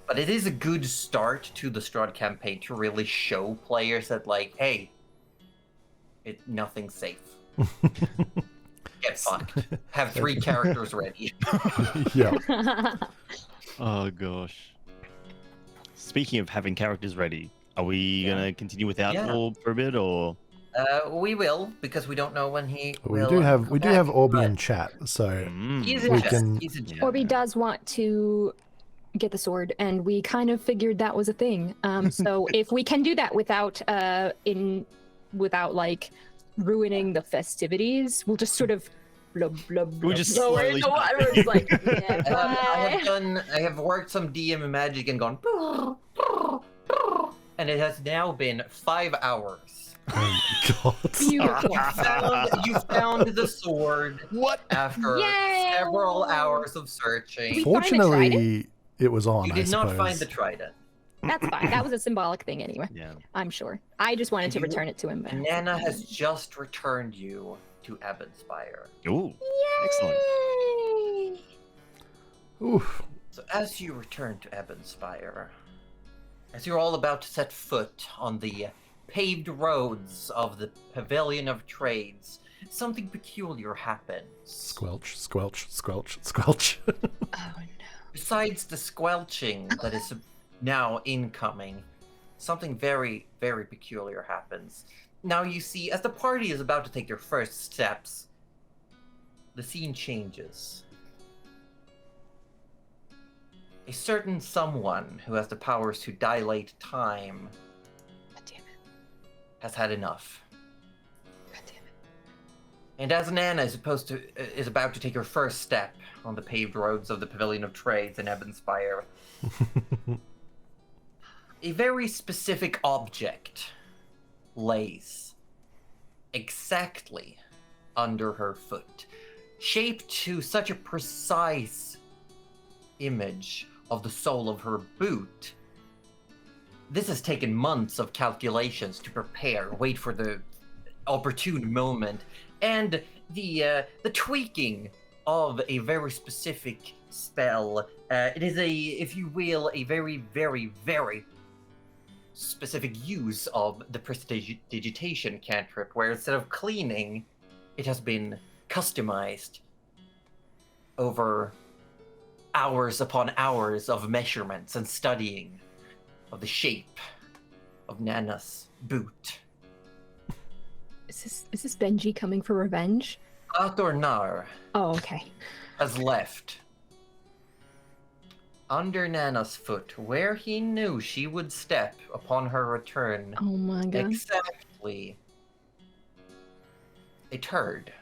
But it is a good start to the Strahd campaign to really show players that, like, hey, nothing's safe. Get fucked. Have 3 characters ready. Yeah. Oh gosh. Speaking of having characters ready, are we gonna continue without Yeah. Orb for a bit, or We will, because we don't know when he We will. do have come we do back, have Orby but in chat, so He's in we chat. can- He's in chat. Orby does want to get the sword, and we kind of figured that was a thing. So if we can do that without like ruining the festivities, we'll just sort of blub blub blub. We'll just lower slowly the water. start- It's like, yeah, I have worked some DM magic and gone, and it has now been 5 hours. Oh God. beautiful. You found the sword What? after Yay! several hours of searching. We find the Fortunately, it was on. You I did not suppose. find the trident. That's fine. That was a symbolic thing anyway. Yeah. I'm sure. I just wanted to You- return it to him. But Nana has just returned you to Ebonspire. Ooh. Excellent. Yay! Oof. So as you return to Ebonspire, as you're all about to set foot on the paved roads of the Pavilion of Trades, something peculiar happens. Squelch, squelch, squelch, squelch. Oh no. Besides the squelching that is now incoming, something very, very peculiar happens. Now you see, as the party is about to take their first steps, the scene changes. A certain someone who has the powers to dilate time God damn it. has had enough. God damn it. And as Nana is about to take her first step on the paved roads of the Pavilion of Trades in Ebonspire, a very specific object lays exactly under her foot, shaped to such a precise image of the sole of her boot. This has taken months of calculations to prepare, wait for the opportune moment, and the tweaking of a very specific spell. It is if you will, a very, very, very specific use of the prestidigitation cantrip, where instead of cleaning, it has been customized over hours upon hours of measurements and studying of the shape of Nana's boot. Is this Benji coming for revenge? Athornar Oh, okay. has left under Nana's foot where he knew she would step upon her return Oh my god. exactly a turd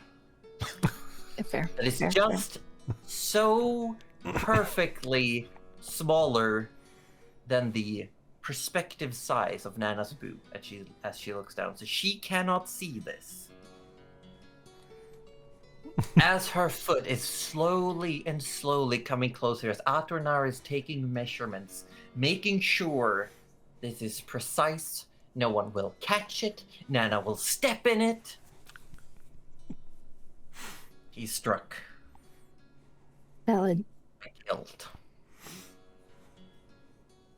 Fair. that is fair, just so perfectly smaller than the perspective size of Nana's boot as she looks down. So she cannot see this. As her foot is slowly and slowly coming closer, as Atornar is taking measurements, making sure this is precise, no one will catch it, Nana will step in it. He's struck. Valid. Killed.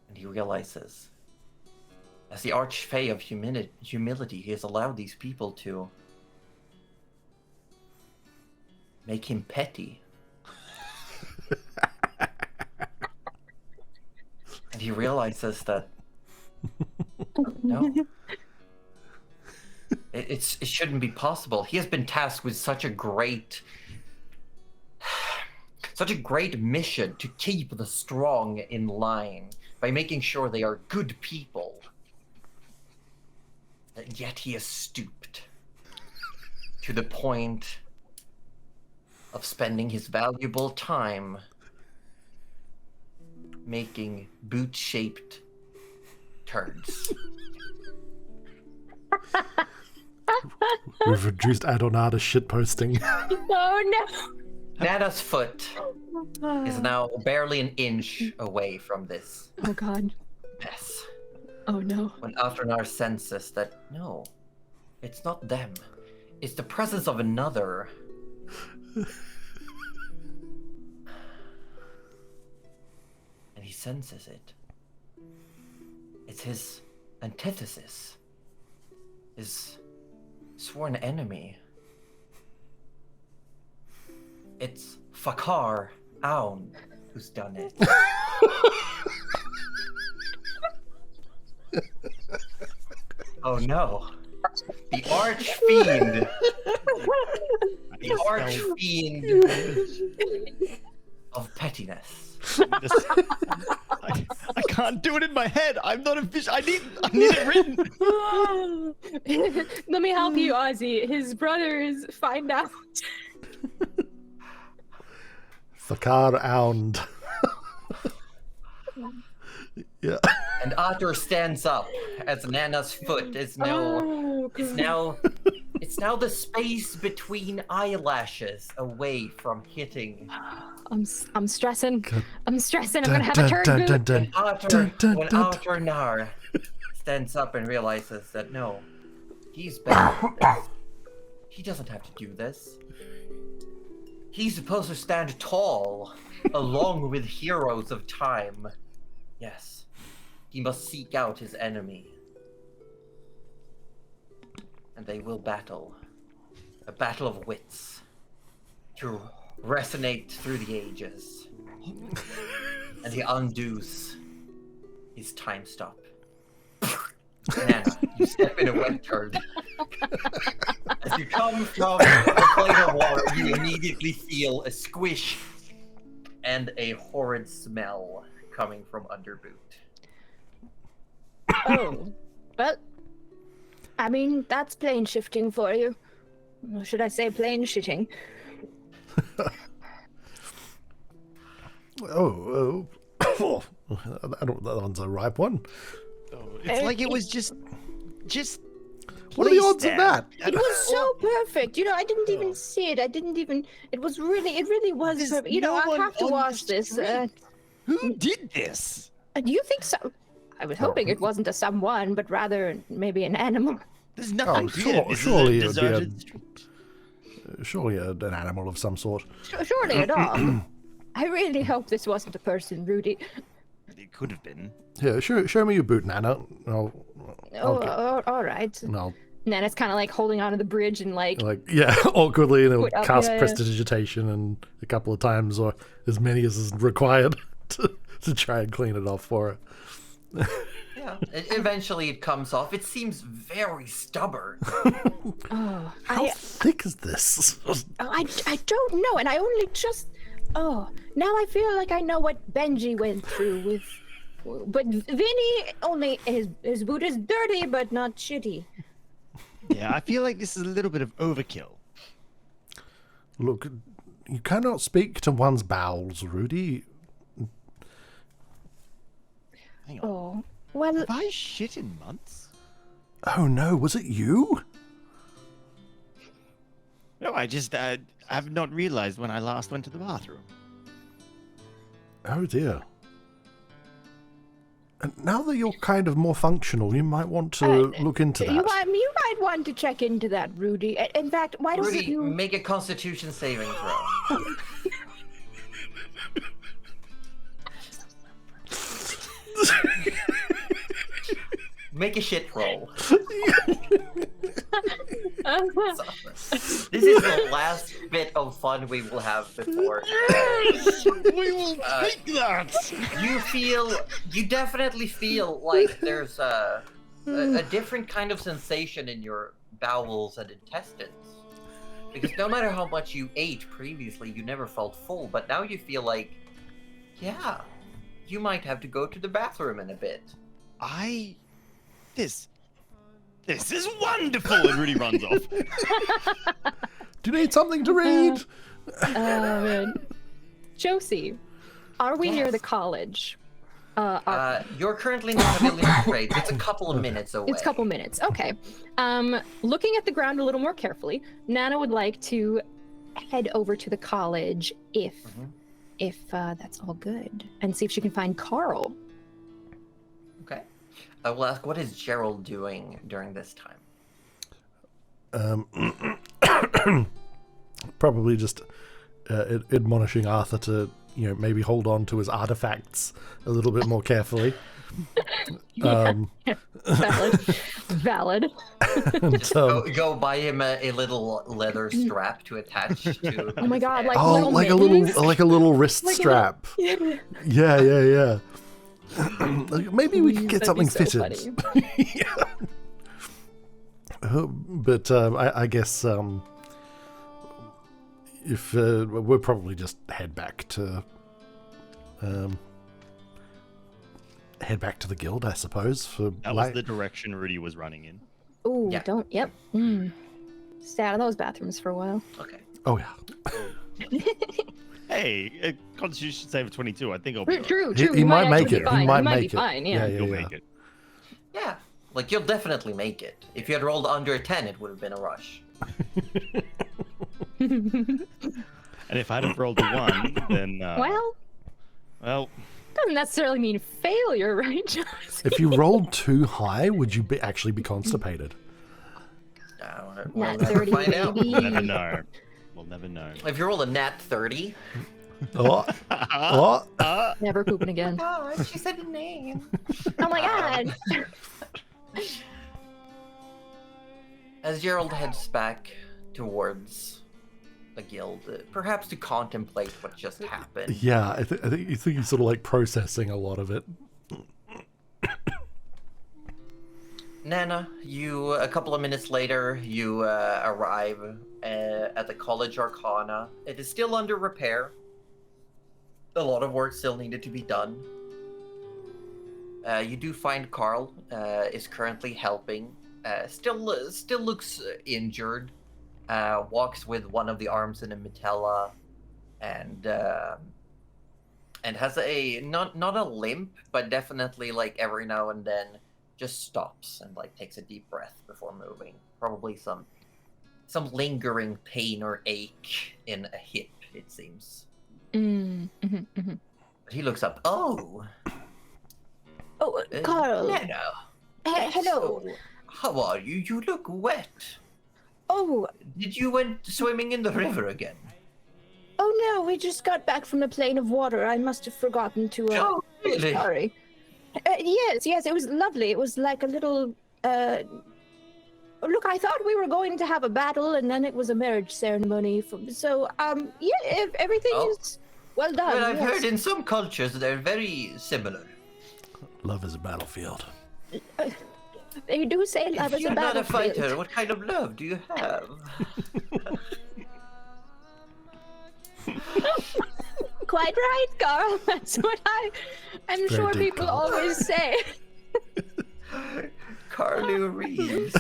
And he realizes, as the Archfey of humility, he has allowed these people to make him petty. And he realizes that no, it shouldn't be possible. He has been tasked with such a great mission to keep the strong in line by making sure they are good people. And yet he has stooped to the point of spending his valuable time making boot-shaped turds. We've reduced Adonai to shitposting. Oh Nana's foot no. is now barely an inch away from this Oh god. mess. Oh no. When Athronar senses that, no, it's not them. It's the presence of another. And he senses it. It's his antithesis. His sworn enemy. It's Fakar Aun who's done it. Oh no. The Archfiend. The Archfiend of pettiness. I can't do it in my head. I'm not a fish. I need it written. Let me help you, Ozzy. His brothers find out. Fakar Ound. Yeah. And Arthur stands up as Nana's foot is now. It's now the space between eyelashes away from hitting. I'm stressing. I'm stressing. I'm gonna have a turn. When Arthur Nar stands up and realizes that no, he's better than this. He doesn't have to do this. He's supposed to stand tall along with heroes of time. Yes, he must seek out his enemy. And they will battle. A battle of wits. To resonate through the ages. And he undoes his time stop. Nana, you step in a wet turd. As you come from the plane of water, you immediately feel a squish and a horrid smell coming from under boot. Oh, well, I mean, that's plane shifting for you. Or should I say plane shitting? Oh, that one's a ripe one. It's like it was just. What are the odds of that? It was so perfect. You know, I didn't even see it. It really was perfect. You know, I have to watch this. Who did this? Do you think so? I was hoping it wasn't a someone, but rather maybe an animal. There's nothing here. Surely it would be surely an animal of some sort. Surely a dog. I really hope this wasn't a person, Rudy. It could have been. Here, show me your boot, Nana. All right. No. Nana's kind of like holding onto the bridge and like awkwardly, and it'll Put up, cast yeah. prestidigitation and a couple of times, or as many as is required to try and clean it off for her. Yeah, eventually it comes off. It seems very stubborn. How thick is this? I don't know, and I only just. Oh, now I feel like I know what Benji went through with. But Vinny only his boot is dirty, but not shitty. Yeah, I feel like this is a little bit of overkill. Look, you cannot speak to one's bowels, Rudy. Hang on. Oh, well. Have I shit in months? Oh no, was it you? No, I just have not realized when I last went to the bathroom. Oh dear. And now that you're kind of more functional, you might want to look into that. You might want to check into that, Rudy. In fact, why don't Rudy, you make a Constitution saving throw. Make a shit roll. This is the last bit of fun we will have before. We will take that. You definitely feel like there's a different kind of sensation in your bowels and intestines. Because no matter how much you ate previously, you never felt full, but now you feel like, yeah, you might have to go to the bathroom in a bit. This is wonderful! And Rudy runs off. Do you need something to read? Josie, are we near Yes. the college? You're currently not a million trades. It's a couple of minutes away. It's a couple minutes. Okay. Looking at the ground a little more carefully, Nana would like to head over to the college if that's all good, and see if she can find Carl. Okay. I will ask, what is Gerald doing during this time? Probably just admonishing Arthur to, maybe hold on to his artifacts a little bit more carefully. Valid. And, Go buy him a little leather strap to attach to. Oh my god! his Like head. little mittens? like a little wrist Like a strap. little- Yeah. Maybe we could get That'd be something so fitted. funny. Yeah. But I guess if we'll probably just head back to the guild, I suppose. For That was the direction Rudy was running in. Ooh, Yeah. don't. Yep. Stay out of those bathrooms for a while. Okay. Oh yeah. Hey, a Constitution save of 22. I think I'll be True. He might make actually it. be fine. He might be make it. fine. Yeah. You'll make it. Yeah. Like, you'll definitely make it. If you had rolled under a 10, it would have been a rush. And if I'd have rolled a 1, then Well, doesn't necessarily mean failure, right, Josh? If you rolled too high, would you actually be constipated? We'll Nat never 30, find out. baby. we'll never know. We'll never know. If you roll a nat 30, Oh, oh. Never pooping again. God, she said a name. Oh my god. As Gerald heads back towards the guild, perhaps to contemplate what just happened. Yeah, I think he's sort of like processing a lot of it. Nana, you, a couple of minutes later, you arrive at the College Arcana. It is still under repair. A lot of work still needed to be done. You do find Carl is currently helping. Still looks injured. Walks with one of the arms in a mitella, and has a not a limp, but definitely like every now and then just stops and like takes a deep breath before moving. Probably some lingering pain or ache in a hip, it seems. But he looks up. Oh, Carl. Nana. Hello. So, how are you? You look wet. Oh, Did you went swimming in the river again? oh no, we just got back from a plane of water. I must have forgotten to. Oh, really? Sorry. Yes, it was lovely. It was like a little. Look, I thought we were going to have a battle, and then it was a marriage ceremony. If everything is well done. Well, I've yes. heard in some cultures they're very similar. Love is a battlefield. They do say love If is you're a not a battlefield. fighter, what kind of love do you have? Quite right, Carl. That's what I'm Very sure deep, people Carl. always say. Carly Reeves.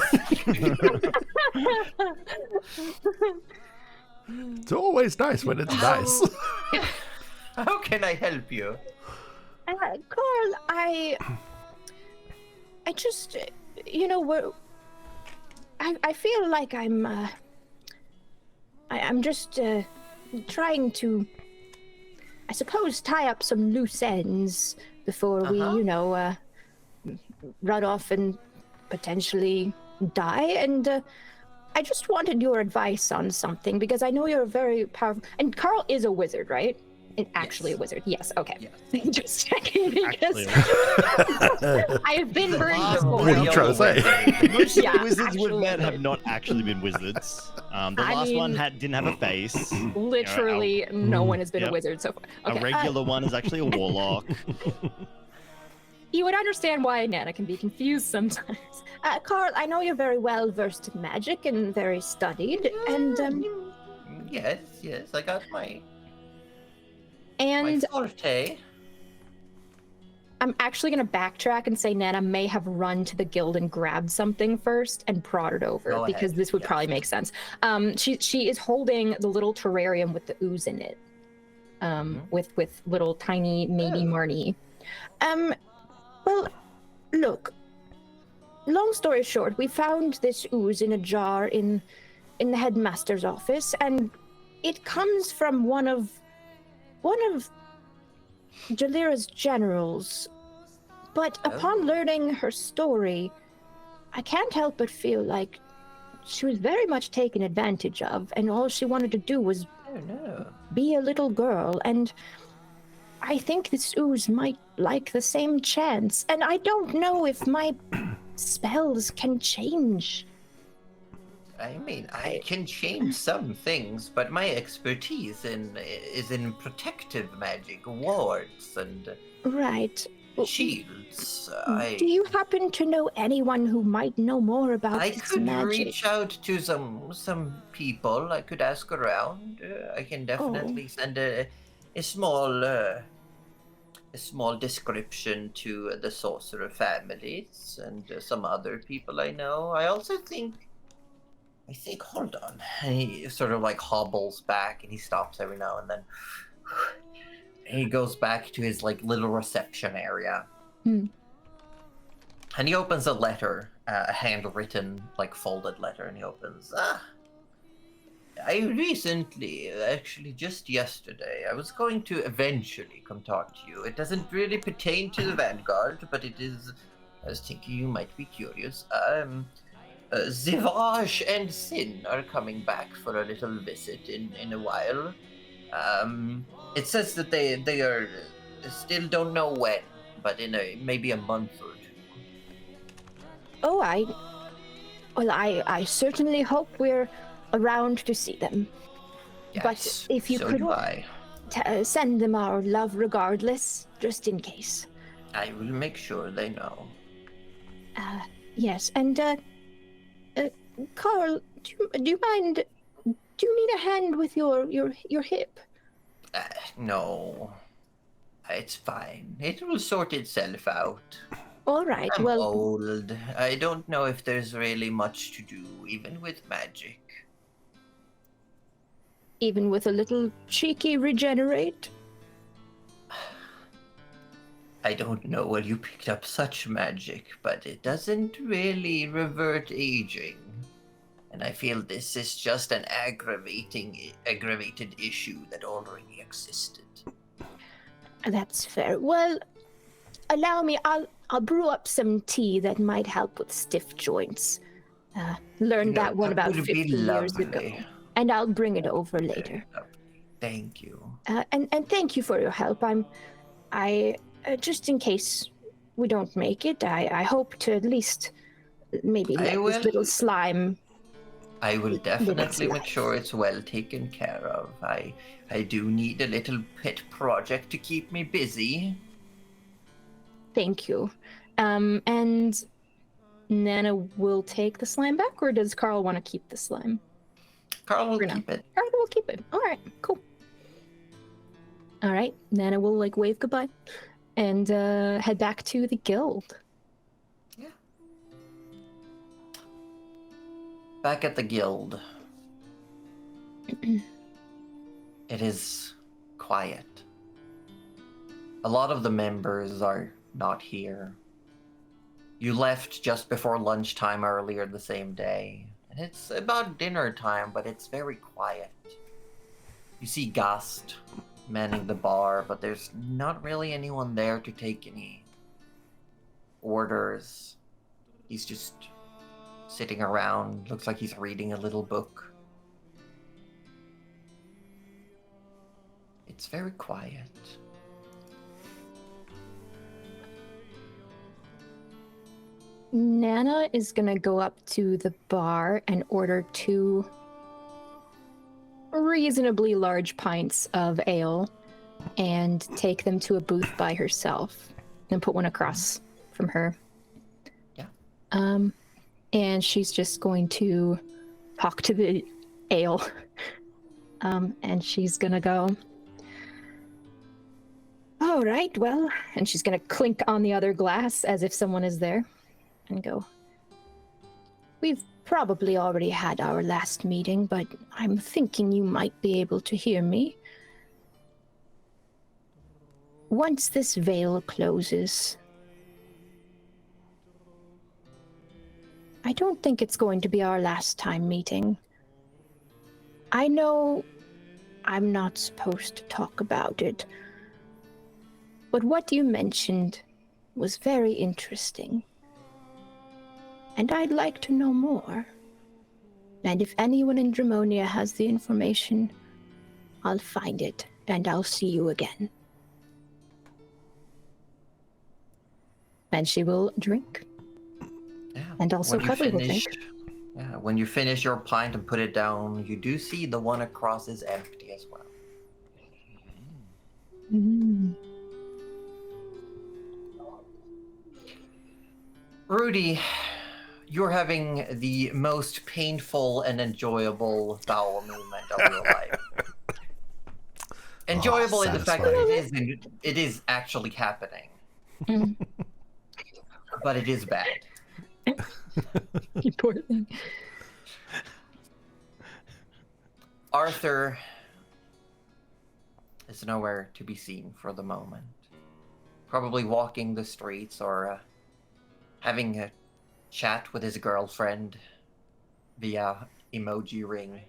It's always nice when it's nice. How can I help you? Carl, I just, I feel like I'm just trying to, I suppose, tie up some loose ends before we, run off and potentially die. And I just wanted your advice on something because I know you're very powerful. And Carl is a wizard, right? And actually a wizard. Yes. Okay. Yes. Just checking because I've been burned Last before. What are you trying to say? Most of Yeah, the wizards we've met actually. have not actually been wizards. The I last one mean, didn't have a face. Literally, no one has been Yep. a wizard so far. Okay. A regular one is actually a warlock. You would understand why Nana can be confused sometimes. Carl, I know you're very well versed in magic and very studied, and Yes, I got my and forte. I'm actually going to backtrack and say Nana may have run to the guild and grabbed something first and prodded over Go because ahead, this would yes. probably make sense. She is holding the little terrarium with the ooze in it, with little tiny maybe Oh. Marnie. well, look. Long story short, we found this ooze in a jar in the headmaster's office, and it comes from one of Jalira's generals. But upon learning her story, I can't help but feel like she was very much taken advantage of, and all she wanted to do was Oh no. be a little girl, and I think this ooze might like the same chance, and I don't know if my spells can change. I mean, I can change some things, but my expertise is in protective magic, wards, and Right. Shields. Do you happen to know anyone who might know more about I this could magic? reach out to some people. I could ask around. I can definitely send a small description to the sorcerer families and some other people I know. I also think. Hold on. And he sort of like hobbles back, and he stops every now and then. And he goes back to his like little reception area. And he opens a letter, a handwritten, like folded letter, and he opens. I recently, actually just yesterday, I was going to eventually come talk to you. It doesn't really pertain to the Vanguard, but it is. I was thinking you might be curious. Zivaj and Sin are coming back for a little visit in a while. It says that they are still don't know when, but in maybe a month or two. Oh, I certainly hope we're around to see them. Yes, but if you so could do I. Send them our love regardless, just in case. I will make sure they know. Yes, and Carl, do you mind? Do you need a hand with your hip? No, it's fine. It will sort itself out. All right. I'm well, old. I don't know if there's really much to do, even with magic. even with a little cheeky regenerate. I don't know where you picked up such magic, but it doesn't really revert aging. And I feel this is just an aggravated issue that already existed. That's fair. Well, allow me. I'll brew up some tea that might help with stiff joints. Learned that one about would 50 be years ago, lovely. and I'll bring it over later. Thank you. And thank you for your help. I just in case we don't make it, I hope to at least maybe let this little slime. I will definitely make life. sure it's well taken care of. I do need a little pet project to keep me busy. Thank you. And Nana will take the slime back, or does Carl want to keep the slime? Carl will For now. keep it. Carl will keep it. All right, cool. All right, Nana will like wave goodbye and head back to the guild. Yeah. Back at the guild. It is quiet. A lot of the members are not here. You left just before lunchtime earlier the same day. And it's about dinner time, but it's very quiet. You see Gast manning the bar, but there's not really anyone there to take any orders. He's just sitting around. Looks like he's reading a little book. It's very quiet. Nana is gonna go up to the bar and order 2 reasonably large pints of ale and take them to a booth by herself and put one across from her. Yeah. And she's just going to talk to the ale. And she's gonna go, all right, well, and she's gonna clink on the other glass as if someone is there and go, we've probably already had our last meeting, but I'm thinking you might be able to hear me. Once this veil closes, I don't think it's going to be our last time meeting. I know I'm not supposed to talk about it, but what you mentioned was very interesting. And I'd like to know more. And if anyone in Dramonia has the information, I'll find it, and I'll see you again. And she will drink. Yeah. And also Cuddly will drink. Yeah, when you finish your pint and put it down, you do see the one across is empty as well. Rudy, you're having the most painful and enjoyable bowel movement of your life. Enjoyable in the fact that it is actually happening. But it is bad. You poor thing. Arthur is nowhere to be seen for the moment. Probably walking the streets or having a chat with his girlfriend via emoji ring.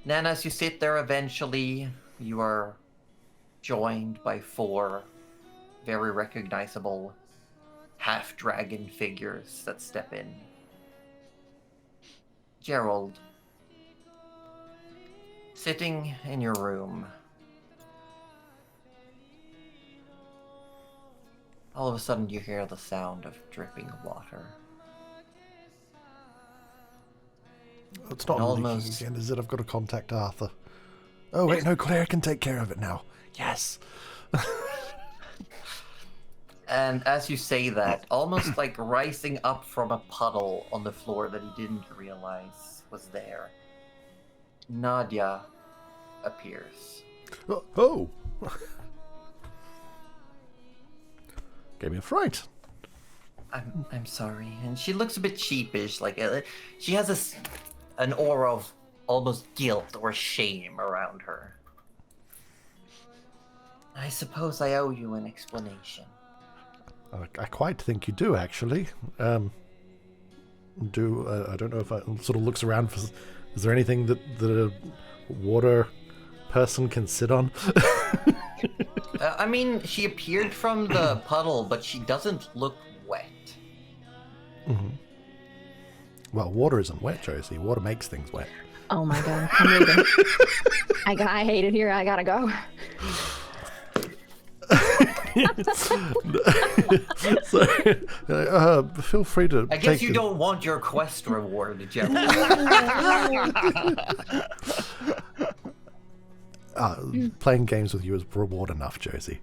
Then as you sit there, eventually you are joined by 4 very recognizable half-dragon figures that step in. Gerald, sitting in your room, all of a sudden you hear the sound of dripping water. It's not Almost. leaking again, is it? I've got to contact Arthur. Oh, wait, no, Claire can take care of it now. Yes. And as you say that, almost like rising up from a puddle on the floor that he didn't realize was there, Nadia appears. Oh! Gave me a fright. I'm sorry. And she looks a bit sheepish, like she has an aura of almost guilt or shame around her. I suppose I owe you an explanation. I quite think you do, actually. I don't know if I sort of looks around for... Is there anything that a water person can sit on? I mean, she appeared from the puddle, but she doesn't look wet. Mm-hmm. Well, water isn't wet, Josie. Water makes things wet. Oh my god, I'm leaving. I hate it here. I gotta go. So, feel free to. I guess you don't want your quest reward, Jeff. Playing games with you is reward enough, Josie.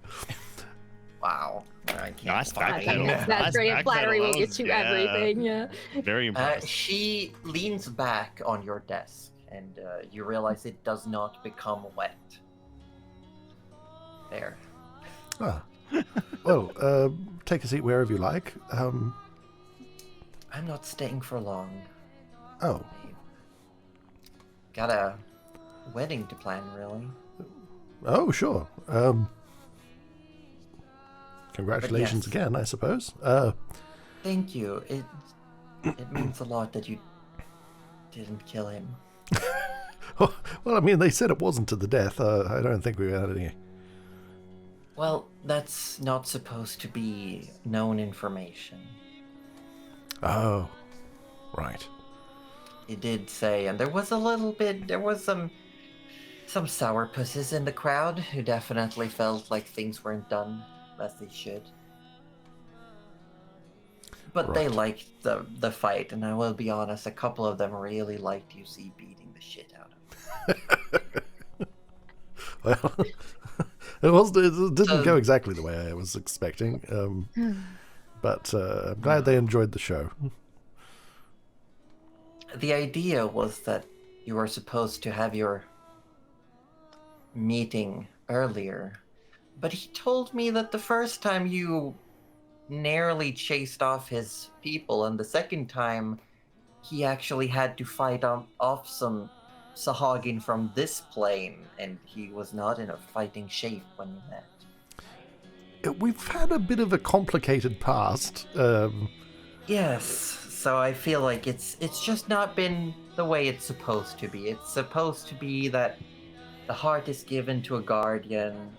Wow. I can't Nice find backpedal. it. That's great. backpedal. Flattery will That get was- you yeah. everything. Yeah. Very impressed. She leans back on your desk, and you realize it does not become wet. There. Ah. Well, take a seat wherever you like. I'm not staying for long. Oh. Got a wedding to plan, really. Oh, sure. Congratulations yes. again, I suppose. Thank you. It means a lot that you didn't kill him. Well, I mean, they said it wasn't to the death. I don't think we had any. Well, that's not supposed to be known information. Oh, right. He did say, and there was some sourpusses in the crowd who definitely felt like things weren't done as they should. But they liked the fight, and I will be honest, a couple of them really liked UC beating the shit out of them. Well, it didn't go exactly the way I was expecting, but I'm glad they enjoyed the show. The idea was that you were supposed to have your meeting earlier, but he told me that the first time you narrowly chased off his people, and the second time he actually had to fight off some Sahagin from this plane, and he was not in a fighting shape when you met. We've had a bit of a complicated past. Yes, so I feel like it's just not been the way it's supposed to be. It's supposed to be that the heart is given to a guardian,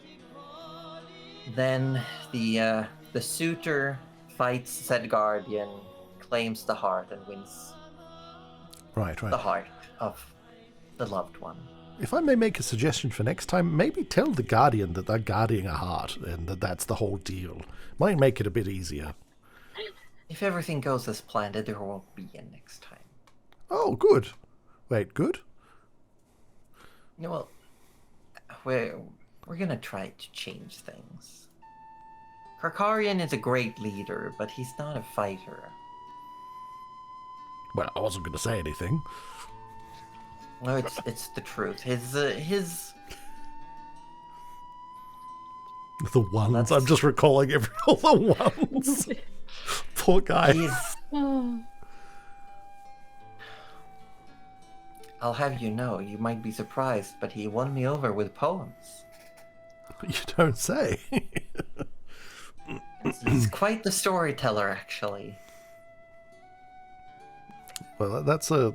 then the suitor fights said guardian, claims the heart, and wins Right. the heart of the loved one. If I may make a suggestion for next time, maybe tell the Guardian that they're guarding a heart and that's the whole deal. Might make it a bit easier. If everything goes as planned, there won't be a next time. Oh, good. Wait, good? Well, we're gonna try to change things. Karkarian is a great leader, but he's not a fighter. Well, I wasn't going to say anything. No, it's the truth. His The ones. that's- I'm just recalling all the ones. Poor guy. he's. I'll have you know, you might be surprised, but he won me over with poems. You don't say. He's quite the storyteller, actually. Well, that's a.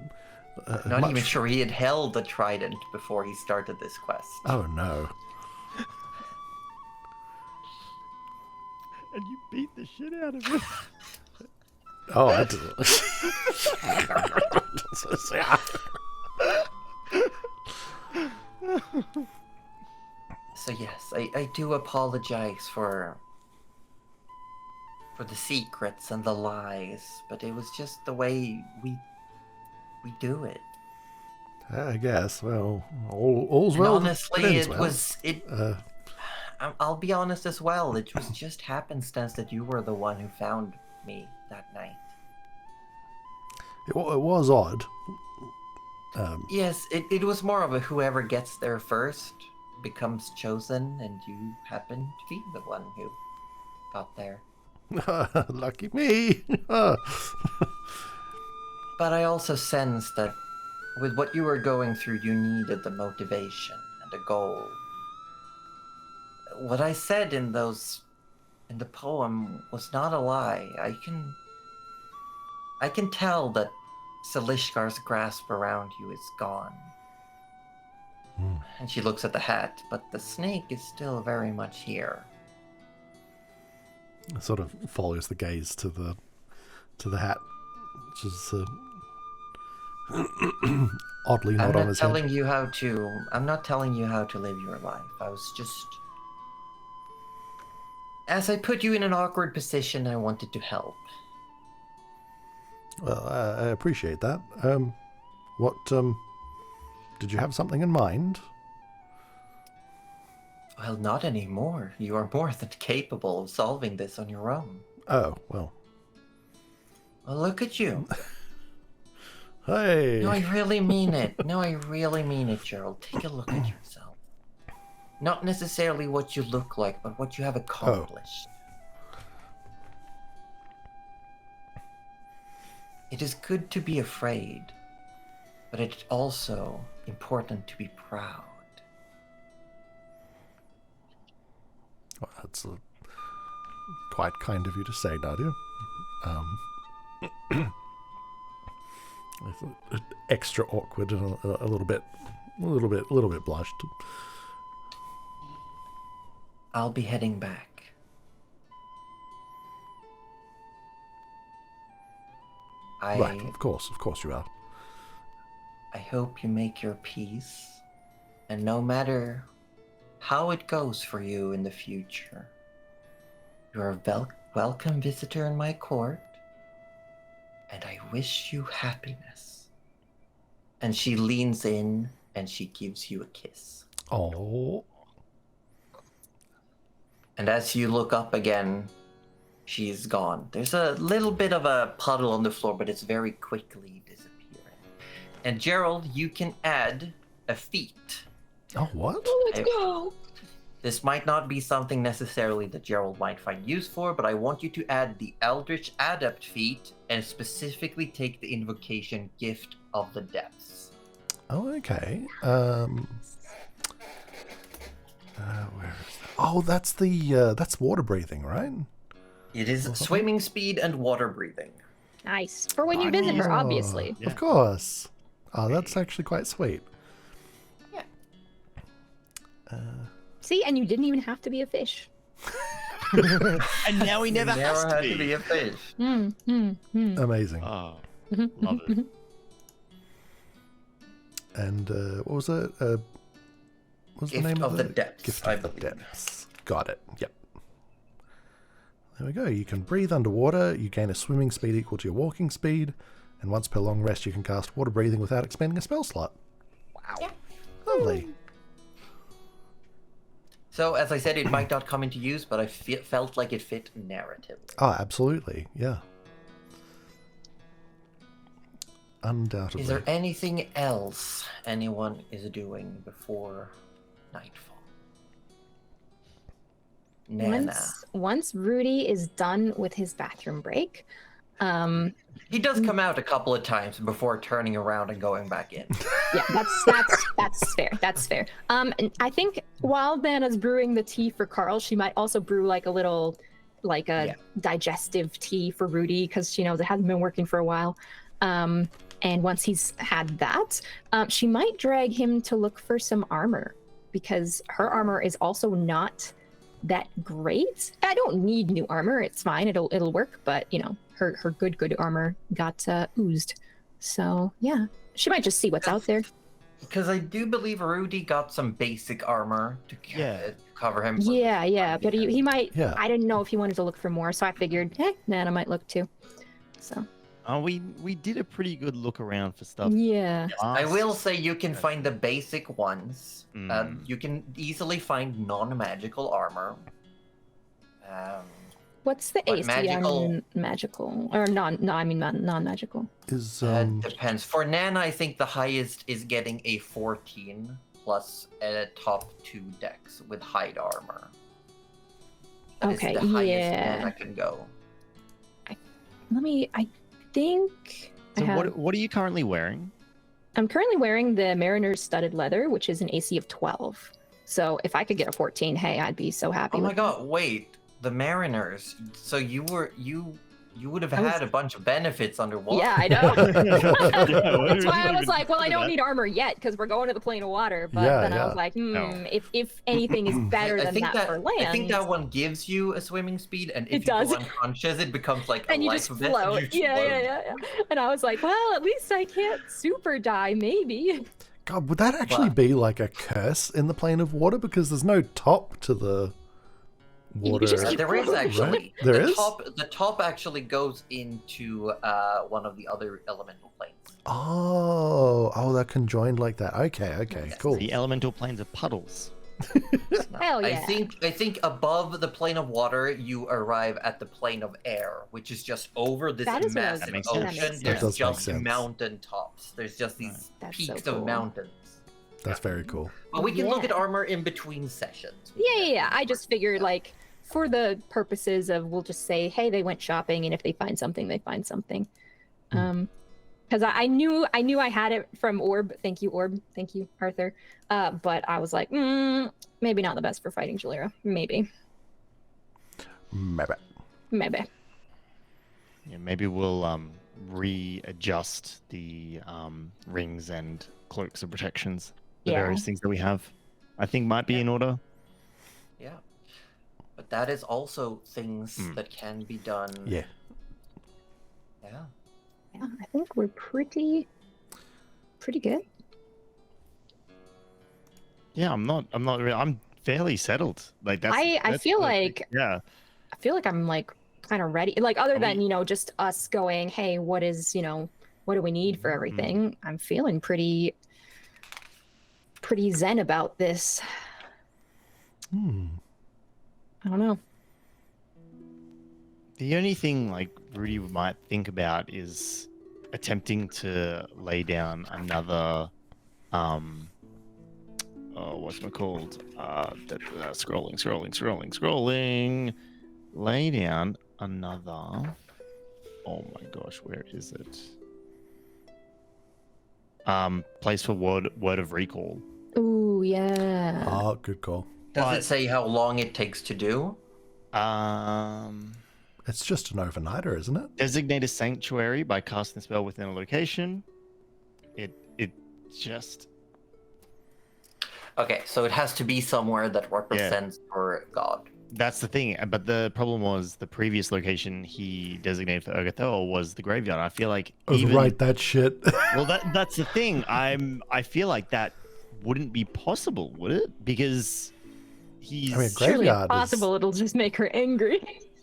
Not much- even sure he had held the trident before he started this quest. Oh no. And you beat the shit out of him. Oh, I did. So yes, I do apologize for the secrets and the lies, but it was just the way we do it. I guess. Well, all's And well. honestly, that ends it well. was it. Uh, I'll be honest as well. It was just happenstance that you were the one who found me that night. it was odd. Yes, it was more of a whoever gets there first becomes chosen, and you happen to be the one who got there. Lucky me. But I also sensed that with what you were going through, you needed the motivation and a goal. What I said in the poem was not a lie. I can tell that Salishkar's grasp around you is gone. And she looks at the hat, but the snake is still very much here. Sort of follows the gaze to the hat, which is oddly not on his head. I'm not telling you how to live your life. I was just, as I put you in an awkward position, I wanted to help. Well, I appreciate that. What did you have something in mind? Well, not anymore. You are more than capable of solving this on your own. Oh, well. Well, look at you. Hey. No, I really mean it. No, I really mean it, Gerald. Take a look at yourself. Not necessarily what you look like, but what you have accomplished. It is good to be afraid, but it's also important to be proud. Well, that's quite kind of you to say, Nadia. It's extra awkward and a little bit blushed. I'll be heading back. Right, of course you are. I hope you make your peace, and no matter how it goes for you in the future, you're a welcome visitor in my court, and I wish you happiness. And she leans in and she gives you a kiss. Oh. And as you look up again, she's gone. There's a little bit of a puddle on the floor, but it's very quickly disappearing. And Gerald, you can add a feat. Oh, what? Oh, let's go. This might not be something necessarily that Gerald might find use for, but I want you to add the Eldritch Adept feat and specifically take the invocation Gift of the Depths. Oh, okay. Where is that? Oh, that's water breathing, right? It is swimming speed and water breathing. Nice. For when you visit her, obviously. Yeah. Of course. Oh, that's actually quite sweet. Yeah. See, and you didn't even have to be a fish. And now he never You has never to had to be a fish. Amazing. Oh, love it. And what was it? What was the Gift name of the Depths, Gift I of the believe. Depths. Got it. Yep. There we go. You can breathe underwater. You gain a swimming speed equal to your walking speed, and once per long rest, you can cast water breathing without expending a spell slot. Wow. Yeah. Lovely. So, as I said, it might not come into use, but I felt like it fit narratively. Oh, absolutely. Yeah. Undoubtedly. Is there anything else anyone is doing before nightfall? Nana. Once Rudy is done with his bathroom break, He does come out a couple of times before turning around and going back in. yeah, that's fair. That's fair. And I think while Nana's brewing the tea for Carl, she might also brew like a little, like a digestive tea for Rudy because she knows it hasn't been working for a while. And once he's had that, she might drag him to look for some armor because her armor is also not that great. I don't need new armor. It's fine. It'll work. But you know, her good armor got oozed. So yeah, she might just see what's out there. Because I do believe Rudy got some basic armor to cover him. For Yeah. But he might. Yeah. I didn't know if he wanted to look for more, so I figured, Nana might look too. So. We did a pretty good look around for stuff. Yeah. I will say you can find the basic ones. You can easily find non-magical armor. What's the But AC magical- on magical or non-magical? Is Depends. For Nana, I think the highest is getting a 14 plus a top 2 dex with hide armor. That is Okay, the highest yeah. Nana can go. I think So I have, what are you currently wearing? I'm currently wearing the Mariner's studded leather, which is an AC of 12. So if I could get a 14, hey, I'd be so happy. Oh my with god, wait. The Mariners. So you would have had a bunch of benefits underwater. Yeah, I know. Yeah, That's why I was even like, well, I don't that. need armor yet because we're going to the plane of water. But Yeah, then I yeah. was like, No. if anything is better I than think that for land, I think that one gives you a swimming speed, and if It does. you go unconscious, it becomes like and a you life just event, float. and you just Yeah. float. And I was like, well, at least I can't super die, maybe. God, would that actually But- be like a curse in the plane of water because there's no top to the water? just keep There is actually. Right? There the is? The top actually goes into one of the other elemental planes. Oh, they're conjoined like that. Okay, cool. The elemental planes of puddles. No, Hell yeah. I think above the plane of water, you arrive at the plane of air, which is just over this That is what I was massive gonna say. ocean. That makes sense. That There's does make just sense. mountain tops. There's just these That's so peaks cool. of mountains. That's very cool. But we can look at Yeah. armor in between sessions. Yeah. I just figured, like, for the purposes of, we'll just say, hey, they went shopping, and if they find something, they find something. Because I knew I had it from Orb. Thank you, Orb. Thank you, Arthur. But I was like, maybe not the best for fighting Jalera. Maybe. Maybe. Yeah, maybe we'll readjust the rings and cloaks of protections, the Yeah. various things that we have. I think might be in order. Yeah. But that is also things that can be done. Yeah. Yeah. Yeah, I think we're pretty good. Yeah, I'm fairly settled. Like that's. I that's feel perfect. like Yeah. I feel like I'm like kind of ready. Like other Are than we- just us going, hey, what do we need for everything? I'm feeling pretty zen about this. I don't know. The only thing like Rudy might think about is attempting to lay down another what's it called? Scrolling. Lay down another. Oh my gosh, where is it? Place for word of recall. Ooh, yeah. Oh, good call. Does But- it say how long it takes to do? It's just an overnighter, isn't it? Designate a sanctuary by casting a spell within a location. It just Okay, so it has to be somewhere that represents your god. that's the thing. But the problem was the previous location he designated for Urgathel was the graveyard. I feel like even Overwrite that shit. well that's the thing. I feel like that wouldn't be possible, would it? Because he's I mean, Surely if Graveyard is- possible, it'll just make her angry.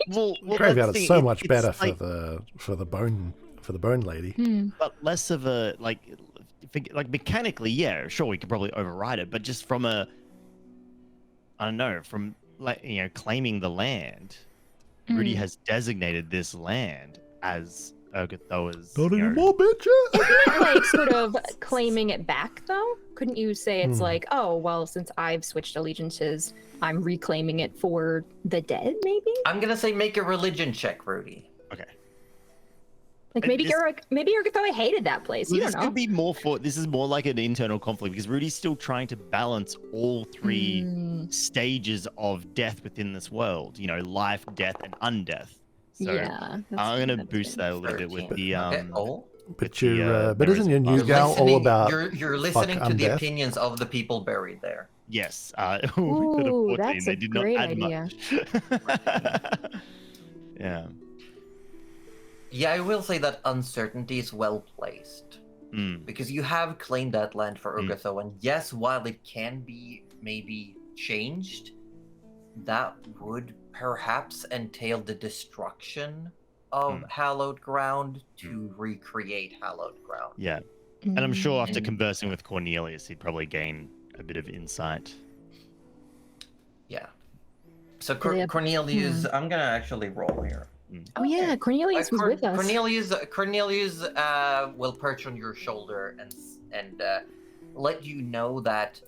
well, Graveyard that's is the so thing. much It's better like- for the bone lady. but less of a like mechanically, yeah, sure we could probably override it, but just from a I don't know, from claiming the land, Rudy has designated this land as Urgathoa's. Not anymore, bitches! Isn't it like sort of claiming it back though? Couldn't you say it's like, oh well, since I've switched allegiances, I'm reclaiming it for the dead? Maybe. I'm gonna say make a religion check, Rudy. Okay. Like maybe Urgathoa hated that place. Well, You this don't know. could be more for. This is more like an internal conflict because Rudy's still trying to balance all three stages of death within this world. Life, death, and undeath. So Yeah. I'm gonna boost that a little bit with the Okay. Oh, But the, but isn't your news gal all about you're listening fuck to the undeath? opinions of the people buried there. yes. Ooh, With a 14, that's they a did great not add idea. much. Yeah. Yeah, I will say that uncertainty is well placed. Because you have claimed that land for Urgatho, and yes, while it can be maybe changed, that would perhaps entail the destruction of hallowed ground to recreate hallowed ground. Yeah. And I'm sure after conversing with Cornelius, he'd probably gain a bit of insight. Yeah. So Yeah. Cornelius, I'm gonna actually roll here. Oh yeah, Cornelius was with us. Cornelius will perch on your shoulder and let you know that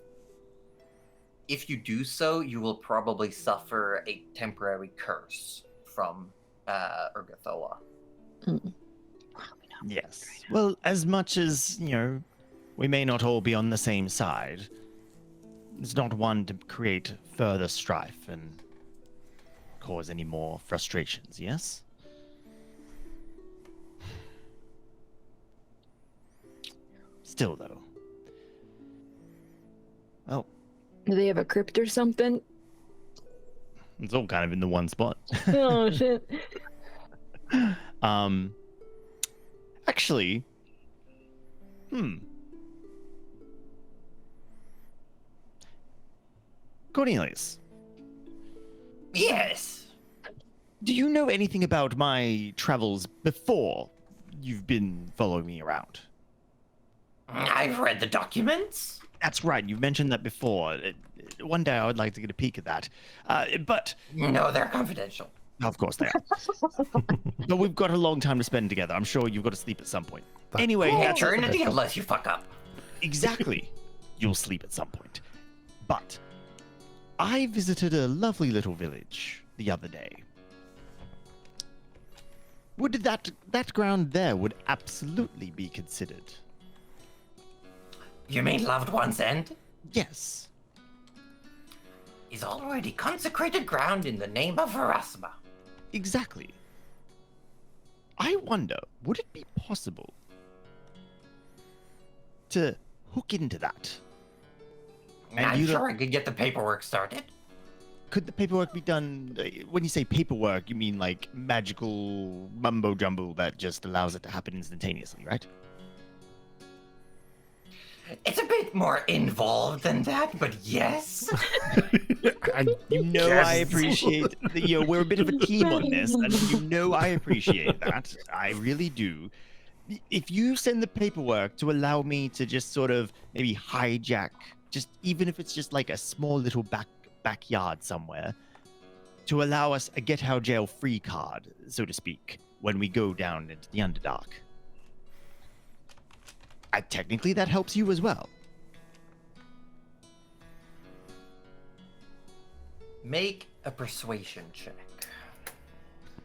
if you do so, you will probably suffer a temporary curse from Urgathoa. Yes. Well, as much as, we may not all be on the same side, it's not one to create further strife and cause any more frustrations, yes? Still, though. Well, Do they have a crypt or something? it's all kind of in the one spot. Oh shit. Actually, Cornelius, Yes. do you know anything about my travels before you've been following me around? I've read the documents. That's right, you've mentioned that before. One day I would like to get a peek at that. But, No, they're confidential. of course they are. But we've got a long time to spend together. I'm sure you've got to sleep at some point. Anyway, that's Eternity unless you fuck up. exactly. You'll sleep at some point. But I visited a lovely little village the other day. Would that ground there would absolutely be considered? You mean loved one's end? Yes. Is already consecrated ground in the name of Verasma. Exactly. I wonder, would it be possible to hook into that? And I'm you sure I could get the paperwork started. Could the paperwork be done? When you say paperwork, you mean like magical mumbo jumbo that just allows it to happen instantaneously, right? It's a bit more involved than that, but yes. I appreciate that, we're a bit of a team on this, and I appreciate that. I really do. If you send the paperwork to allow me to just sort of maybe hijack, just even if it's just like a small little backyard somewhere, to allow us a get out jail free card, so to speak, when we go down into the Underdark. Technically, that helps you as well. Make a persuasion check.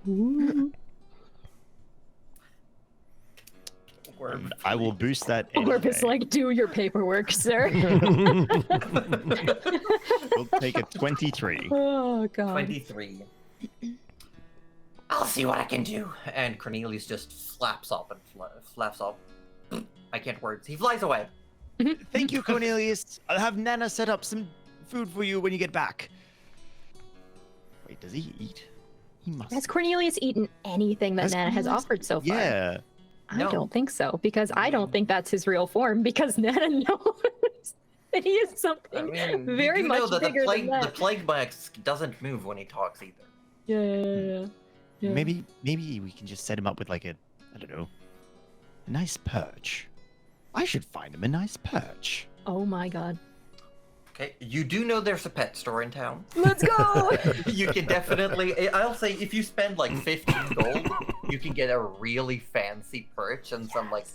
And I will boost that Orb is anyway. like, do your paperwork, sir. We'll take a 23. Oh god. 23. I'll see what I can do. And Cornelius just flaps up and flaps off. I can't words. He flies away. Thank you, Cornelius. I'll have Nana set up some food for you when you get back. Wait, does he eat? He must. Has Cornelius eaten anything that Has Nana has Cornelius- offered so far? Yeah. I No. don't think so, because I don't think that's his real form, because Nana knows that he is something very you do much know that bigger than the that. plague max doesn't move when he talks either. Yeah. Maybe we can just set him up with like a nice perch. I should find him a nice perch. Oh my god. Okay, you do know there's a pet store in town. Let's go. You can definitely. I'll say if you spend like 15 gold, you can get a really fancy perch and some like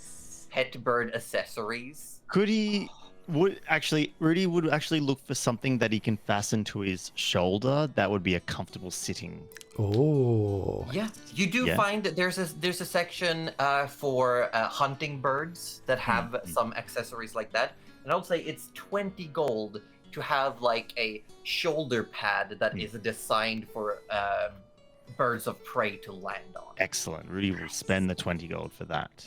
pet bird accessories. Could he? Rudy would actually look for something that he can fasten to his shoulder that would be a comfortable sitting. Oh. Yeah, you do find that there's a section for hunting birds that have some accessories like that, and I would say it's 20 gold to have like a shoulder pad that is designed for birds of prey to land on. Excellent. Rudy will spend the 20 gold for that.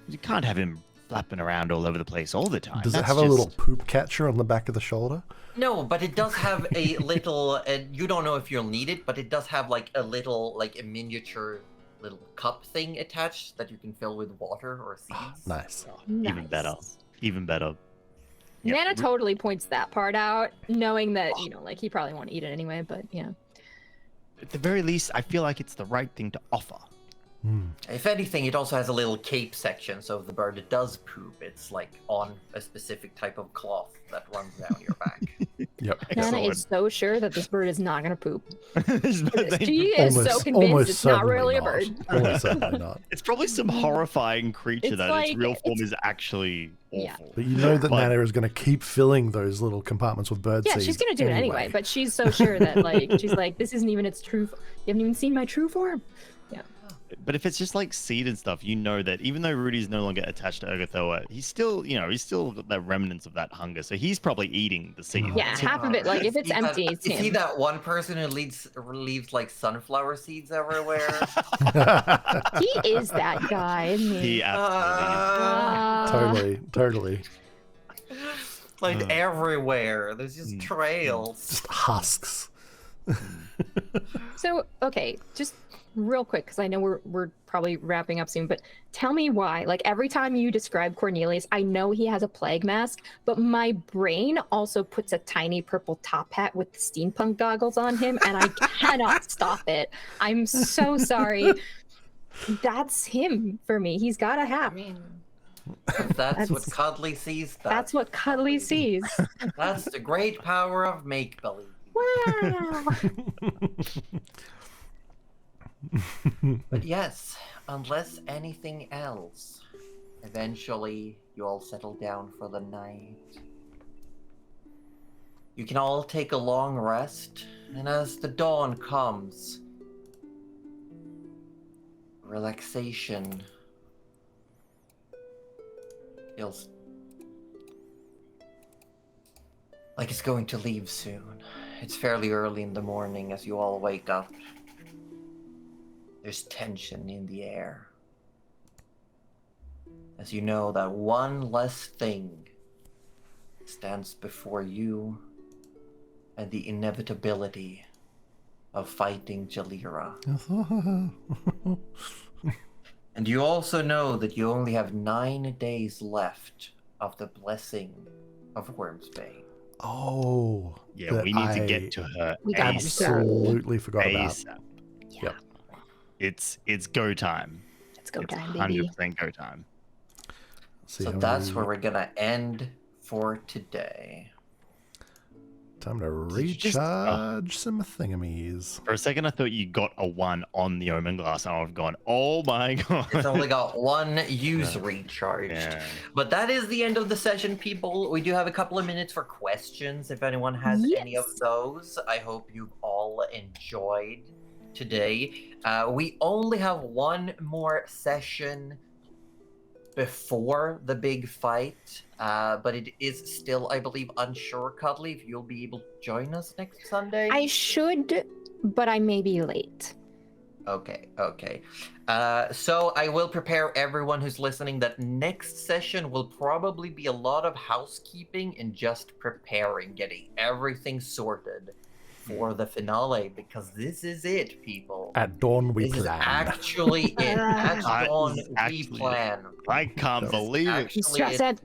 You can't have him flapping around all over the place all the time. Does it have a little poop catcher on the back of the shoulder? No, but it does have a little. You don't know if you'll need it, but it does have like a little, like a miniature little cup thing attached that you can fill with water or seeds. Nice. Even better. Even better. Yep. Nana totally points that part out, knowing that, like he probably won't eat it anyway, but yeah. At the very least, I feel like it's the right thing to offer. If anything, it also has a little cape section, so if the bird does poop, it's like on a specific type of cloth that runs down your back. Yep. Nana is so sure that this bird is not going to poop. There's no danger. She is so convinced it's not really a bird. Almost certainly not. It's probably some horrifying creature It's that like- its real form it's- is actually Yeah. awful. But you know that But- Nana is going to keep filling those little compartments with bird Yeah, seeds. she's going to do it anyway, but she's so sure that, like, she's like, this isn't even its true. You haven't even seen my true form. But if it's just like seed and stuff, you know that even though Rudy's no longer attached to Ergothoa, he's still got the remnants of that hunger. So he's probably eating the seed. Yeah, half of it, like, if it's empty, it's Is he him. that one person who leaves like sunflower seeds everywhere? He is that guy, isn't he? He absolutely Totally. Like everywhere. There's just trails. Just husks. So, okay, just real quick, because I know we're probably wrapping up soon, but tell me why. Like, every time you describe Cornelius, I know he has a plague mask, but my brain also puts a tiny purple top hat with the steampunk goggles on him, and I cannot stop it. I'm so sorry. That's him for me. He's got a hat. That's what Cuddly sees. That's what Cuddly sees. That's the great power of make-believe. Wow. But yes, unless anything else, eventually you all settle down for the night. You can all take a long rest, and as the dawn comes, relaxation feels like it's going to leave soon. It's fairly early in the morning as you all wake up. There's tension in the air. As you know that one less thing stands before you and the inevitability of fighting Jalira. And you also know that you only have 9 days left of the blessing of Wormsbane. Oh. Yeah, that we need to I get to her. We got absolutely forgot about. ASAP. Yep. It's go time. It's go It's time, baby. 100% go time. See So how that's many- where we're gonna end for today. Time to Did you just- recharge some thingamies. For a second, I thought you got a 1 on the Omen Glass, and I've gone, oh my god. It's only got 1 use recharged. Yeah. But that is the end of the session, people. We do have a couple of minutes for questions if anyone has any of Yes. those. I hope you've all enjoyed today. We only have 1 more session before the big fight, but it is still, I believe, unsure, Cuddly, if you'll be able to join us next Sunday. I should, but I may be late. Okay. So I will prepare everyone who's listening that next session will probably be a lot of housekeeping and just preparing, getting everything sorted for the finale, because this is it, people. At dawn we This is plan. actually it. At dawn This is we actually plan. I can't believe it. Actually, Stress it. it.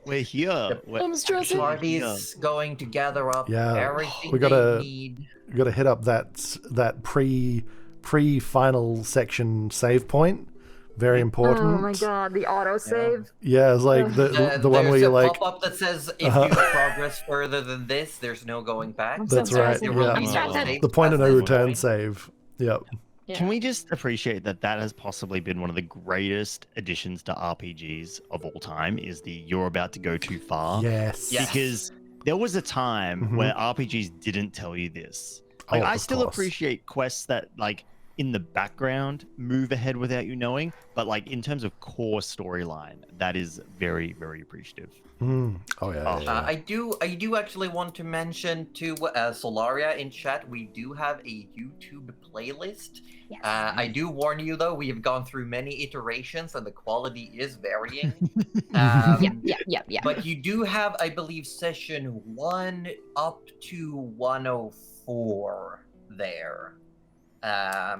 We're here. We're I'm stressing. actually here. Party's going to gather up Yeah, everything we gotta- they need. We got to hit up that pre-final section save point very important. Oh my god, the autosave. Yeah, it's like the one where there's you're a like, pop-up that says if you progress further than this, there's no going back. I'm That's so sorry, right, Cindy. There will yeah. be no Yeah. saves the point of past no this return point. save. Yep. Yeah. Can we just appreciate that has possibly been one of the greatest additions to RPGs of all time? Is the "you're about to go too far"? Yes. Yeah. Because there was a time Mhm. where RPGs didn't tell you this. Like, Oh, I of still course. appreciate quests that, like, in the background move ahead without you knowing, but like in terms of core storyline, that is very, very appreciative. Mm. Oh yeah. Oh, yeah, yeah. I do actually want to mention to Solaria in chat, we do have a YouTube playlist. Yes. I do warn you though, we have gone through many iterations and the quality is varying. Um, Yeah. But you do have, I believe, session 1 up to 104 there. I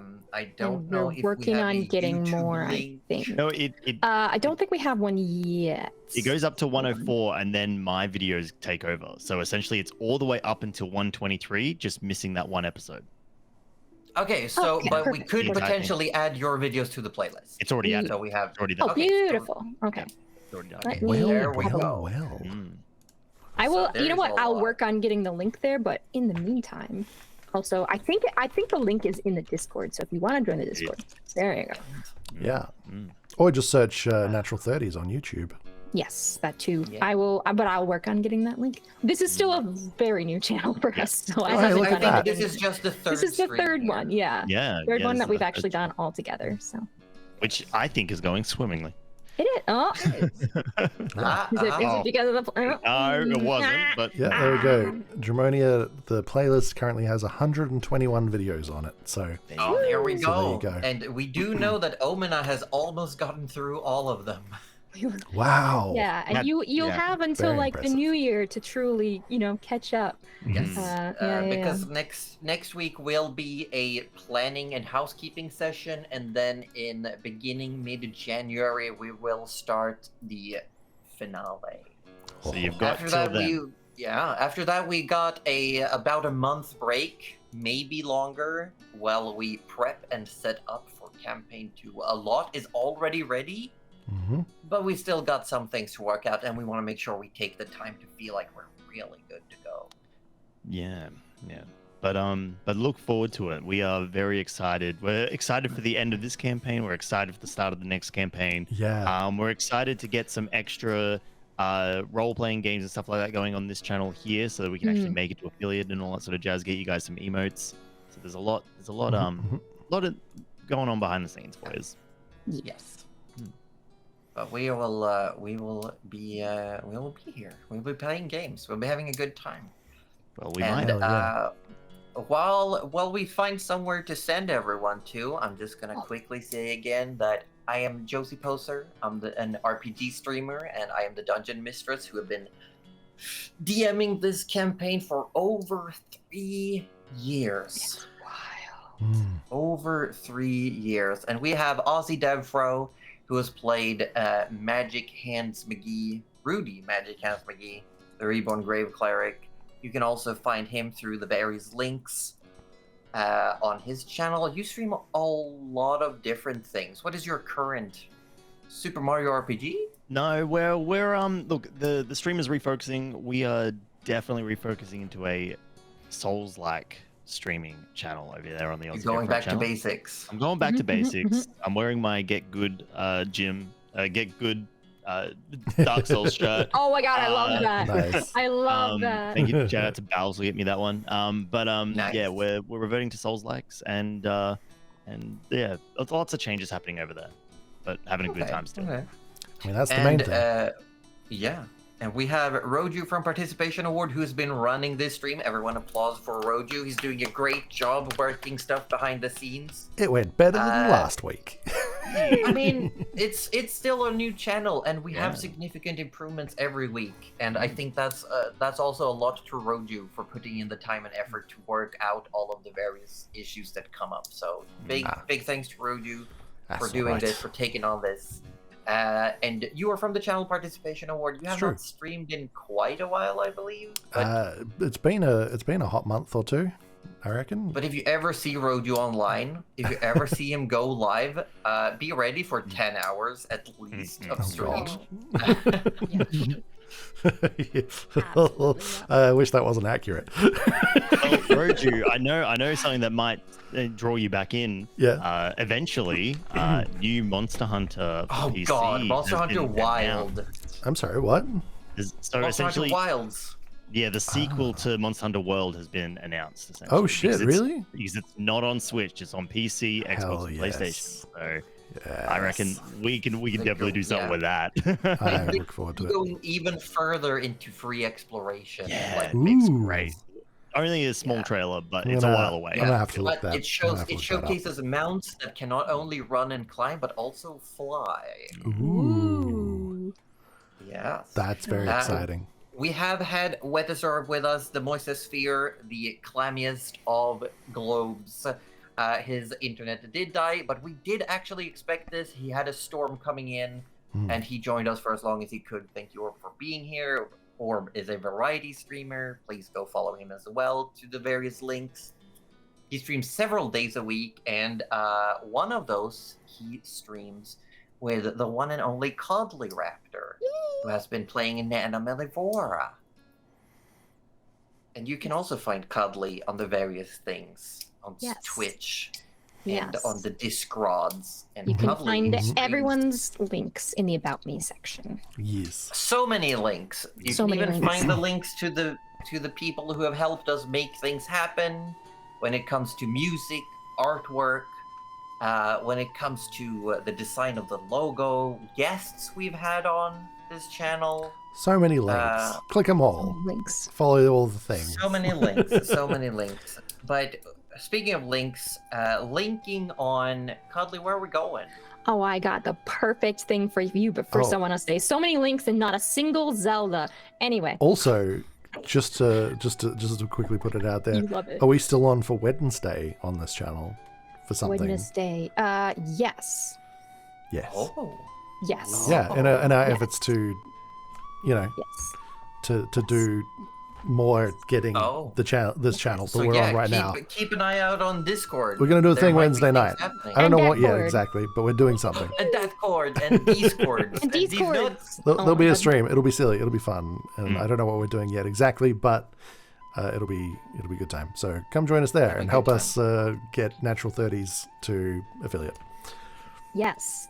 don't And know we're if working we have on a getting YouTube more, I link. think. no, it I don't think we have one yet. it goes up to 104 and then my videos take over. So essentially it's all the way up until 123, just missing that one episode. Okay, so Okay, but we perfect. could The entire thing. potentially add your videos to the playlist. It's already added. So we have. It's already Oh, done. Okay, so- beautiful. Okay. It's already done. Let me- Well, There we well, go. well. Mm. I So will. there You know is what? a I'll lot. work on getting the link there. But in the meantime, also, I think the link is in the Discord. So if you want to join the Discord, there you go. Yeah. Mm. Or just search Natural 30s on YouTube. Yes, that too. Yeah. I will. But I'll work on getting that link. This is still a very new channel for us, so I Oh, hey, haven't look I at done think that. this anything. is just the third. This is the stream third here. one. Yeah. Yeah. Third yeah, one this that is we've the actually third- done all together. So Which I think is going swimmingly. it is. Oh, is it Oh. because of the? No, it wasn't, but Yeah, there we go. Dramonia, the playlist currently has 121 videos on it. So Oh, there we So go. there you go. And we do know that Omina has almost gotten through all of them. wow. Yeah, and That- you'll yeah, have until very like impressive. the new year to truly, catch up. Yes. Yeah. Because next week will be a planning and housekeeping session, and then in beginning mid-January we will start the finale. so you've got After till that then. after that we got about a month break, maybe longer, while we prep and set up for campaign 2. A lot is already ready, hmm but we still got some things to work out, and we want to make sure we take the time to feel like we're really good to go. Yeah. But look forward to it. We are very excited. We're excited for the end of this campaign. We're excited for the start of the next campaign. Yeah. We're excited to get some extra role-playing games and stuff like that going on this channel here, so that we can actually make it to affiliate and all that sort of jazz. Get you guys some emotes. So there's a lot Mhm. lot of going on behind the scenes, boys. Yes. But we will be here. We'll be playing games. We'll be having a good time. Well, we And might. Hell while we find somewhere to send everyone to, I'm just gonna Oh. quickly say again that I am Josie Poser. I'm an RPG streamer, and I am the dungeon mistress who have been DMing this campaign for over 3 years. Mm. Over 3 years. And we have Aussie Devfro, who has played Magic Hands McGee, Rudy Magic Hands McGee, the Reborn Grave Cleric. You can also find him through the various links on his channel. You stream a lot of different things. What is your current Super Mario RPG? No, we're look, the stream is refocusing. We are definitely refocusing into a Souls-like streaming channel over there on the You're Aussie going Devfro back to channel. basics. I'm going back to Mhm, mhm, basics. I'm wearing my Get Good Dark Souls shirt. Oh my god, I love that. Nice. I love that. Thank you. Shout out to Bowles who get me that one. Nice. Yeah, we're reverting to Souls likes and yeah, lots of changes happening over there, but having a good time still. Okay. I mean, that's the main And thing. yeah, and we have Roju from Participation Award, who's been running this stream. Everyone applause for Roju. He's doing a great job working stuff behind the scenes. It went better than uh, last week. I mean, it's still a new channel, and we Yeah. have significant improvements every week. And I think that's also a lot to Roju for putting in the time and effort to work out all of the various issues that come up. So big thanks to Roju for That's doing alright. this, for taking on this. And you are from the Channel Participation Award. You have true. not streamed in quite a while, I believe. But It's been a hot month or two. I reckon. But if you ever see Roju online, if you ever see him go live, be ready for 10 hours at least of Oh, stream. God. I wish that wasn't accurate. Well, Roju, I know something that might draw you back in. Yeah. Eventually, new Monster Hunter for Oh PC god, Monster has Hunter been Wild. announced. I'm sorry, what? So Monster Hunter essentially, Wilds. yeah, the sequel to Monster Hunter World has been announced. Essentially, Oh shit, really? Because it's not on Switch, it's on PC, Hell Xbox, and yes. PlayStation. So Yes. I reckon we can definitely do something yeah. with that. I look forward to it. Going even further into free exploration. Yeah, Like, it makes Ooh. great. Only a small Yeah. trailer, but I'm it's gonna- a while away. I'm gonna have to look but that. it shows I'm gonna have to it look that up. showcases mounts that can not only run and climb but also fly. Ooh, Yes. that's very Uh, exciting. We have had Wetasorb with us, the Moistosphere, the clammiest of globes. His internet did die, but we did actually expect this. He had a storm coming in, and he joined us for as long as he could. Thank you, Orb, for being here. Orb is a variety streamer. Please go follow him as well to the various links. He streams several days a week, and one of those he streams with the one and only Cuddly Raptor, who has been playing in Nana Melivora. And you can also find Cuddly on the various things on Yes. Twitch and Yes. on the Discords. And You can Cuddly find streams everyone's links in the About Me section. Yes. so many links. You So can many even links. find the links to the people who have helped us make things happen when it comes to music, artwork, when it comes to the design of the logo, guests we've had on this channel. So many links. Click them all. Links. Follow all the things. So many links, so many links. But speaking of links, linking on Cuddly, where are we going? Oh, I got the perfect thing for you, but first Oh. I want to say so many links and not a single Zelda. Anyway, Also, just to quickly put it out there, you love it. are we still on for Wednesday on this channel for something? Wednesday. Yes. Yes. Oh, Yes. Yeah, in our Yes. efforts to, you know, Yes. to do more getting Oh. this channel that so we're yeah, on right keep, now. keep an eye out on Discord. We're gonna do a There thing might be Wednesday things night. happening. I don't know And what yet Discord. exactly, but we're doing something. And Discord and Discord And these Discord. nuts. There'll Oh be my a God. stream. It'll be silly. It'll be fun, and I don't know what we're doing yet exactly, but it'll be a good time. So come join us there and help us get Natural 30s to affiliate. Yes.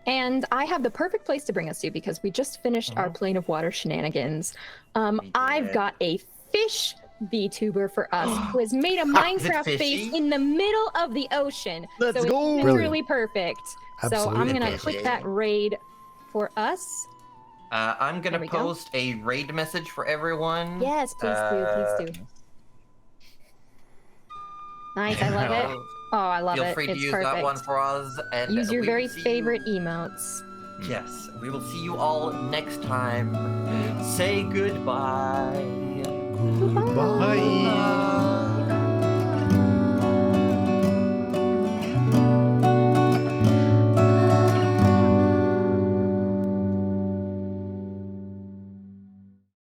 And I have the perfect place to bring us to because we just finished our Plane of Water shenanigans. I've did. got a fish VTuber for us who has made a Is it Minecraft fishy? base in the middle of the ocean. Let's so go. it's literally perfect. So I'm Absolutely gonna perfect. click that raid for us. I'm gonna There we go. post a raid message for everyone. Yes, please do, please do. Nice, I love it. Oh, I love Feel it. free to It's use perfect. that one for us. And Use your we very will see favorite You... emotes. Yes, we will see you all next time. Say goodbye. Goodbye. Bye.